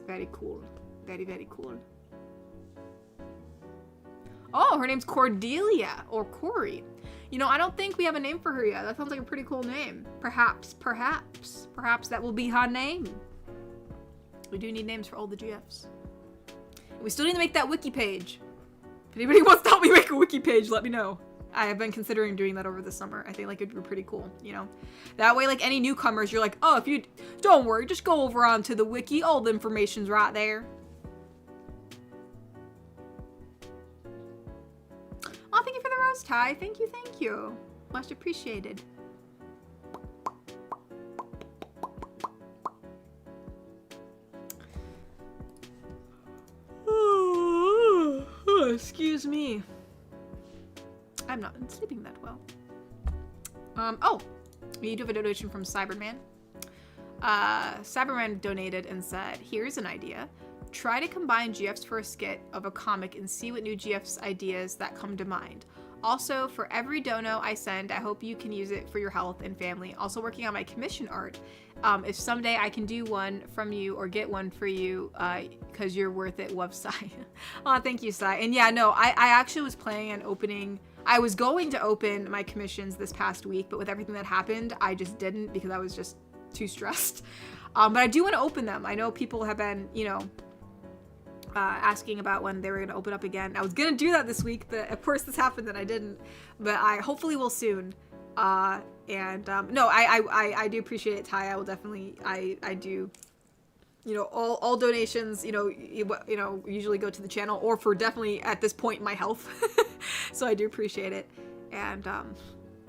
Very cool. Very, very cool. Oh, her name's Cordelia or Corey. You know, I don't think we have a name for her yet. That sounds like a pretty cool name. Perhaps that will be her name. We do need names for all the GFs. And we still need to make that wiki page. If anybody wants to help me make a wiki page, let me know. I have been considering doing that over the summer. I think like it'd be pretty cool, you know? That way, like any newcomers, you're like, oh, if you, don't worry, just go over onto the wiki. All the information's right there. Oh, thank you for the rose, Ty. Thank you, thank you. Much appreciated. Excuse me. I'm not sleeping that well. Oh, we do have a donation from Cyberman. Cyberman donated and said, here's an idea. Try to combine GFs for a skit of a comic and see what new GFs ideas that come to mind. Also, for every dono I send, I hope you can use it for your health and family. Also working on my commission art. If someday I can do one from you or get one for you, because you're worth it, love, Sai. Oh, thank you, Sai. And yeah, no, I actually was planning on opening, I was going to open my commissions this past week, but with everything that happened, I just didn't because I was just too stressed. But I do want to open them. I know people have been, you know, asking about when they were going to open up again. I was going to do that this week, but of course this happened and I didn't. But I hopefully will soon. No, I do appreciate it, Ty. I will definitely, I do, you know, all donations, you know, usually go to the channel or for definitely at this point my health. So I do appreciate it. And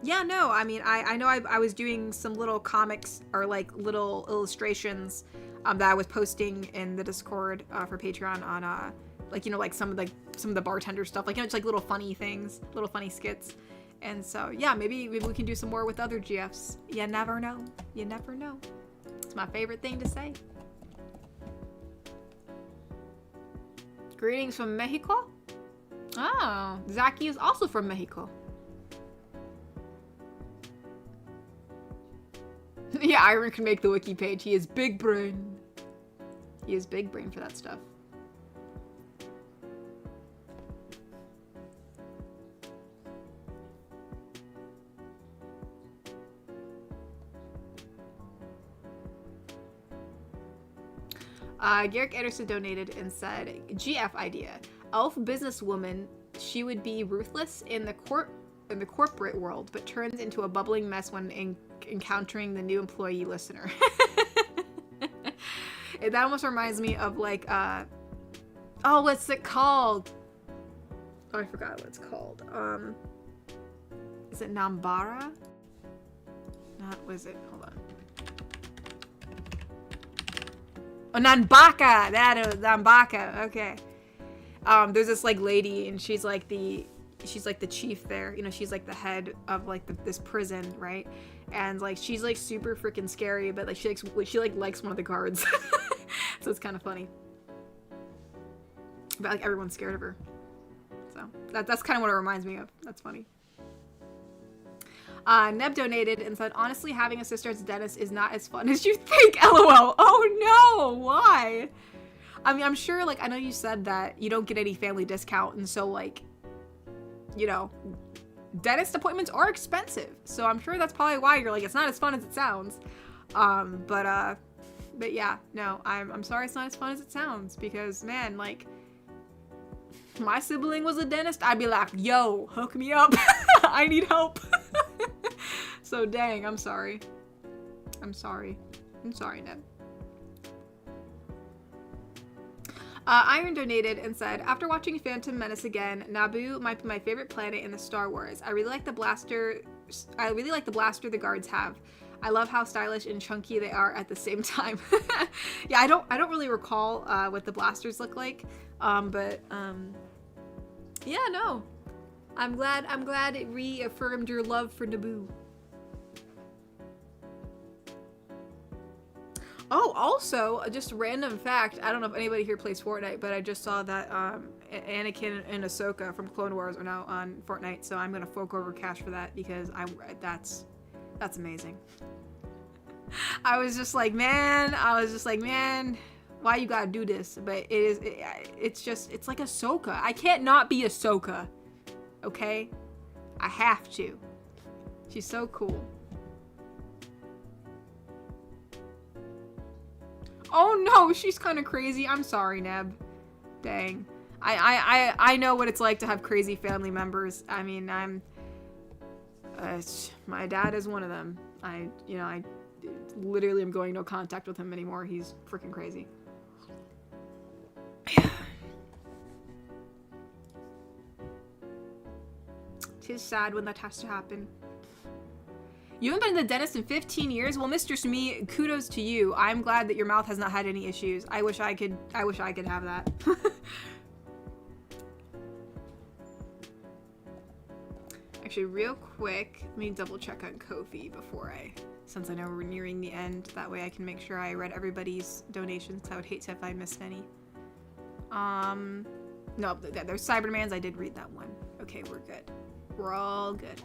yeah, no, I mean, I know I was doing some little comics or like little illustrations that I was posting in the Discord for Patreon on like, you know, like some of the bartender stuff, like, you know, it's like little funny things, little funny skits. And so yeah, maybe we can do some more with other GFs. You never know. You never know. It's my favorite thing to say. Greetings from Mexico. Oh, Zaki is also from Mexico. Yeah, Iron can make the wiki page. He is big brain. He is big brain for that stuff. Garrick Anderson donated and said, GF idea. Elf businesswoman, she would be ruthless in the corporate world, but turns into a bubbling mess when encountering the new employee listener. That almost reminds me of like, oh, what's it called? Oh, I forgot what it's called. Is it Nambara? Not, was it? Hold on. Oh, Nanbaka! That is Nanbaka. Okay. There's this like lady, and she's like the chief there. You know, she's like the head of like this prison, right? And like she's like super freaking scary, but like she likes one of the guards, so it's kind of funny. But like everyone's scared of her, so that's kind of what it reminds me of. That's funny. Neb donated and said, honestly, having a sister as a dentist is not as fun as you think, LOL. Oh no, why? I mean, I'm sure, like, I know you said that you don't get any family discount, and so, like, you know, dentist appointments are expensive, so I'm sure that's probably why you're like, it's not as fun as it sounds. But But yeah, no, I'm sorry it's not as fun as it sounds, because man, like, my sibling was a dentist, I'd be like, yo, hook me up. I need help. So dang, I'm sorry. I'm sorry, Ned. Iron donated and said, after watching Phantom Menace again, Naboo might be my favorite planet in the Star Wars. I really like the blaster the guards have. I love how stylish and chunky they are at the same time. Yeah, I don't really recall what the blasters look like. Yeah, no. I'm glad it reaffirmed your love for Naboo. Oh, also, just a random fact. I don't know if anybody here plays Fortnite, but I just saw that Anakin and Ahsoka from Clone Wars are now on Fortnite, so I'm gonna fork over cash for that because that's amazing. I was just like, man, why you gotta do this? But it's like Ahsoka. I can't not be Ahsoka, okay? I have to. She's so cool. Oh no, she's kind of crazy. I'm sorry, Neb. Dang. I know what it's like to have crazy family members. I mean, my dad is one of them. I literally am going no contact with him anymore. He's freaking crazy. Tis sad when that has to happen. You haven't been to the dentist in 15 years? Well, Mr. Smee, kudos to you. I'm glad that your mouth has not had any issues. I wish I could have that. Actually, real quick, let me double check on Ko-fi since I know we're nearing the end. That way I can make sure I read everybody's donations, because I would hate to if I missed any. No, there's Cyberman's. I did read that one. Okay, we're good. We're all good.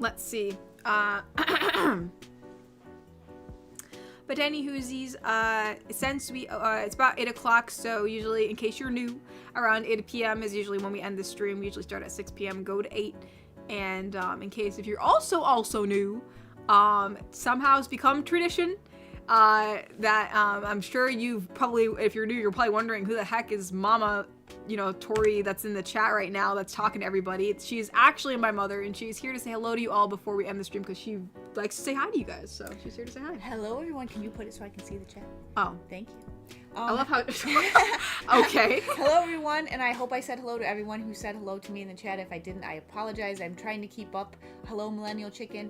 Let's see. But anywhoosies, since it's about 8 o'clock, so usually, in case you're new, around 8 p.m. is usually when we end the stream. We usually start at 6 p.m., go to 8. And, in case if you're also new, somehow it's become tradition, that, I'm sure you've probably, if you're new, you're probably wondering who the heck is Mama, Tori that's in the chat right now that's talking to everybody. She is actually my mother, and she's here to say hello to you all before we end the stream, because she likes to say hi to you guys, so she's here to say hi. Hello, everyone. Can you put it so I can see the chat? Oh. Thank you. I love how... Okay. Hello, everyone, and I hope I said hello to everyone who said hello to me in the chat. If I didn't, I apologize. I'm trying to keep up. Hello, Millennial Chicken.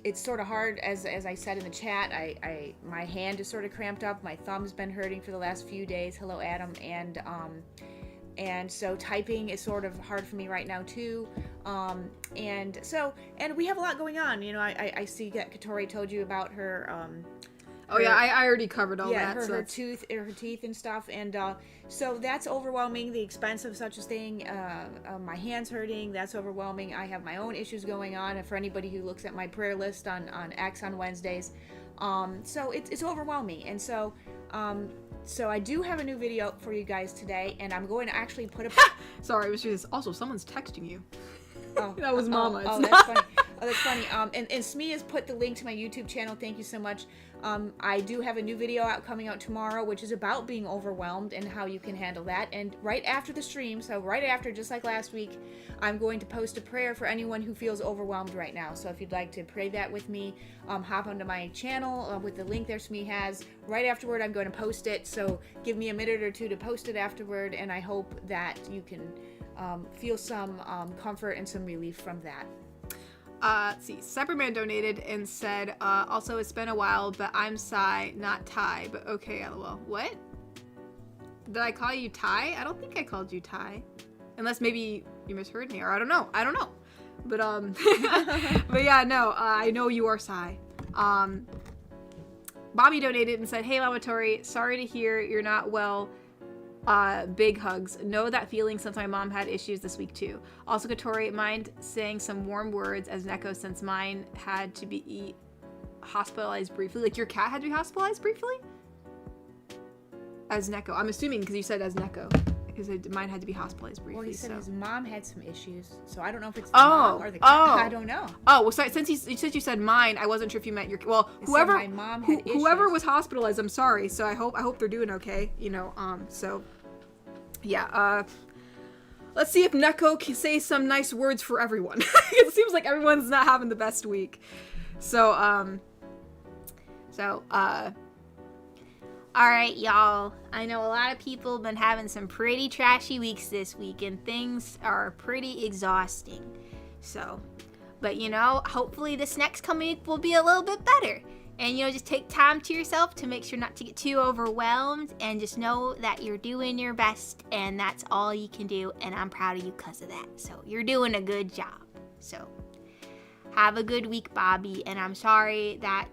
It's sort of hard, as I said in the chat. My hand is sort of cramped up. My thumb's been hurting for the last few days. Hello, Adam. And so typing is sort of hard for me right now too. And we have a lot going on. I see that Katori told you about her. Oh yeah, I already covered all that. Her teeth and stuff, and so that's overwhelming. The expense of such a thing, my hands hurting, that's overwhelming. I have my own issues going on, and for anybody who looks at my prayer list on X on Wednesdays, so it's overwhelming, and so I do have a new video for you guys today, and I'm going to actually put a. Sorry, it was just also someone's texting you. Oh, that was Mama. Oh, that's funny. Oh, that's funny. And Smee has put the link to my YouTube channel. Thank you so much. I do have a new video coming out tomorrow, which is about being overwhelmed and how you can handle that. And right after the stream, so right after, just like last week, I'm going to post a prayer for anyone who feels overwhelmed right now. So if you'd like to pray that with me, hop onto my channel with the link there Smee has. Right afterward, I'm going to post it. So give me a minute or two to post it afterward, and I hope that you can feel some comfort and some relief from that. Let's see. Cyberman donated and said, also, it's been a while, but I'm Sai, not Ty, but okay, lol. What? Did I call you Ty? I don't think I called you Ty. Unless maybe you misheard me, or I don't know. But, but yeah, no, I know you are Sai. Bobby donated and said, hey, Mama Tori, sorry to hear you're not well. Big hugs. Know that feeling since my mom had issues this week too. Also, Katori, mind saying some warm words as Neko since mine had to be hospitalized briefly. Like your cat had to be hospitalized briefly? As Neko. I'm assuming because you said as Neko. He said mine had to be hospitalized briefly. Well, he said so. his mom had some issues, so I don't know if it's the mom or the kid. I don't know. Oh, well, sorry, since you said mine, I wasn't sure if you meant your. Well, It whoever said my mom had whoever issues. was hospitalized, I'm sorry. So I hope they're doing okay. So yeah. Let's see if Neko can say some nice words for everyone. It seems like everyone's not having the best week. So Alright, y'all. I know a lot of people have been having some pretty trashy weeks this week, and things are pretty exhausting. So, but hopefully this next coming week will be a little bit better. And, just take time to yourself to make sure not to get too overwhelmed, and just know that you're doing your best, and that's all you can do, and I'm proud of you because of that. So, you're doing a good job. So, have a good week, Bobby, and I'm sorry that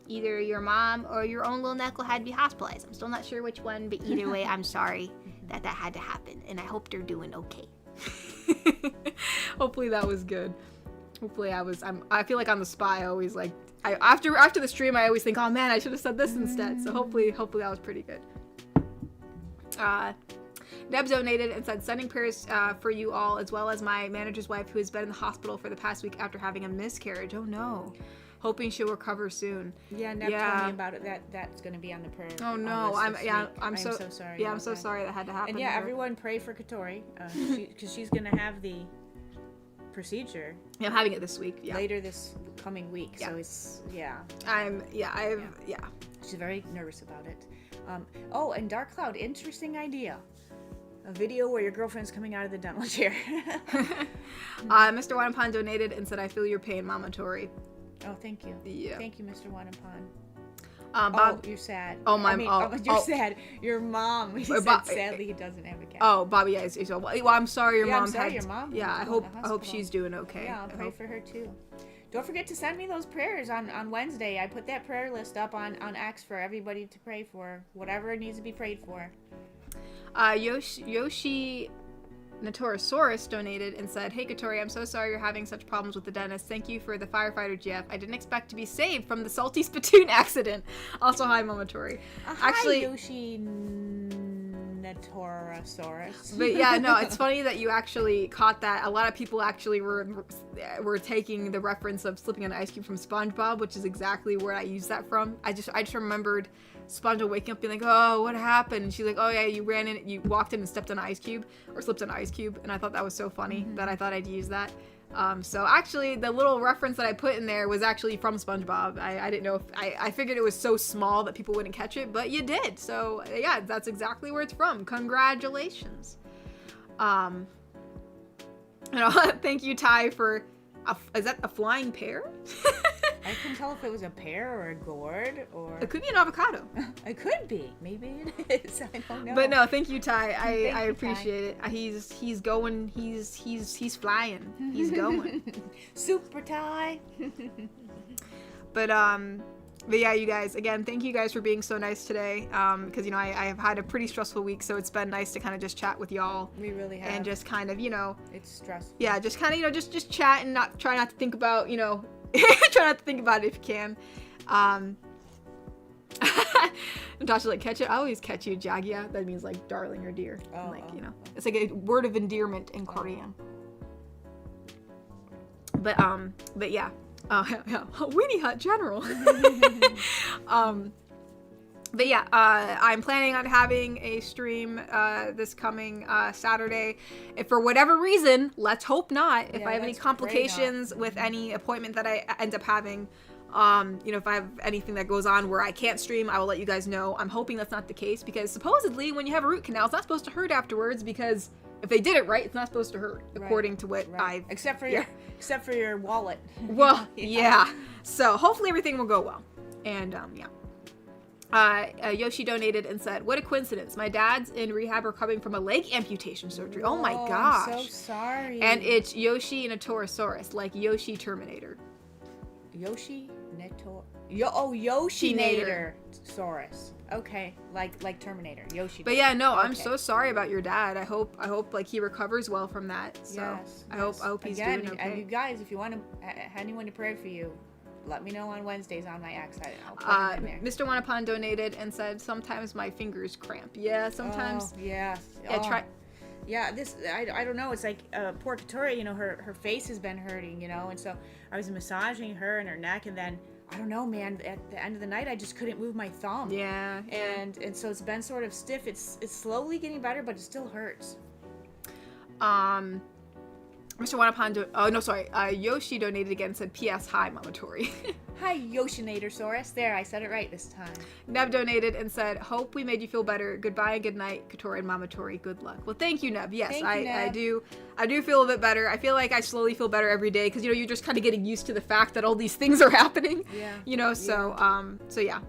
either your mom or your own little Neckle had to be hospitalized. I'm still not sure which one, but either way, I'm sorry that had to happen, and I hope they're doing okay. hopefully that was good. Hopefully I feel like on the spot, I always like, after the stream, I always think, oh man, I should have said this instead. So hopefully that was pretty good. Deb donated and said, sending prayers for you all, as well as my manager's wife, who has been in the hospital for the past week after having a miscarriage. Oh no. Hoping she'll recover soon. Yeah, Neb told me about it. That's going to be on the prayer. Oh no, I'm so sorry. Yeah, I'm so sorry that had to happen. And yeah, everyone pray for Katori, because she's going to have the procedure. I'm having it this week. Yeah. Later this coming week. Yeah. So it's She's very nervous about it. And Dark Cloud, interesting idea. A video where your girlfriend's coming out of the dental chair. Mr. Wanapan donated and said, I feel your pain, Mama Tori. Oh, thank you. Yeah. Thank you, Mr. Wanapan. Bob, you're sad. You're sad. Your mom. He said, sadly, he doesn't have a cat. Oh, Bobby, yeah. Well, I'm sorry your mom your mom. Yeah, I hope she's doing okay. Yeah, I'll pray for her too. Don't forget to send me those prayers on Wednesday. I put that prayer list up on X for everybody to pray for. Whatever needs to be prayed for. Yoshi Natorosaurus donated and said, hey Katori, I'm so sorry you're having such problems with the dentist. Thank you for the firefighter GF. I didn't expect to be saved from the salty spittoon accident. Also, hi Mama Tori. Hi Yoshi Natorosaurus. But yeah, no, it's funny that you actually caught that. A lot of people actually were taking the reference of slipping on an ice cube from SpongeBob, which is exactly where I used that from. I just remembered SpongeBob waking up being like, oh, what happened? And she's like, oh yeah, you walked in and stepped on an ice cube, or slipped on an ice cube, and I thought that was so funny that I thought I'd use that. So actually, the little reference that I put in there was actually from SpongeBob. I didn't know if I figured it was so small that people wouldn't catch it, but you did. So yeah, that's exactly where it's from. Congratulations. Thank you, Ty, for is that a flying pear? I couldn't tell if it was a pear or a gourd or... It could be an avocado. It could be. Maybe it is. I don't know. But no, thank you, Ty. I appreciate Ty. it. He's going. He's flying. He's going. Super Ty. But yeah, you guys. Again, thank you guys for being so nice today. Because I have had a pretty stressful week, so it's been nice to kind of just chat with y'all. We really have. And just kind of It's stressful. Yeah, just kind of just chat and try not to think about try not to think about it if you can. Natasha's like, catch it. I always catch you, Jagia. That means like darling or dear. It's like a word of endearment in Korean. But yeah. Weenie Hut General. But yeah, I'm planning on having a stream this coming Saturday. If for whatever reason, let's hope not, if I have any complications with any appointment that I end up having, if I have anything that goes on where I can't stream, I will let you guys know. I'm hoping that's not the case, because supposedly when you have a root canal, it's not supposed to hurt afterwards, because if they did it right, it's not supposed to hurt, according to what I've... Except for your wallet. Well, yeah. So hopefully everything will go well. And, yeah. Yoshi donated and said, what a coincidence. My dad's in rehab recovering from a leg amputation surgery. Oh my gosh. I'm so sorry. And it's Yoshi and a Torosaurus, like Yoshi Terminator. Yoshi Netor. Yoshi Nator Saurus. Okay, like Terminator. Yoshi. But yeah, no, I'm so sorry about your dad. I hope like he recovers well from that. So yes. I hope he's doing okay. And you guys, if you want anyone to pray for you, let me know on Wednesdays on my X. I'll put it in there. Mr. Wanapon donated and said, sometimes my fingers cramp. Yeah, sometimes. Oh, yes. Yeah, try. Yeah, I don't know. It's like poor Katori, you know, her face has been hurting, you know, and so I was massaging her and her neck, and then I don't know, man. At the end of the night, I just couldn't move my thumb. Yeah. And so it's been sort of stiff. It's slowly getting better, but it still hurts. Mr. Wanapon, Yoshi donated again and said, P.S. Hi, Mama Tori. Hi, Yoshinatorsaurus. There, I said it right this time. Neb donated and said, hope we made you feel better. Goodbye and good night, Katori and Mama Tori. Good luck. Well, thank you, Neb. Yes, I do feel a bit better. I feel like I slowly feel better every day because, you know, you're just kind of getting used to the fact that all these things are happening. Yeah. You know, so yeah.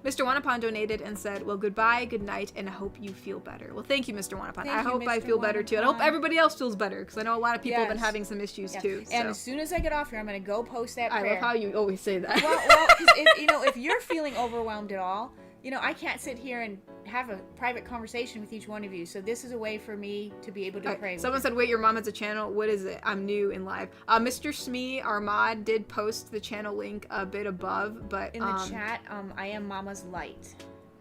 Mr. Wanapon donated and said, well, goodbye, good night, and I hope you feel better. Well, thank you, Mr. Wanapon. I hope I feel better, too. And I hope everybody else feels better, because I know a lot of people have been having some issues, too. And as soon as I get off here, I'm going to go post that prayer. I love how you always say that. Well, because if you're feeling overwhelmed at all, you know, I can't sit here and have a private conversation with each one of you. So this is a way for me to be able to pray. Someone said, wait, your mom has a channel. What is it? I'm new in live. Mr. Smee, our mod, did post the channel link a bit above, but... In the chat, I am Mama's Light.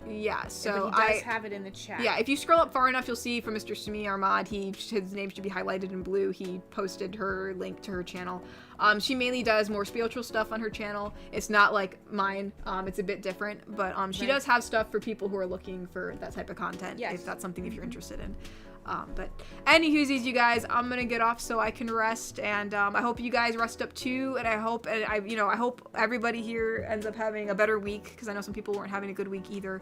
Yeah, so but he does have it in the chat. Yeah, if you scroll up far enough, you'll see from Mr. Smee, our mod, his name should be highlighted in blue. He posted her link to her channel. She mainly does more spiritual stuff on her channel. It's not like mine. It's a bit different, but she does have stuff for people who are looking for that type of content. Yes. If that's something if you're interested in. But anywhoosies, you guys, I'm gonna get off so I can rest, and I hope you guys rest up too, and I hope everybody here ends up having a better week, because I know some people weren't having a good week either.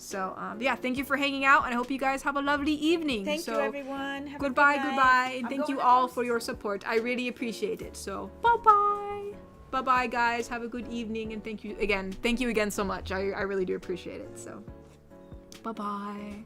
So yeah, thank you for hanging out, and I hope you guys have a lovely evening. Thank you, everyone. Have goodbye, a good goodbye, and thank you all for your support. I really appreciate it. So bye bye guys, have a good evening, and thank you again so much. I really do appreciate it. So bye bye.